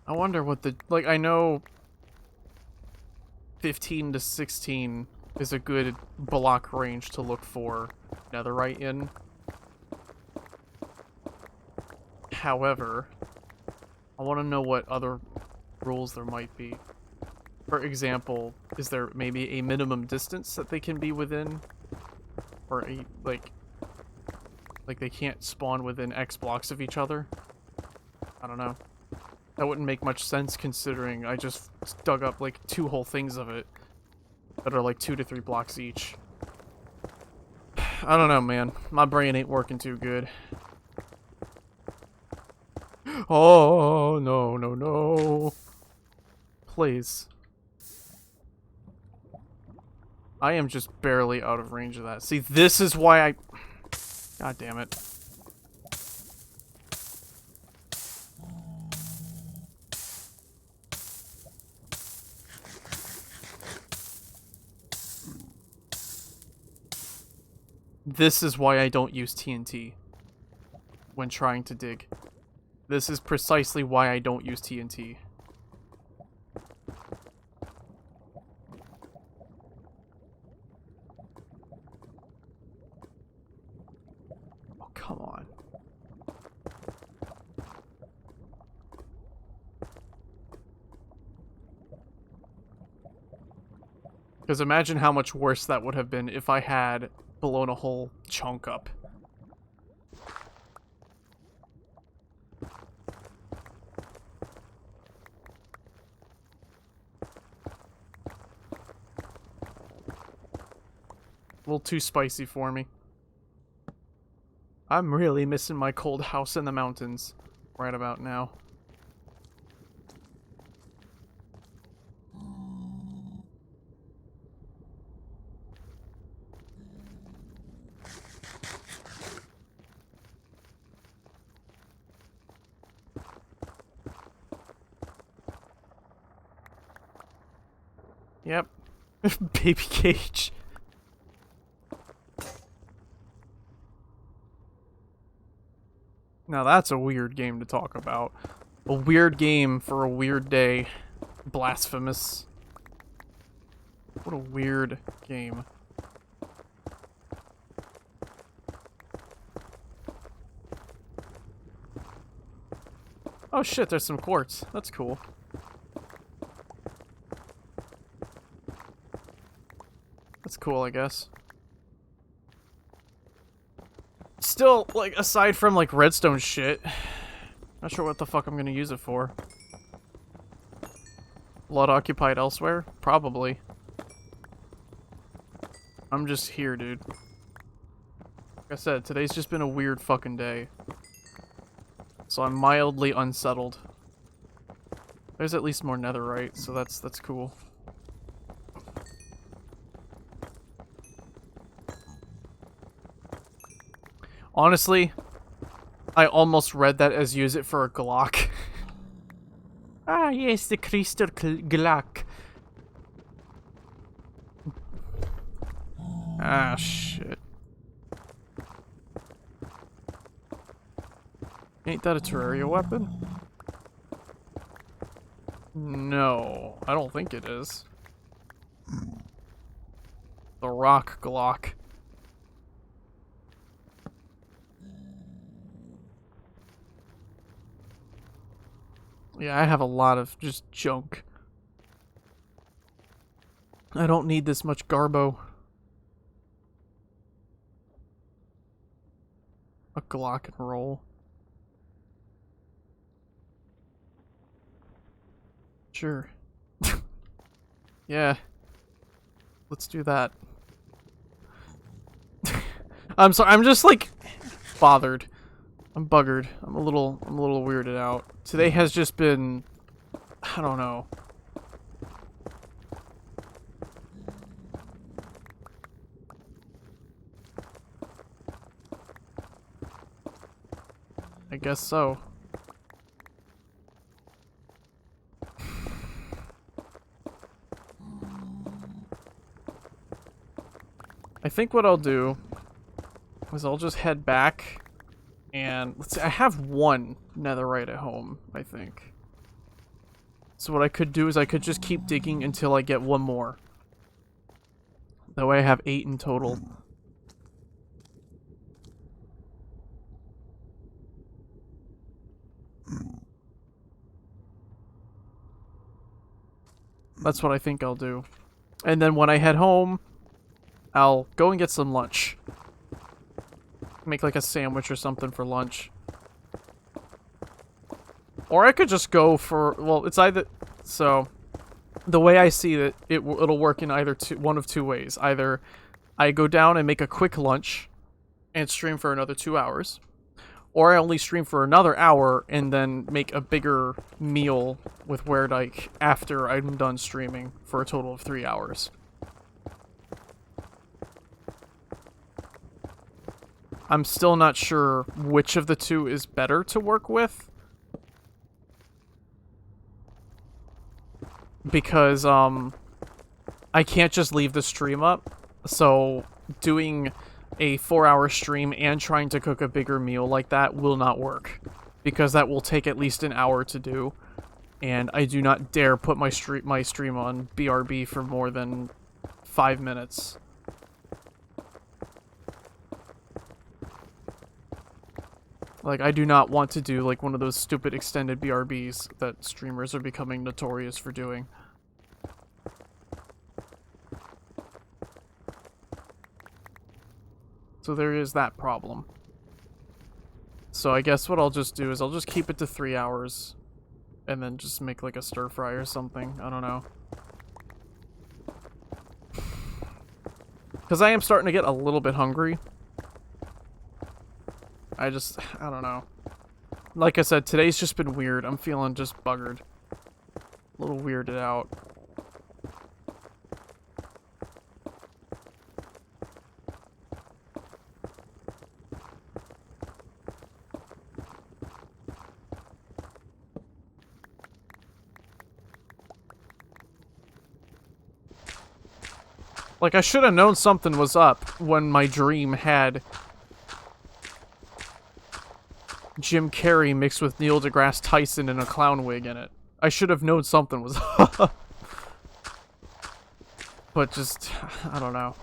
Speaker 1: I wonder what the... Like, I know 15 to 16 is a good block range to look for netherite in. However, I want to know what other rules there might be. For example, is there maybe a minimum distance that they can be within? Or a, like they can't spawn within X blocks of each other? I don't know. That wouldn't make much sense considering I just dug up like 2 whole things of it that are like 2 to 3 blocks each. I don't know, man. My brain ain't working too good. Oh, no, no, no. Please. I am just barely out of range of that. See, this is why I... God damn it. This is why I don't use TNT when trying to dig. This is precisely why I don't use TNT. Oh, come on. Because imagine how much worse that would have been if I had blown a whole chunk up. A little too spicy for me. I'm really missing my cold house in the mountains right about now. Yep. Baby cage. Now that's a weird game to talk about. A weird game for a weird day. Blasphemous. What a weird game. Oh shit, there's some quartz. That's cool. That's cool, I guess. Still, like, aside from, like, redstone shit, not sure what the fuck I'm gonna use it for. Blood occupied elsewhere? Probably. I'm just here, dude. Like I said, today's just been a weird fucking day. So I'm mildly unsettled. There's at least more netherite, so that's cool. Honestly, I almost read that as use it for a Glock. Ah, yes, the crystal Glock. Ah, shit. Ain't that a Terraria weapon? No, I don't think it is. The rock Glock. Yeah, I have a lot of just junk. I don't need this much garbo. A Glock and roll. Sure. Yeah. Let's do that. I'm sorry, I'm just like bothered. I'm buggered. I'm a little weirded out. Today has just been, I don't know. I guess so. I think what I'll do is I'll just head back and let's see, I have one netherite at home, I think. So what I could do is I could just keep digging until I get one more. That way I have 8 in total. That's what I think I'll do. And then when I head home, I'll go and get some lunch. Make like a sandwich or something for lunch. Or I could just go for, well, it's either, so the way I see it, it'll work in either one of two ways. Either I go down and make a quick lunch and stream for another 2 hours, or I only stream for another hour and then make a bigger meal with Weredyke after I'm done streaming for a total of 3 hours. I'm still not sure which of the two is better to work with. Because, I can't just leave the stream up. So, doing a 4-hour stream and trying to cook a bigger meal like that will not work. Because that will take at least an hour to do. And I do not dare put my stream on BRB for more than 5 minutes. Like, I do not want to do, like, one of those stupid extended BRBs that streamers are becoming notorious for doing. So there is that problem. So I guess what I'll just do is I'll just keep it to 3 hours. And then just make, like, a stir fry or something. I don't know. Because I am starting to get a little bit hungry. I don't know. Like I said, today's just been weird. I'm feeling just buggered. A little weirded out. Like, I should have known something was up when my dream had Jim Carrey mixed with Neil deGrasse Tyson in a clown wig in it. I should have known something was up. But just, I don't know.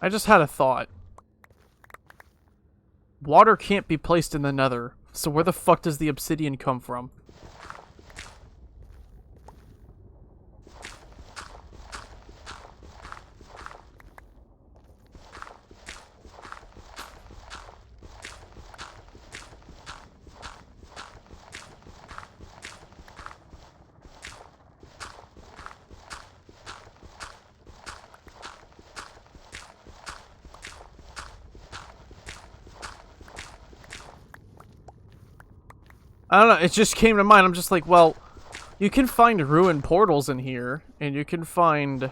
Speaker 1: I just had a thought. Water can't be placed in the nether, so where the fuck does the obsidian come from? I don't know, it just came to mind. I'm just like, well, you can find ruined portals in here, and you can find,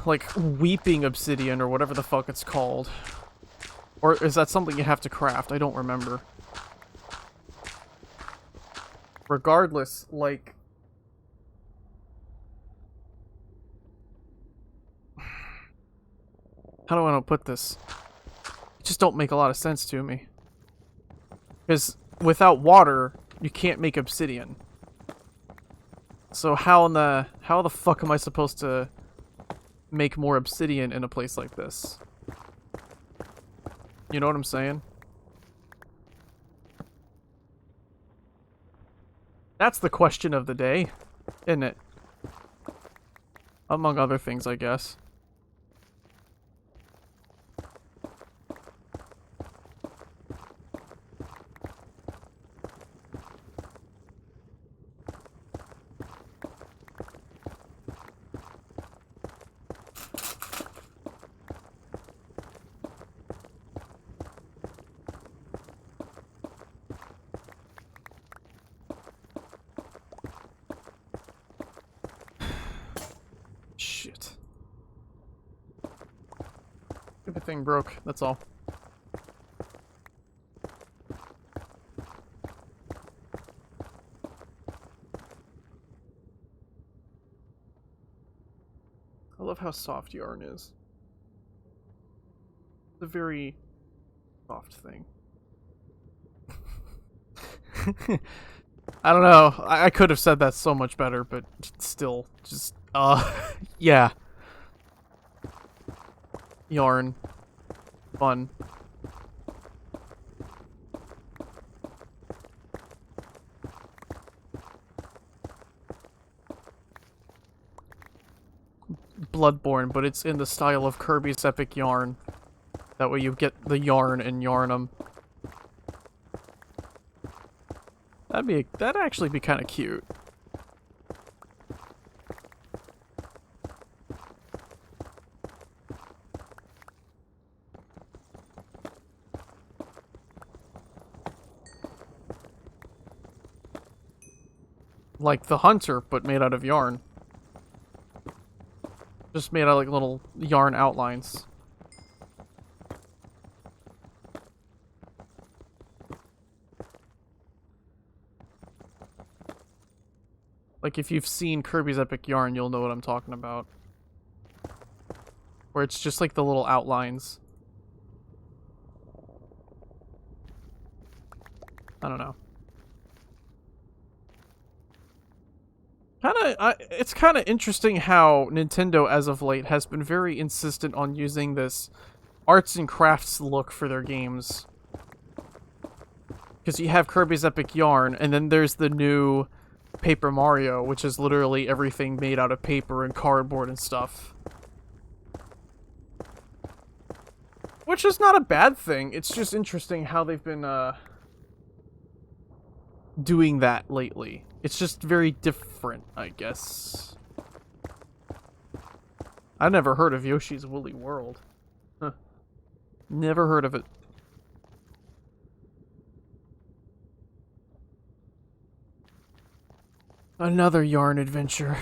Speaker 1: like, weeping obsidian, or whatever the fuck it's called. Or is that something you have to craft? I don't remember. Regardless, like... How do I want to put this? It just don't make a lot of sense to me. Because without water, you can't make obsidian. So how the fuck am I supposed to make more obsidian in a place like this? You know what I'm saying? That's the question of the day. Isn't it? Among other things, I guess. Shit. Stupid thing broke, that's all. I love how soft yarn is. It's a very soft thing. I don't know. I could have said that so much better, but still, just, yeah. Yarn. Fun. Bloodborne, but it's in the style of Kirby's Epic Yarn. That way you get the yarn and yarn 'em. That'd actually be kind of cute. Like the hunter, but made out of yarn. Just made out of like little yarn outlines. Like if you've seen Kirby's Epic Yarn, you'll know what I'm talking about. Where it's just like the little outlines. I don't know. It's kind of interesting how Nintendo, as of late, has been very insistent on using this arts and crafts look for their games. Because you have Kirby's Epic Yarn, and then there's the new Paper Mario, which is literally everything made out of paper and cardboard and stuff. Which is not a bad thing, it's just interesting how they've been, doing that lately. It's just very different, I guess. I've never heard of Yoshi's Woolly World. Huh. Never heard of it. Another yarn adventure.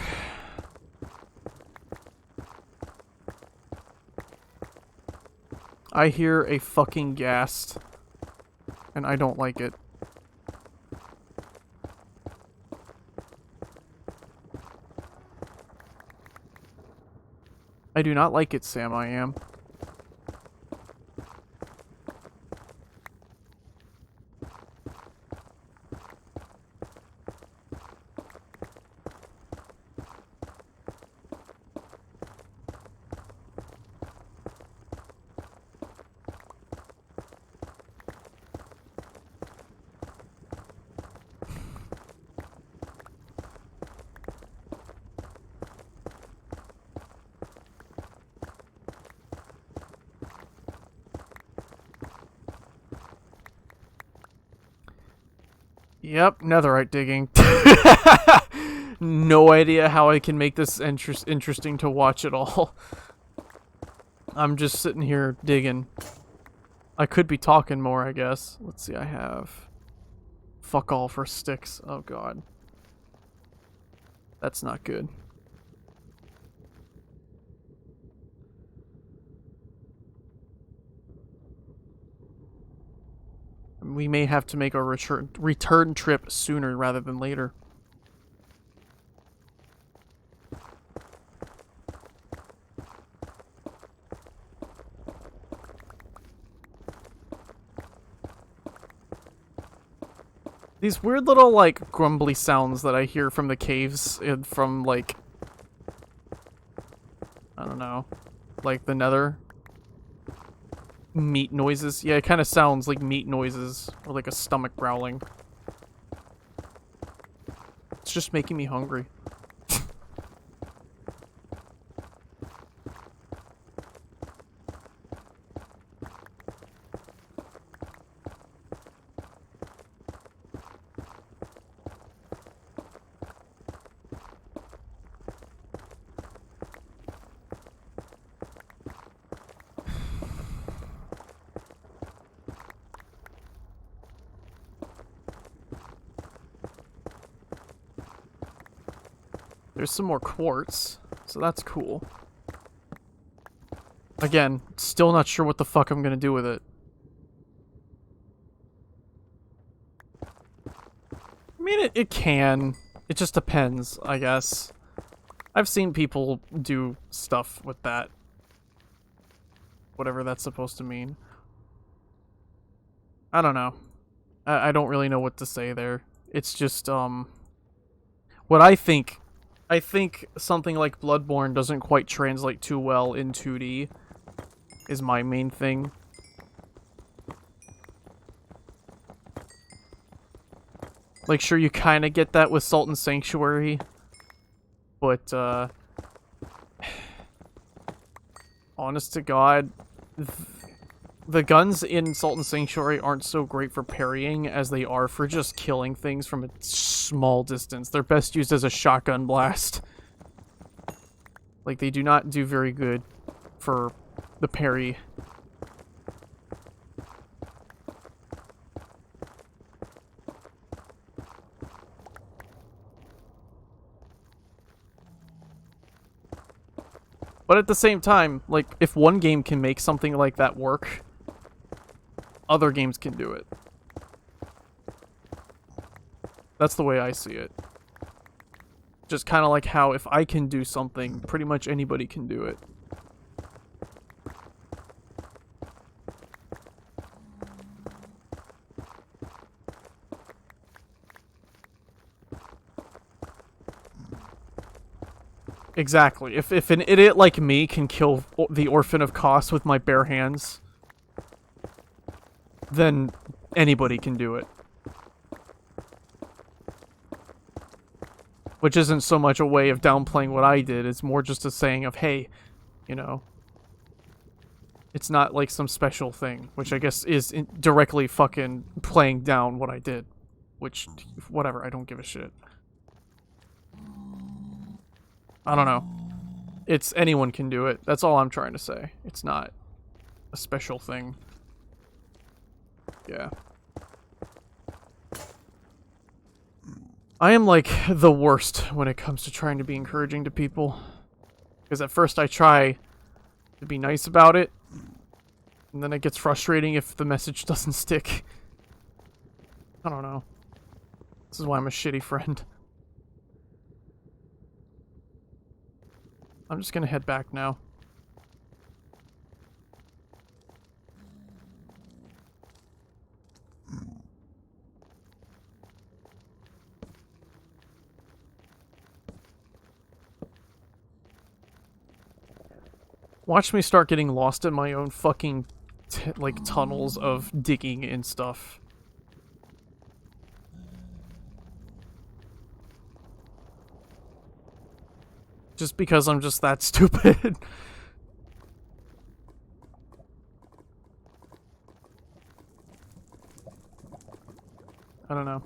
Speaker 1: I hear a fucking ghast, and I don't like it. I do not like it, Sam, I am. Yep, netherite digging. No idea how I can make this interesting to watch at all. I'm just sitting here digging. I could be talking more, I guess. Let's see, I have... Fuck all for sticks. Oh god. That's not good. We may have to make our return trip sooner rather than later. These weird little, like, grumbly sounds that I hear from the caves and from, like... I don't know. Like, the nether. Meat noises. Yeah, it kind of sounds like meat noises. Or like a stomach growling. It's just making me hungry. There's some more quartz, so that's cool. Again, still not sure what the fuck I'm gonna do with it. I mean, it can. It just depends, I guess. I've seen people do stuff with that. Whatever that's supposed to mean. I don't know. I don't really know what to say there. It's just, what I think something like Bloodborne doesn't quite translate too well in 2D, is my main thing. Like, sure, you kind of get that with Salt and Sanctuary, but, honest to God, the guns in Salt and Sanctuary aren't so great for parrying as they are for just killing things from a small distance. They're best used as a shotgun blast. Like, they do not do very good for the parry. But at the same time, like, if one game can make something like that work, other games can do it. That's the way I see it. Just kind of like how if I can do something, pretty much anybody can do it. Exactly. If an idiot like me can kill the Orphan of Kos with my bare hands, then anybody can do it. Which isn't so much a way of downplaying what I did, it's more just a saying of, hey, you know, it's not like some special thing, which I guess is directly fucking playing down what I did. Which, whatever, I don't give a shit. I don't know. It's anyone can do it. That's all I'm trying to say. It's not a special thing. Yeah. I am like the worst when it comes to trying to be encouraging to people. Because at first I try to be nice about it, and then it gets frustrating if the message doesn't stick. I don't know. This is why I'm a shitty friend. I'm just gonna head back now. Watch me start getting lost in my own fucking, like, tunnels of digging and stuff. Just because I'm just that stupid. I don't know.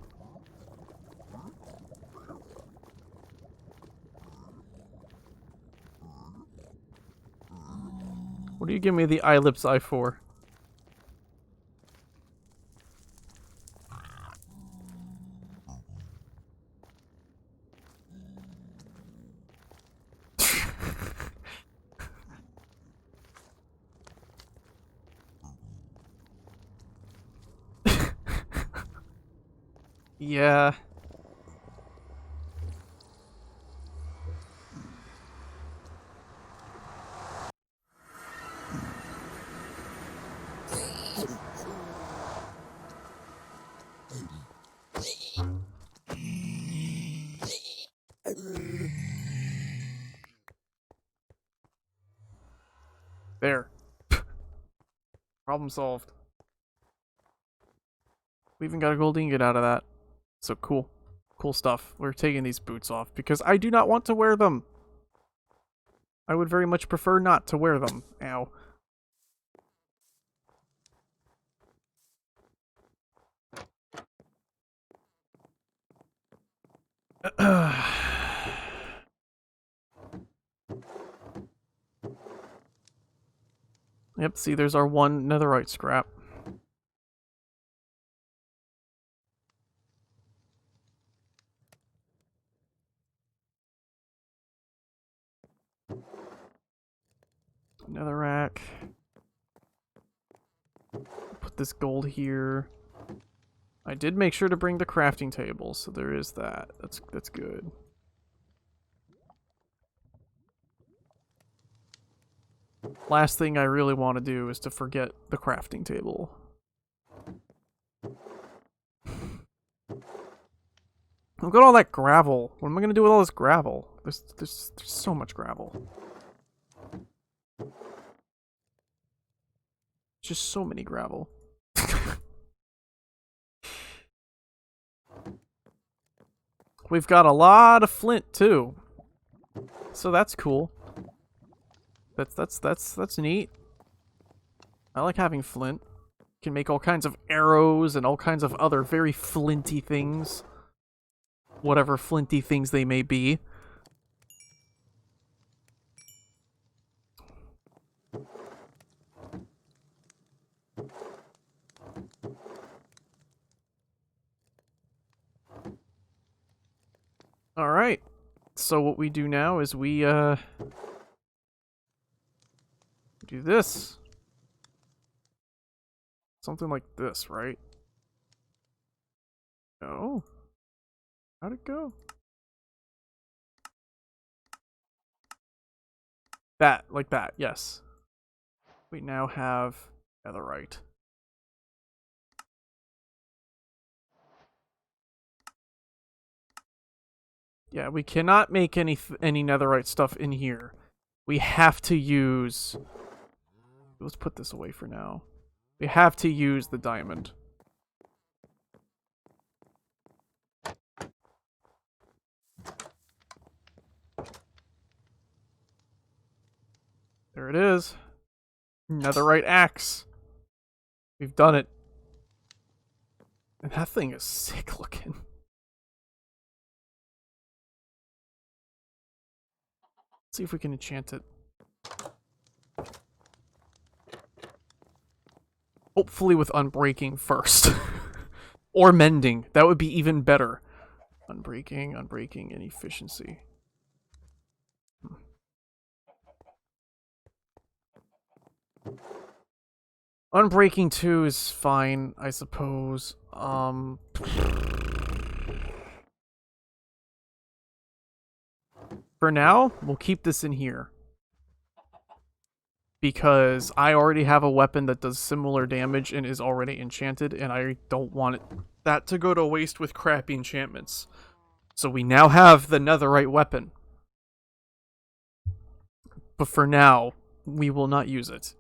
Speaker 1: What do you give me the eye lips eye for? Yeah. There. Problem solved. We even got a gold ingot out of that. So cool. Cool. cool stuff. We're taking these boots off because I do not want to wear them. I would very much prefer not to wear them. Ow. Yep, see, there's our one netherite scrap. Netherrack. Put this gold here. I did make sure to bring the crafting table, so there is that. That's good. Last thing I really want to do is to forget the crafting table. Look at all that gravel. What am I gonna do with all this gravel? There's so much gravel. Just so many gravel. We've got a lot of flint too, so that's cool. That's neat. I like having flint. Can make all kinds of arrows and all kinds of other very flinty things. Whatever flinty things they may be. Alright. So what we do now is we do this. Something like this, right? Oh. How'd it go? That, like that, yes. We now have netherite. Yeah, we cannot make any netherite stuff in here. We have to use... Let's put this away for now. We have to use the diamond. There it is. Netherite axe. We've done it. And that thing is sick looking. Let's see if we can enchant it. Hopefully with unbreaking first. Or mending. That would be even better. Unbreaking, and efficiency. Unbreaking 2 is fine, I suppose. For now, we'll keep this in here. Because I already have a weapon that does similar damage and is already enchanted, and I don't want that to go to waste with crappy enchantments. So we now have the netherite weapon. But for now, we will not use it.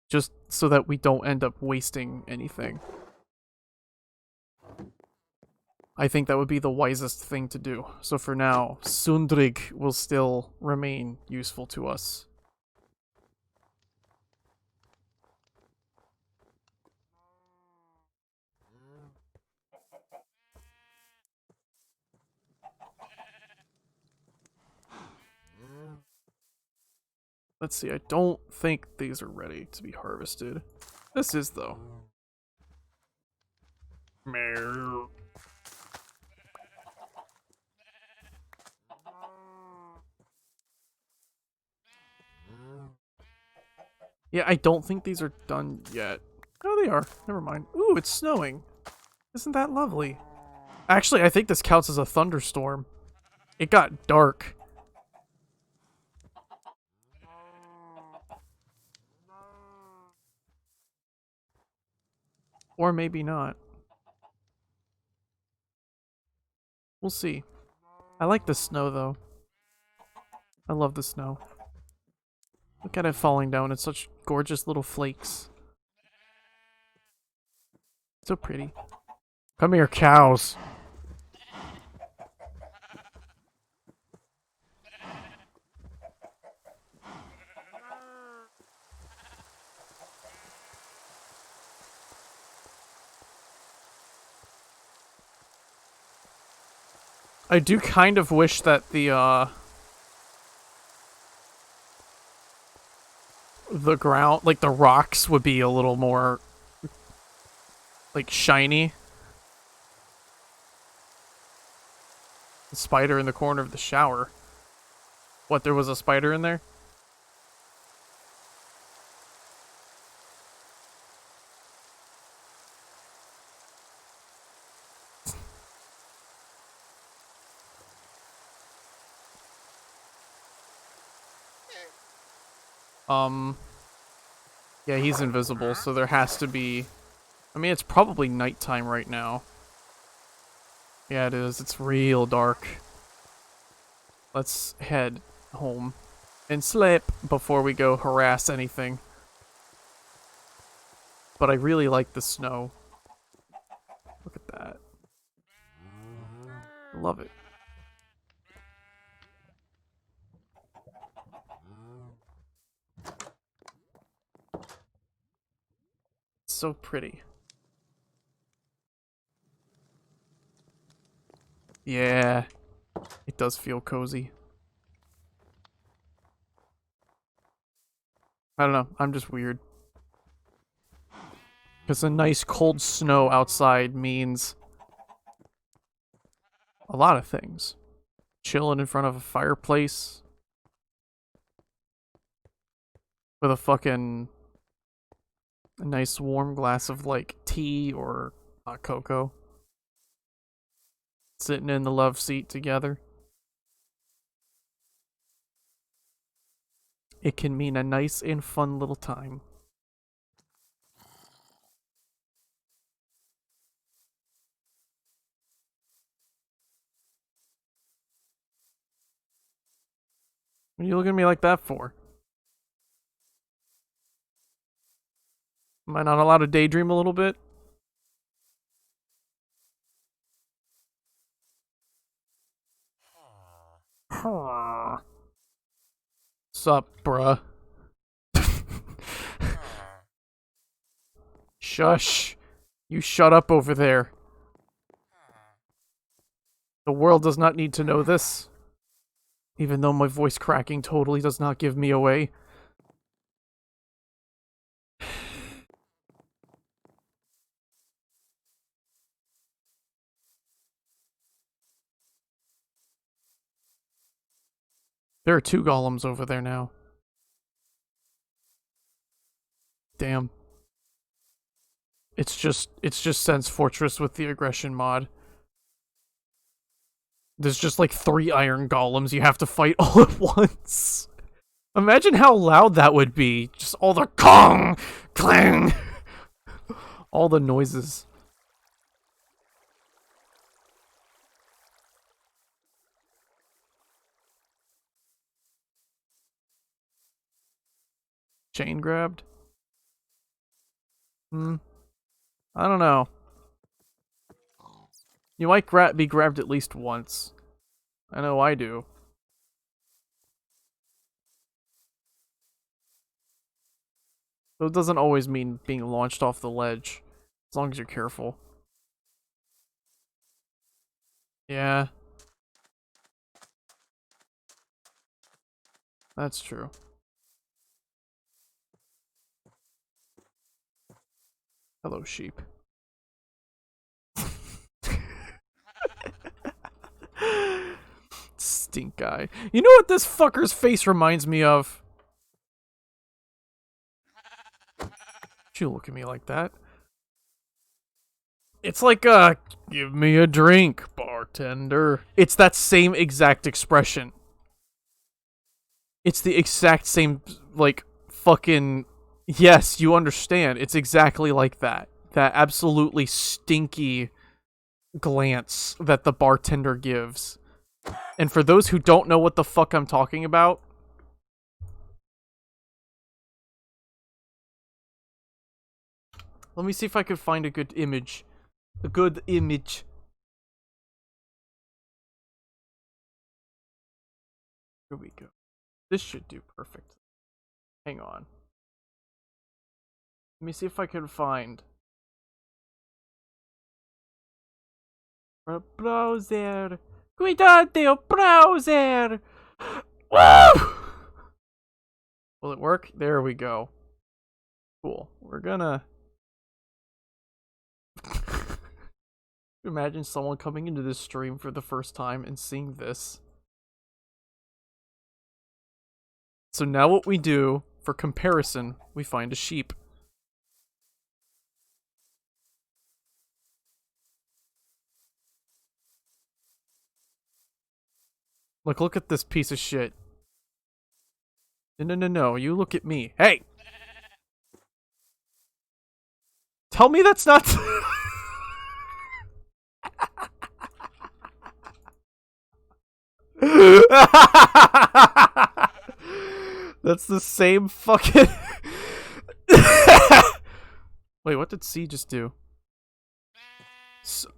Speaker 1: Just so that we don't end up wasting anything. I think that would be the wisest thing to do. So for now, Sundrig will still remain useful to us. Let's see, I don't think these are ready to be harvested. This is, though. Yeah, I don't think these are done yet. Oh, they are. Never mind. Ooh, it's snowing. Isn't that lovely? Actually, I think this counts as a thunderstorm. It got dark. Or maybe not. We'll see. I like the snow, though. I love the snow. Look at it falling down in such gorgeous little flakes. So pretty. Come here, cows. I do kind of wish that the ground, like the rocks, would be a little more like shiny. The spider in the corner of the shower. What, there was a spider in there? Yeah, he's invisible, so there has to be... I mean, it's probably nighttime right now. Yeah, it is. It's real dark. Let's head home and sleep before we go harass anything. But I really like the snow. Look at that. I love it. It's so pretty. Yeah, it does feel cozy. I don't know, I'm just weird. Because a nice cold snow outside means a lot of things. Chilling in front of a fireplace with a fucking nice warm glass of like tea or hot cocoa. Sitting in the love seat together. It can mean a nice and fun little time. What are you looking at me like that for? Am I not allowed to daydream a little bit? Sup, bruh? Shush. You shut up over there. The world does not need to know this. Even though my voice cracking totally does not give me away. There are 2 golems over there now. Damn. It's just Sense Fortress with the aggression mod. There's just like 3 iron golems you have to fight all at once. Imagine how loud that would be. Just all the kong, clang, all the noises. Chain grabbed? I don't know. You might be grabbed at least once. I know I do. Though it doesn't always mean being launched off the ledge. As long as you're careful. Yeah. That's true. Hello, sheep. Stink guy. You know what this fucker's face reminds me of? Don't you look at me like that. It's like, give me a drink, bartender. It's that same exact expression. It's the exact same, like, fucking... Yes, you understand. It's exactly like that. That absolutely stinky glance that the bartender gives. And for those who don't know what the fuck I'm talking about... Let me see if I could find a good image. A good image. Here we go. This should do perfect. Hang on. Let me see if I can find a browser. Cuidado, browser! Woo! Will it work? There we go. Cool. We're gonna... Imagine someone coming into this stream for the first time and seeing this. So now what we do, for comparison, we find a sheep. Look at this piece of shit. No, you look at me. Hey! Tell me that's not... That's the same fucking... Wait, what did C just do? So...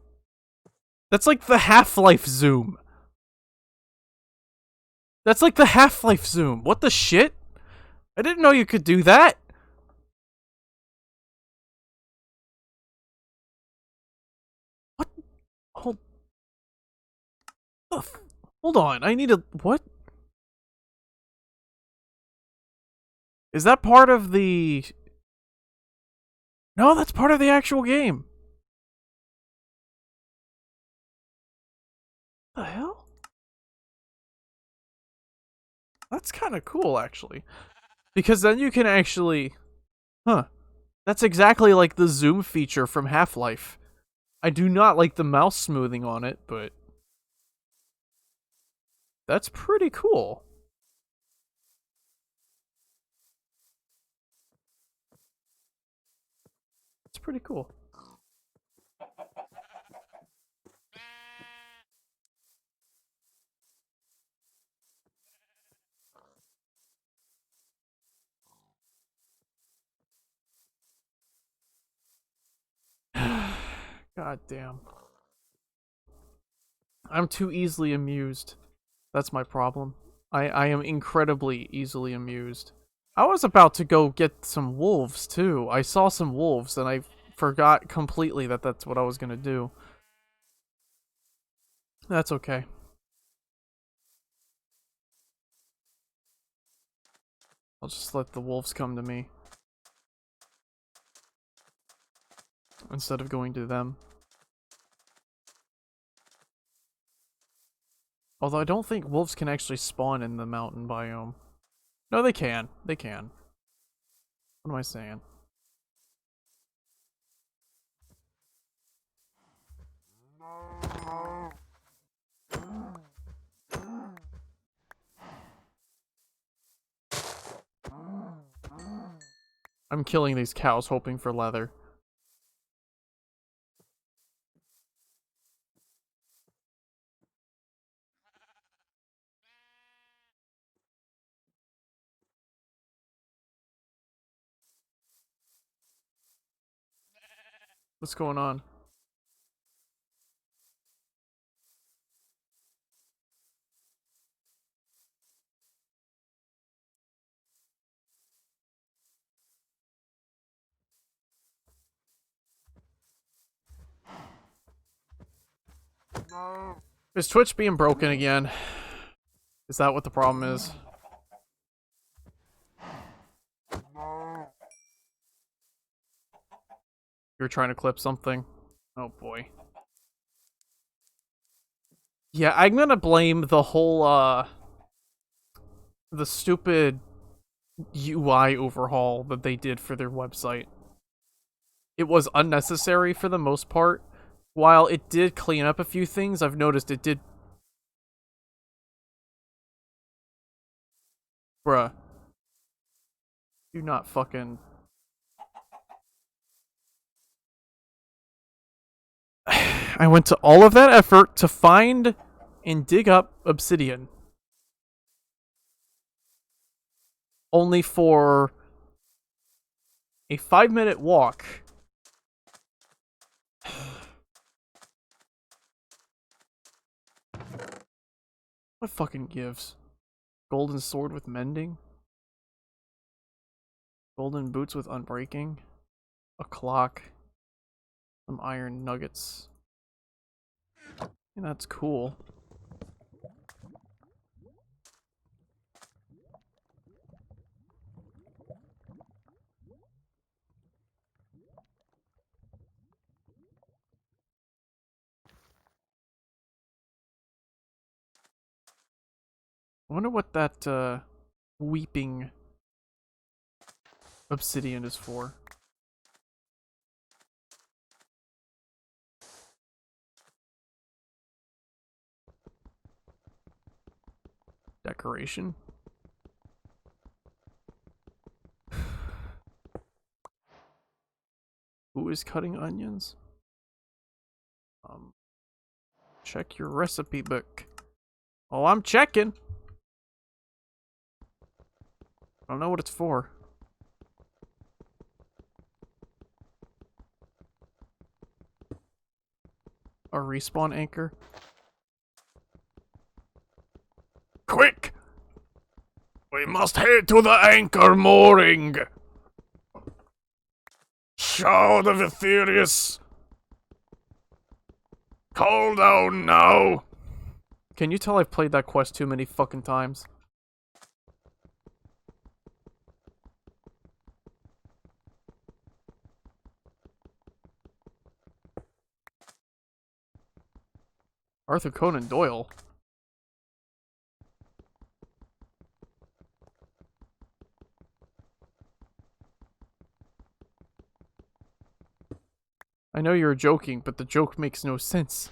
Speaker 1: That's like the Half-Life zoom. That's like the Half-Life zoom. What the shit? I didn't know you could do that. What? Hold on. I need a... What? Is that part of the... No, that's part of the actual game. The hell? That's kind of cool, actually. Because then you can actually... Huh. That's exactly like the zoom feature from Half-Life. I do not like the mouse smoothing on it, but... That's pretty cool. It's pretty cool. God damn. I'm too easily amused. That's my problem. I am incredibly easily amused. I was about to go get some wolves, too. I saw some wolves, and I forgot completely that that's what I was gonna do. That's okay. I'll just let the wolves come to me. Instead of going to them. Although I don't think wolves can actually spawn in the mountain biome. No, they can. They can. What am I saying? I'm killing these cows hoping for leather. What's going on? Is Twitch being broken again? Is that what the problem is? You're trying to clip something? Oh boy. Yeah, I'm gonna blame the whole, the stupid UI overhaul that they did for their website. It was unnecessary for the most part. While it did clean up a few things, I've noticed it did... Bruh. Do not fucking... I went to all of that effort to find and dig up obsidian. Only for a 5-minute walk. What fucking gives? Golden sword with mending? Golden boots with unbreaking? A clock? Some iron nuggets? And that's cool. I wonder what that, weeping obsidian is for. Decoration? Who is cutting onions? Check your recipe book. Oh, I'm checking. I don't know what it's for. A respawn anchor? Quick! We must head to the anchor mooring! Show the Vithirius! Call down now! Can you tell I've played that quest too many fucking times? Arthur Conan Doyle. I know you're joking, but the joke makes no sense.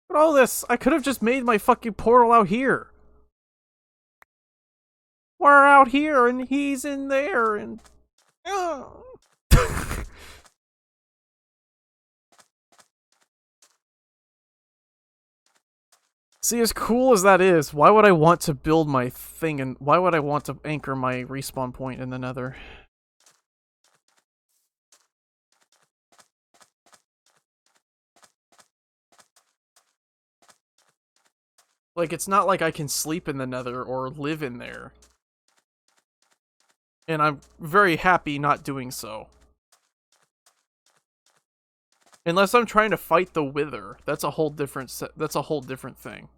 Speaker 1: But all this, I could have just made my fucking portal out here. We're out here and he's in there and... See, as cool as that is, why would I want to build my thing and why would I want to anchor my respawn point in the nether? Like, it's not like I can sleep in the nether or live in there. And I'm very happy not doing so. Unless I'm trying to fight the Wither. That's a whole different that's a whole different thing.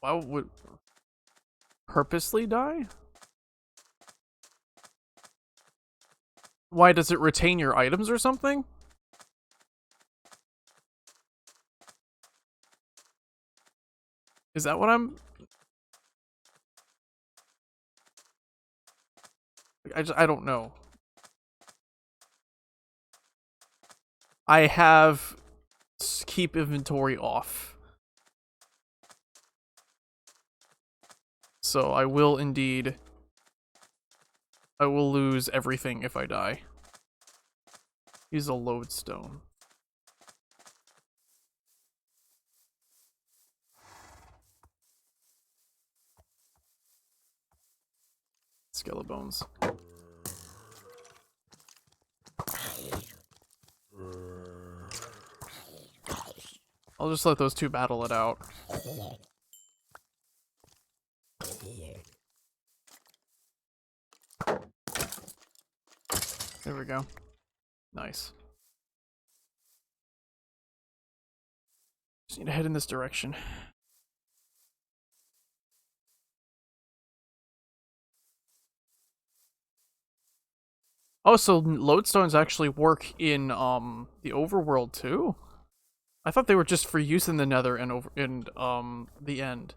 Speaker 1: Why would... Purposely die? Why, does it retain your items or something? Is that what I'm... I don't know. I have keep inventory off. So I will indeed... I will lose everything if I die. Use a lodestone. Skelebones. I'll just let those two battle it out. There we go. Nice. Just need to head in this direction. Oh, so lodestones actually work in the overworld too? I thought they were just for use in the nether and the end.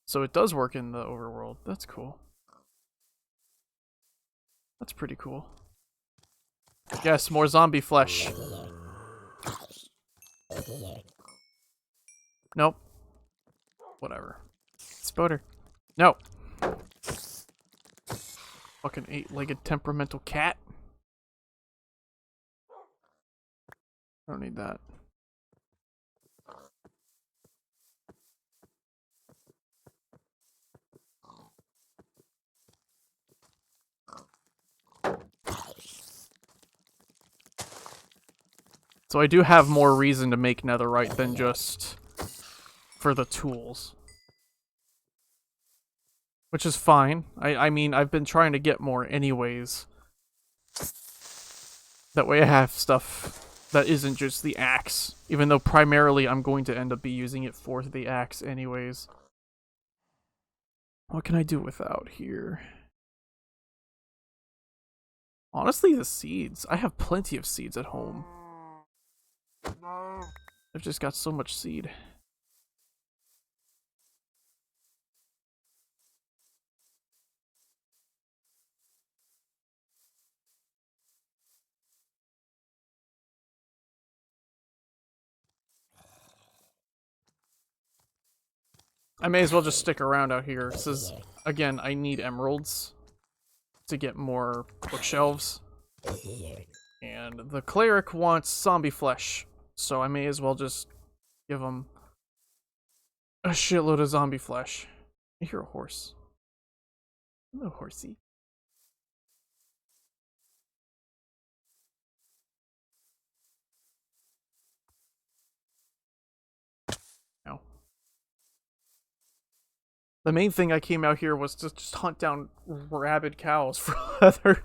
Speaker 1: So it does work in the overworld. That's cool. That's pretty cool. Yes, more zombie flesh. Nope. Whatever. Spoder. No. Fucking 8-legged temperamental cat. I don't need that. So I do have more reason to make netherite than just for the tools. which is fine. I mean, I've been trying to get more anyways. That way I have stuff that isn't just the axe, even though primarily I'm going to end up be using it for the axe anyways. What can I do without here? Honestly, the seeds. I have plenty of seeds at home. I've just got so much seed. I may as well just stick around out here. This again, I need emeralds to get more bookshelves. And the cleric wants zombie flesh, so I may as well just give him a shitload of zombie flesh. I hear a horse. Hello, horsey. No. The main thing I came out here was to just hunt down rabid cows for leather.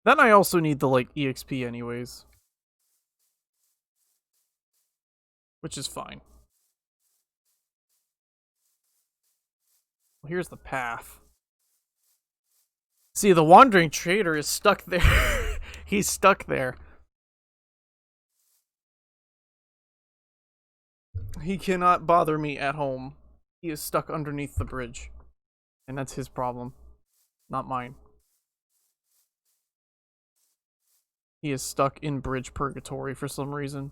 Speaker 1: Then I also need the, like, EXP anyways. Which is fine. Well, here's the path. See, the wandering trader is stuck there. He's stuck there. He cannot bother me at home. He is stuck underneath the bridge. And that's his problem, not mine. He is stuck in bridge purgatory for some reason.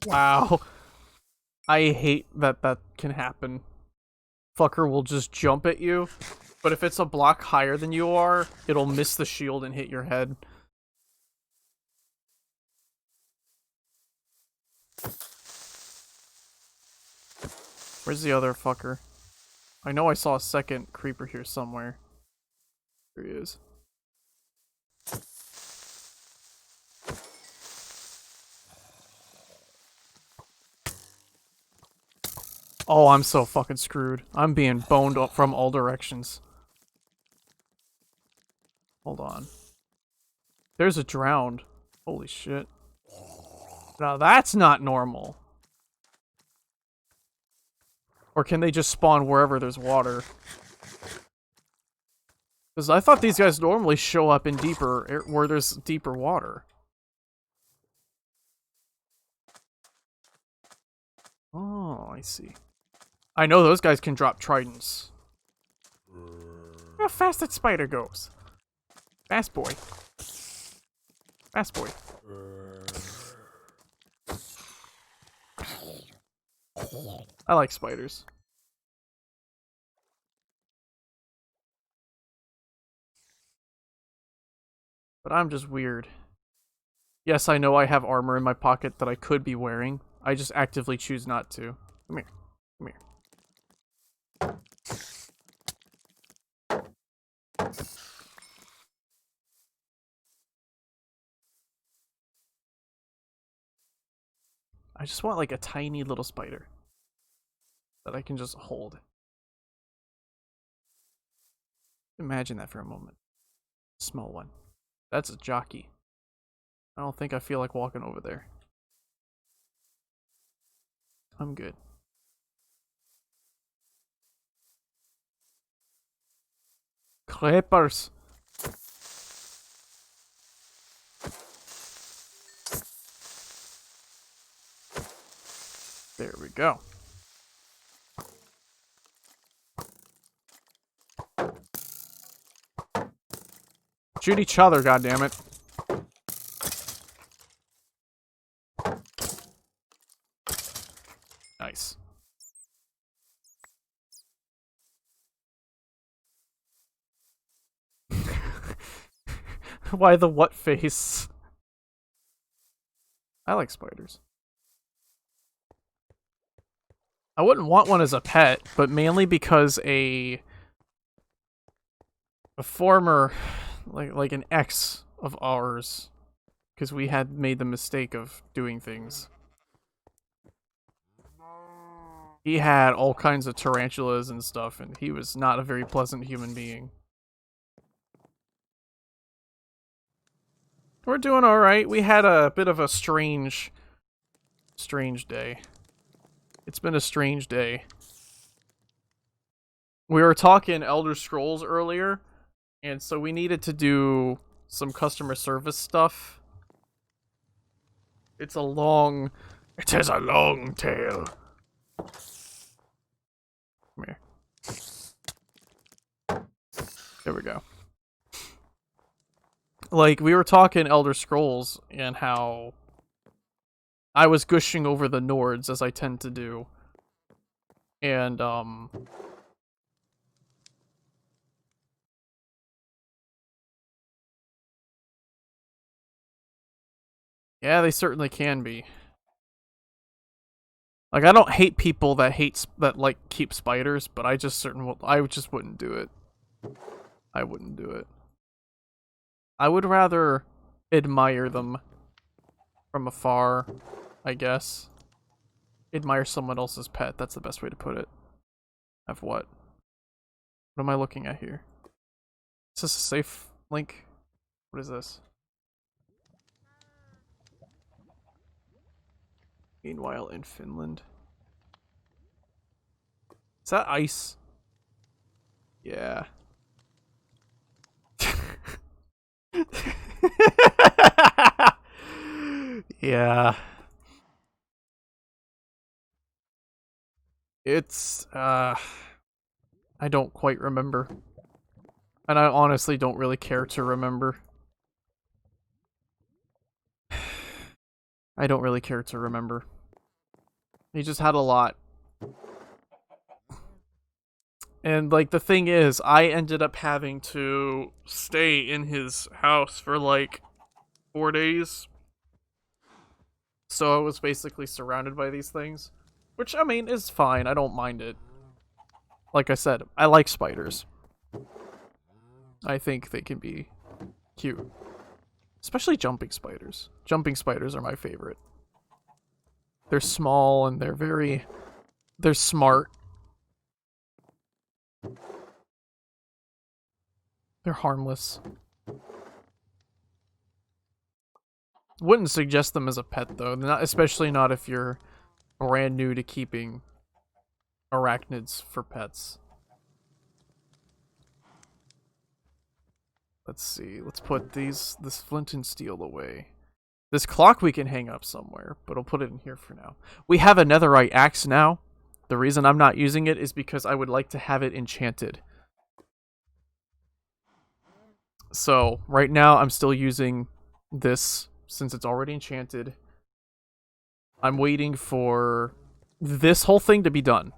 Speaker 1: Wow. I hate that that can happen. Fucker will just jump at you, but if it's a block higher than you are, it'll miss the shield and hit your head. Where's the other fucker? I know I saw a second creeper here somewhere. Here he is. Oh, I'm so fucking screwed. I'm being boned up from all directions. Hold on. There's a drowned. Holy shit. Now that's not normal. Or can they just spawn wherever there's water? Because I thought these guys normally show up in deeper, where there's deeper water. Oh, I see. I know those guys can drop tridents. How fast that spider goes. Fast boy. Fast boy. I like spiders. But I'm just weird. Yes, I know I have armor in my pocket that I could be wearing. I just actively choose not to. Come here. Come here. I just want like a tiny little spider that I can just hold. Imagine that for a moment. Small one. That's a jockey. I don't think I feel like walking over there. I'm good. Creepers. There we go. Shoot each other, goddammit. Nice. Why the what face? I like spiders. I wouldn't want one as a pet, but mainly because a former, like an ex of ours, because we had made the mistake of doing things. He had all kinds of tarantulas and stuff, and he was not a very pleasant human being. We're doing alright. We had a bit of a strange day. It's been a strange day. We were talking Elder Scrolls earlier, and so we needed to do some customer service stuff. It is a long tale. Come here. There we go. Like, we were talking Elder Scrolls and how I was gushing over the Nords, as I tend to do. And, yeah, they certainly can be. Like, I don't hate people that like keep spiders, but I just wouldn't do it. I wouldn't do it. I would rather admire them from afar, I guess. Admire someone else's pet. That's the best way to put it. Have what? What am I looking at here? Is this a safe link? What is this? Meanwhile, in Finland. Is that ice? Yeah. Yeah. It's, I don't quite remember. And I honestly don't really care to remember. I don't really care to remember. He just had a lot. And, like, the thing is, I ended up having to stay in his house for, like, 4 days. So I was basically surrounded by these things. Which, I mean, is fine. I don't mind it. Like I said, I like spiders. I think they can be cute. Especially jumping spiders. Jumping spiders are my favorite. They're small and they're smart. They're harmless. Wouldn't suggest them as a pet though, especially not if you're brand new to keeping arachnids for pets. Let's see. Let's put this flint and steel away. This clock we can hang up somewhere, but I'll put it in here for now. We have a netherite axe now. The reason I'm not using it is because I would like to have it enchanted. So, right now I'm still using this since it's already enchanted. I'm waiting for this whole thing to be done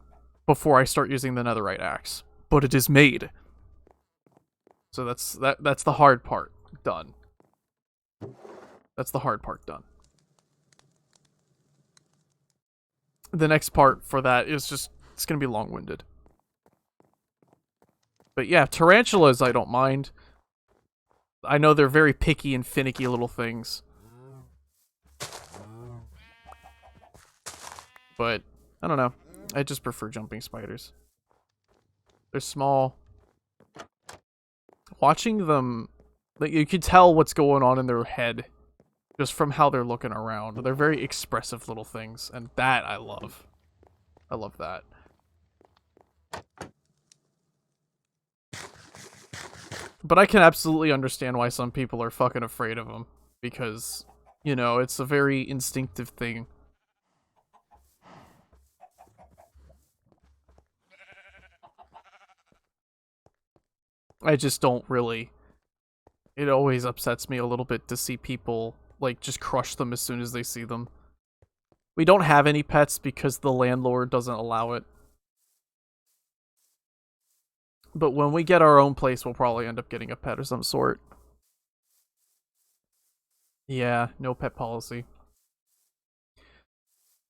Speaker 1: before I start using the netherite axe. But it is made. So that's the hard part done. That's the hard part done. The next part for that is just, it's going to be long-winded. But yeah, tarantulas I don't mind. I know they're very picky and finicky little things. But, I don't know. I just prefer jumping spiders. They're small. Watching them, like, you can tell what's going on in their head just from how they're looking around. They're very expressive little things, and that I love. I love that. But I can absolutely understand why some people are fucking afraid of them. Because, you know, it's a very instinctive thing. I just don't really... It always upsets me a little bit to see people, like, just crush them as soon as they see them. We don't have any pets because the landlord doesn't allow it. But when we get our own place, we'll probably end up getting a pet of some sort. Yeah, no pet policy.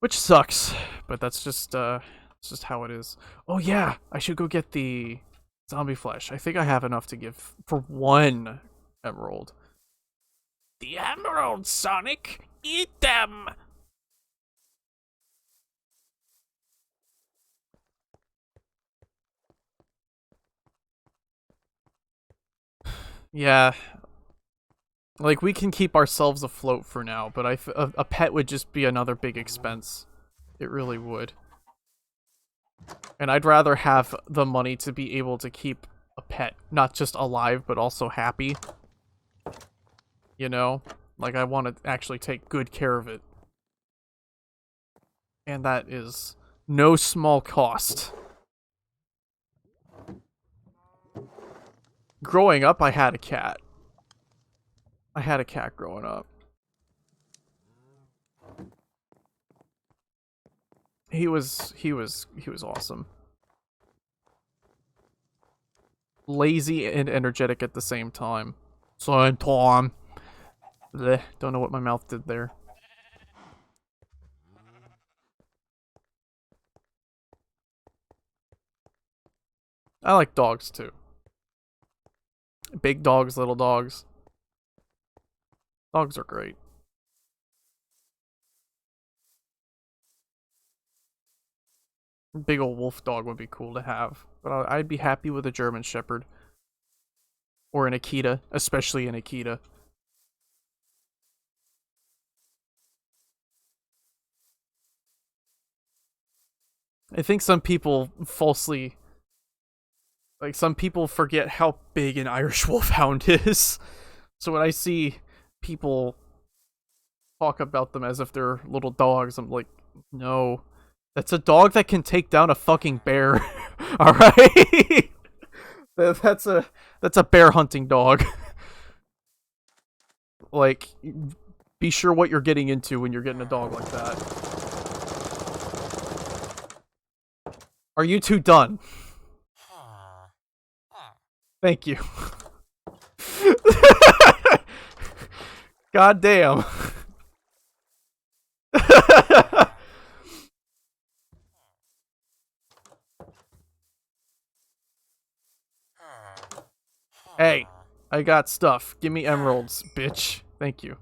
Speaker 1: Which sucks, but that's just it's just how it is. Oh yeah, I should go get the zombie flesh. I think I have enough to give for 1 emerald. The emerald, Sonic! Eat them! Yeah, like we can keep ourselves afloat for now, but a pet would just be another big expense. It really would. And I'd rather have the money to be able to keep a pet, not just alive, but also happy. You know? Like, I want to actually take good care of it. And that is no small cost. Growing up, I had a cat. I had a cat growing up. He was awesome. Lazy and energetic at the same time. Same time. Blech, don't know what my mouth did there. I like dogs too. Big dogs, little dogs. Dogs are great. Big old wolf dog would be cool to have. But I'd be happy with a German Shepherd. Or an Akita, especially an Akita. I think some people falsely... Like, some people forget how big an Irish Wolfhound is. So when I see people talk about them as if they're little dogs, I'm like, no. That's a dog that can take down a fucking bear. Alright? That's a bear hunting dog. Like, be sure what you're getting into when you're getting a dog like that. Are you two done? Thank you. God damn. Hey, I got stuff. Give me emeralds, bitch. Thank you.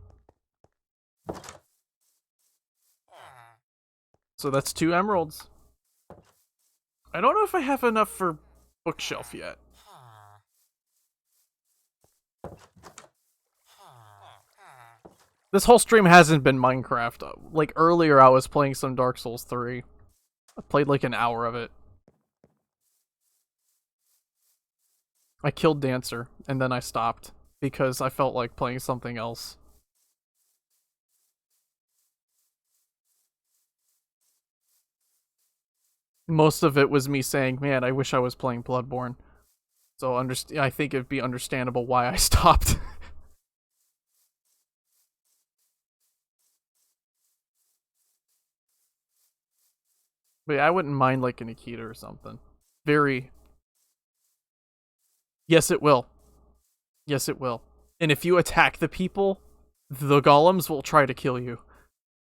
Speaker 1: So that's 2 emeralds. I don't know if I have enough for bookshelf yet. This whole stream hasn't been Minecraft. Like, earlier I was playing some Dark Souls 3. I played like an hour of it. I killed Dancer, and then I stopped, because I felt like playing something else. Most of it was me saying, man, I wish I was playing Bloodborne. So I think it'd be understandable why I stopped. But yeah, I wouldn't mind like an Akita or something. Very... Yes, it will. Yes, it will. And if you attack the people, the golems will try to kill you.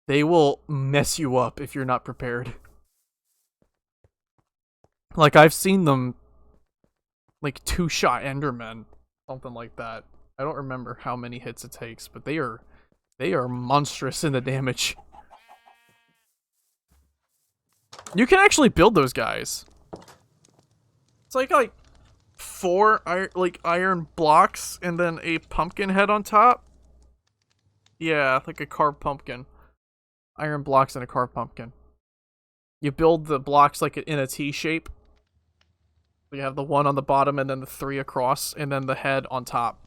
Speaker 1: They will mess you up if you're not prepared. Like, I've seen them, like, 2-shot Endermen. Something like that. I don't remember how many hits it takes, but they are monstrous in the damage. You can actually build those guys. It's like 4 iron blocks and then a pumpkin head on top. Yeah, like a carved pumpkin. Iron blocks and a carved pumpkin. You build the blocks like in a T shape. You have the 1 on the bottom and then the 3 across and then the head on top.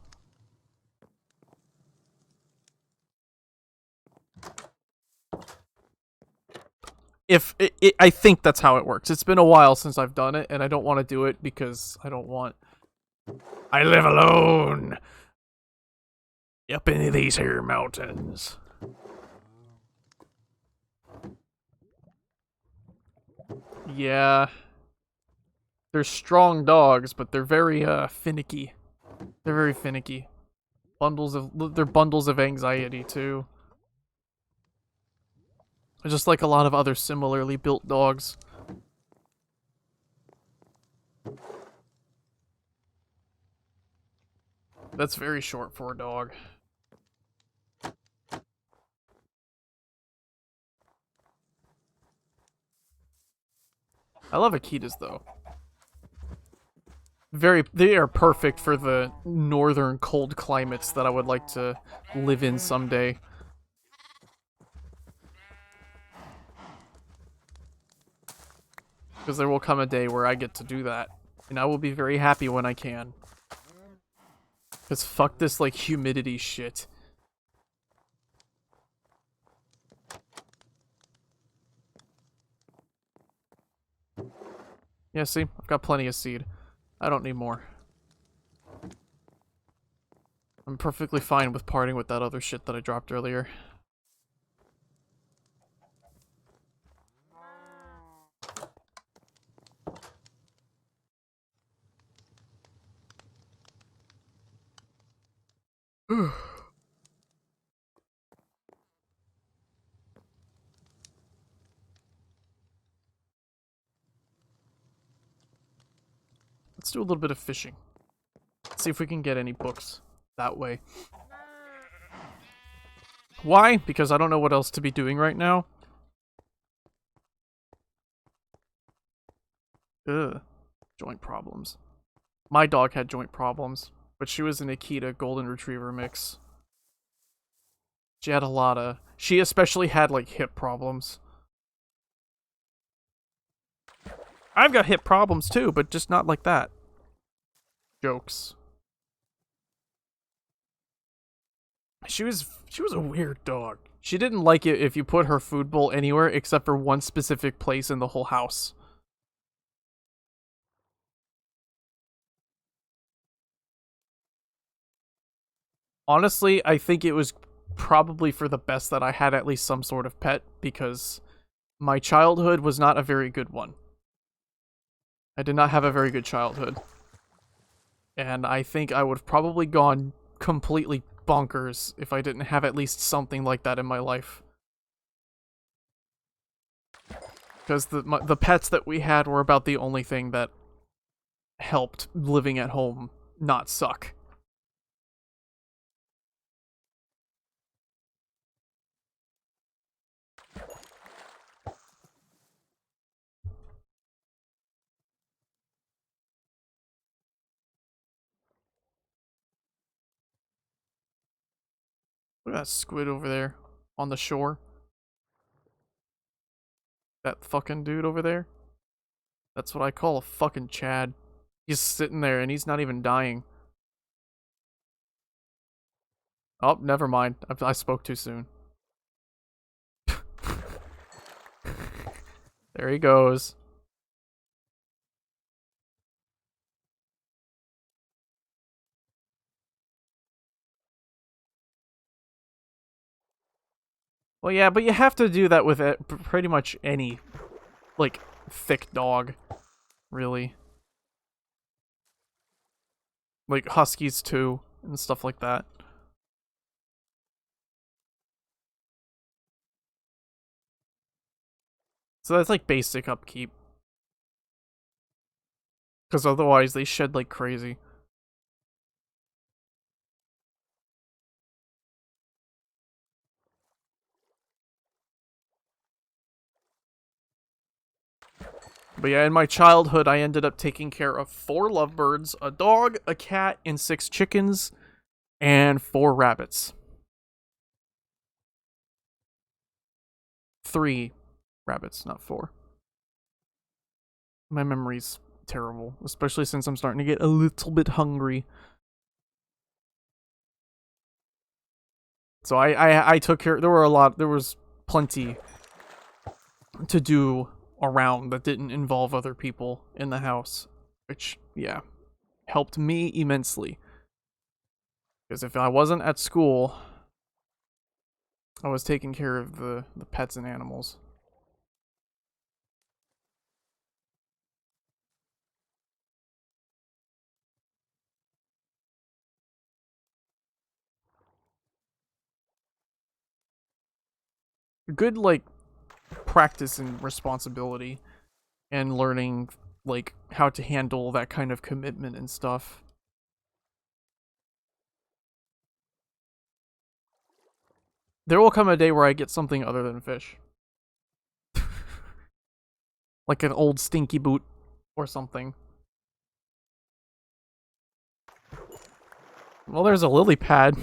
Speaker 1: I think that's how it works. It's been a while since I've done it, and I don't want to do it because I don't want... I live alone! Up in these here mountains. Yeah. They're strong dogs, but they're very, finicky. They're very finicky. they're bundles of anxiety too. Just like a lot of other similarly built dogs. That's very short for a dog. I love Akitas though. They are perfect for the northern cold climates that I would like to live in someday. Because there will come a day where I get to do that. And I will be very happy when I can. Because fuck this, like, humidity shit. Yeah, see? I've got plenty of seed. I don't need more. I'm perfectly fine with parting with that other shit that I dropped earlier. Let's do a little bit of fishing. See if we can get any books that way. Why? Because I don't know what else to be doing right now. Ugh. Joint problems. My dog had joint problems, but she was an Akita Golden Retriever mix. She had a lot of... She especially had, like, hip problems. I've got hip problems too, but just not like that. Jokes. She was a weird dog. She didn't like it if you put her food bowl anywhere except for one specific place in the whole house. Honestly, I think it was probably for the best that I had at least some sort of pet, because my childhood was not a very good one. I did not have a very good childhood. And I think I would have probably gone completely bonkers if I didn't have at least something like that in my life. Because the pets that we had were about the only thing that helped living at home not suck. Look at that squid over there on the shore. That fucking dude over there. That's what I call a fucking Chad. He's sitting there and he's not even dying. Oh, never mind. I spoke too soon. There he goes. Well, yeah, but you have to do that with pretty much any, like, thick dog, really. Like, huskies, too, and stuff like that. So that's, like, basic upkeep. Because otherwise, they shed like crazy. But yeah, in my childhood, I ended up taking care of 4 lovebirds, a dog, a cat, and 6 chickens, and 4 rabbits. 3 rabbits, not 4. My memory's terrible, especially since I'm starting to get a little bit hungry. So I took care. There was plenty to do around that didn't involve other people in the house, which, yeah, helped me immensely. Because if I wasn't at school, I was taking care of the pets and animals. good, like, practice and responsibility, and learning, like, how to handle that kind of commitment and stuff. There will come a day where I get something other than fish. Like an old stinky boot or something. Well, there's a lily pad.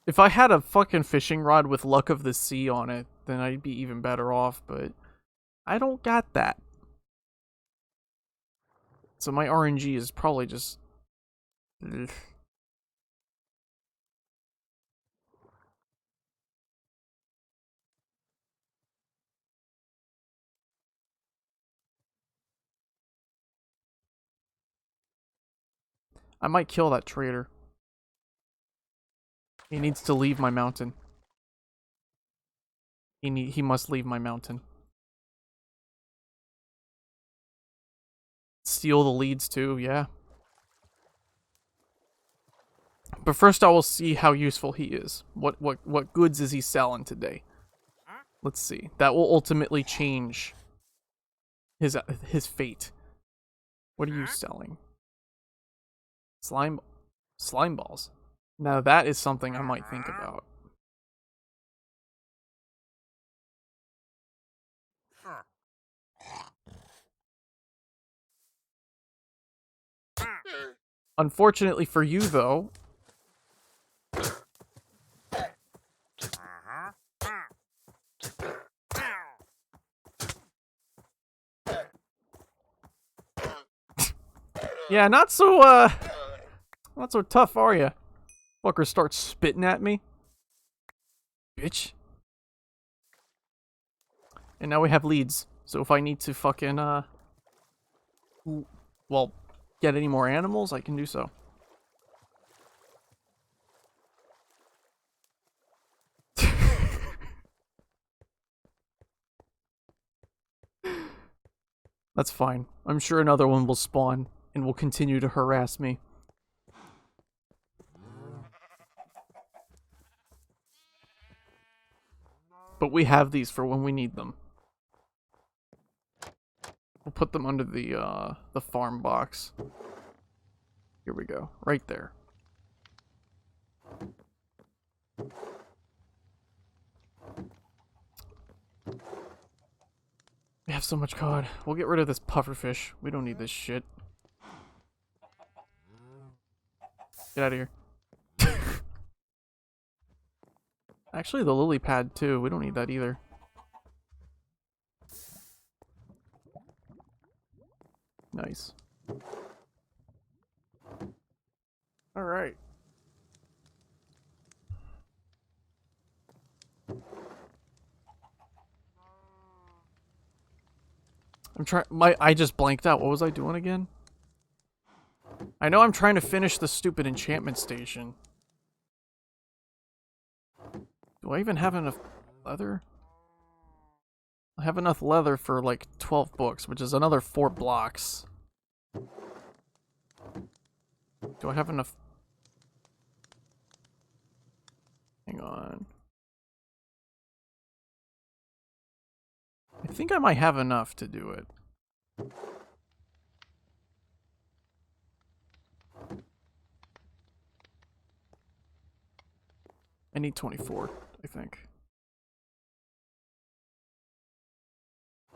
Speaker 1: If I had a fucking fishing rod with Luck of the Sea on it, then I'd be even better off, but I don't got that. So my RNG is probably just... Ugh. I might kill that trader. He needs to leave my mountain. He must leave my mountain. Steal the leads too, yeah. But first I will see how useful he is. What goods is he selling today? Let's see. That will ultimately change his fate. What are you selling? Slime balls. Now that is something I might think about. Unfortunately for you though, yeah, not so tough, are ya? Fucker starts spitting at me. Bitch. And now we have leads. So if I need to fucking, well, get any more animals, I can do so. That's fine. I'm sure another one will spawn and will continue to harass me. But we have these for when we need them. We'll put them under the farm box. Here we go. Right there. We have so much cod. We'll get rid of this pufferfish. We don't need this shit. Get out of here. Actually, the lily pad too. We don't need that either. Nice. Alright. I just blanked out. What was I doing again? I know I'm trying to finish the stupid enchantment station. Do I even have enough leather? I have enough leather for like 12 books, which is another 4 blocks. Do I have enough? Hang on. I think I might have enough to do it. I need 24, I think.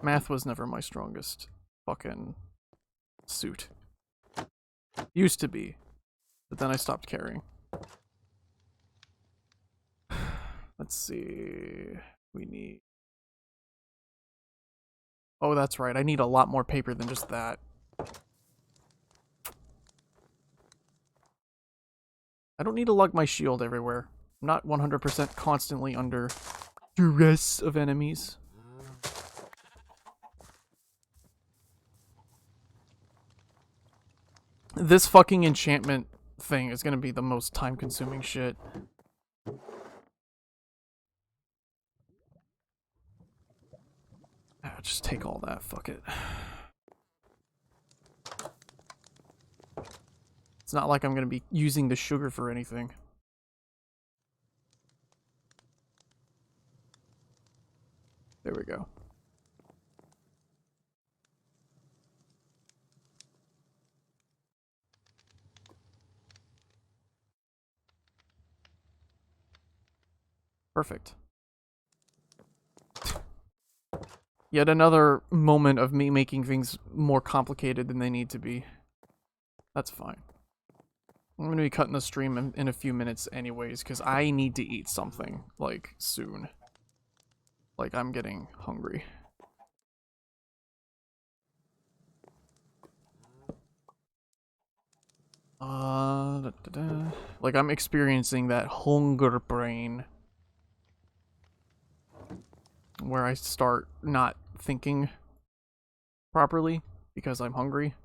Speaker 1: Math was never my strongest fucking suit. Used to be, but then I stopped caring. Let's see. We need... Oh, that's right. I need a lot more paper than just that. I don't need to lug my shield everywhere. I'm not 100% constantly under duress of enemies. This fucking enchantment thing is gonna be the most time-consuming shit. Ah, just take all that, fuck it. It's not like I'm going to be using the sugar for anything. There we go. Perfect. Yet another moment of me making things more complicated than they need to be. That's fine. I'm going to be cutting the stream in a few minutes anyways, because I need to eat something, like, soon. Like, I'm getting hungry. Like, I'm experiencing that hunger brain. Where I start not thinking properly because I'm hungry.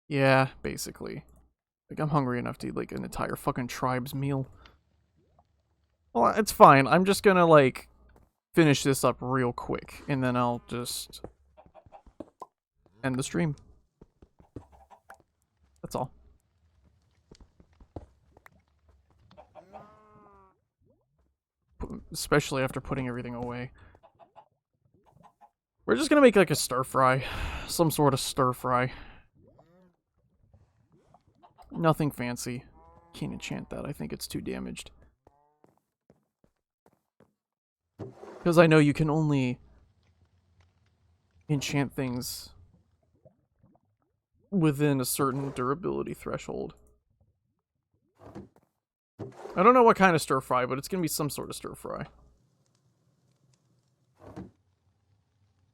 Speaker 1: Yeah, basically. Like, I'm hungry enough to eat, like, an entire fucking tribe's meal. Well, it's fine. I'm just gonna, like, finish this up real quick, and then I'll just end the stream. That's all. Especially after putting everything away. We're just gonna make, like, a stir fry. Some sort of stir fry. Nothing fancy. Can't enchant that. I think it's too damaged. Because I know you can only enchant things within a certain durability threshold. I don't know what kind of stir fry, but it's gonna be some sort of stir fry.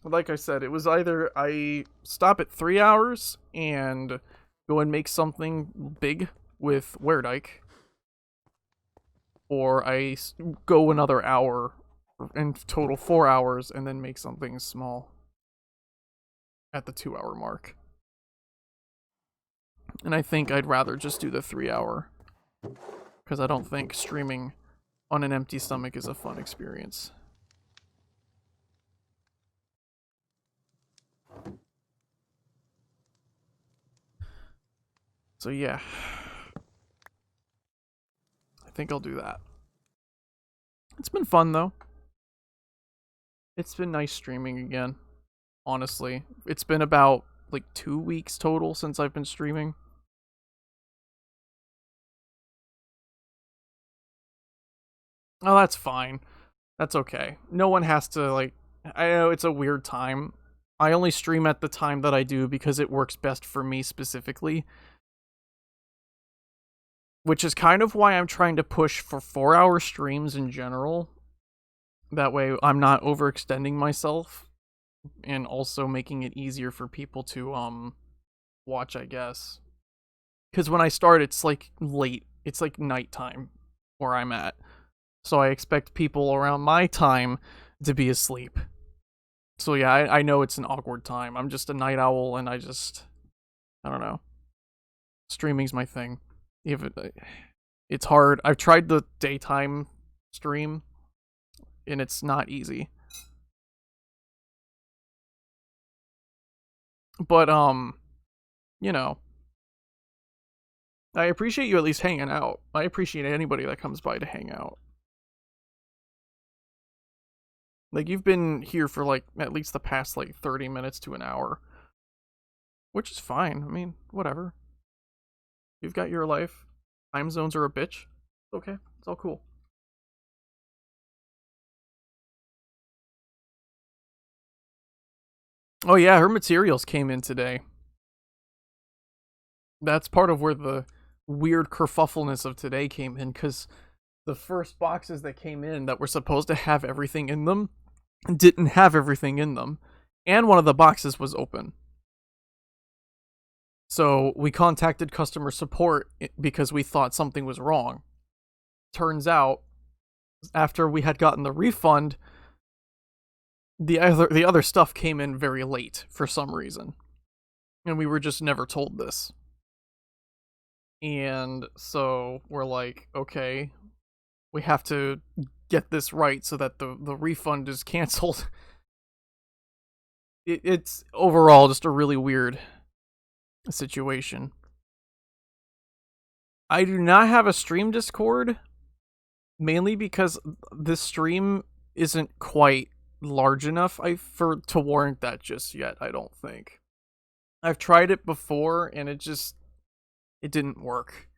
Speaker 1: Like I said, it was either I stop at 3 hours and go and make something big with Werdyke, or I go another hour, in total 4 hours, and then make something small at the 2 hour mark. And I think I'd rather just do the 3 hour, because I don't think streaming on an empty stomach is a fun experience. So yeah, I think I'll do that. It's been fun though. It's been nice streaming again, honestly. It's been about like 2 weeks total since I've been streaming. Oh, that's fine. That's okay. No one has to, like, I know it's a weird time. I only stream at the time that I do because it works best for me specifically. Which is kind of why I'm trying to push for 4-hour streams in general. That way I'm not overextending myself. And also making it easier for people to, watch, I guess. Because when I start, it's, like, late. It's, like, nighttime where I'm at. So I expect people around my time to be asleep. So yeah, I know it's an awkward time. I'm just a night owl, and I don't know. Streaming's my thing. It's hard. I've tried the daytime stream, and it's not easy. But, you know, I appreciate you at least hanging out. I appreciate anybody that comes by to hang out. Like, you've been here for, like, at least the past, like, 30 minutes to an hour. Which is fine. I mean, whatever. You've got your life. Time zones are a bitch. Okay, it's all cool. Oh yeah, her materials came in today. That's part of where the weird kerfuffleness of today came in, because the first boxes that came in that were supposed to have everything in them didn't have everything in them, and one of the boxes was open. So we contacted customer support because we thought something was wrong. Turns out, after we had gotten the refund, the other stuff came in very late for some reason, and we were just never told this. And so we're like, okay, we have to get this right so that the refund is canceled. it's overall just a really weird situation. I do not have a stream Discord, mainly because this stream isn't quite large enough to warrant that just yet, I don't think. I've tried it before and it didn't work.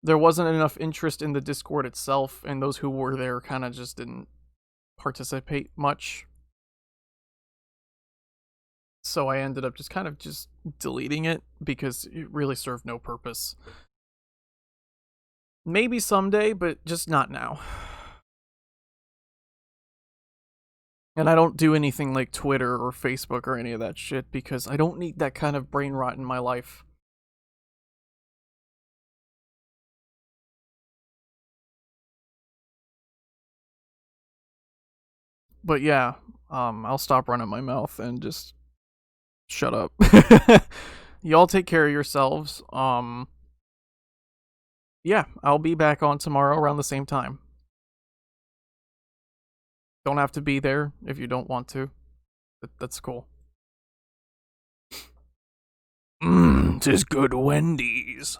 Speaker 1: There wasn't enough interest in the Discord itself, and those who were there kind of just didn't participate much. So I ended up just kind of just deleting it because it really served no purpose. Maybe someday, but just not now. And I don't do anything like Twitter or Facebook or any of that shit because I don't need that kind of brain rot in my life. But yeah, I'll stop running my mouth and just shut up. Y'all take care of yourselves. Yeah, I'll be back on tomorrow around the same time. Don't have to be there if you don't want to. That's cool. 'Tis good Wendy's.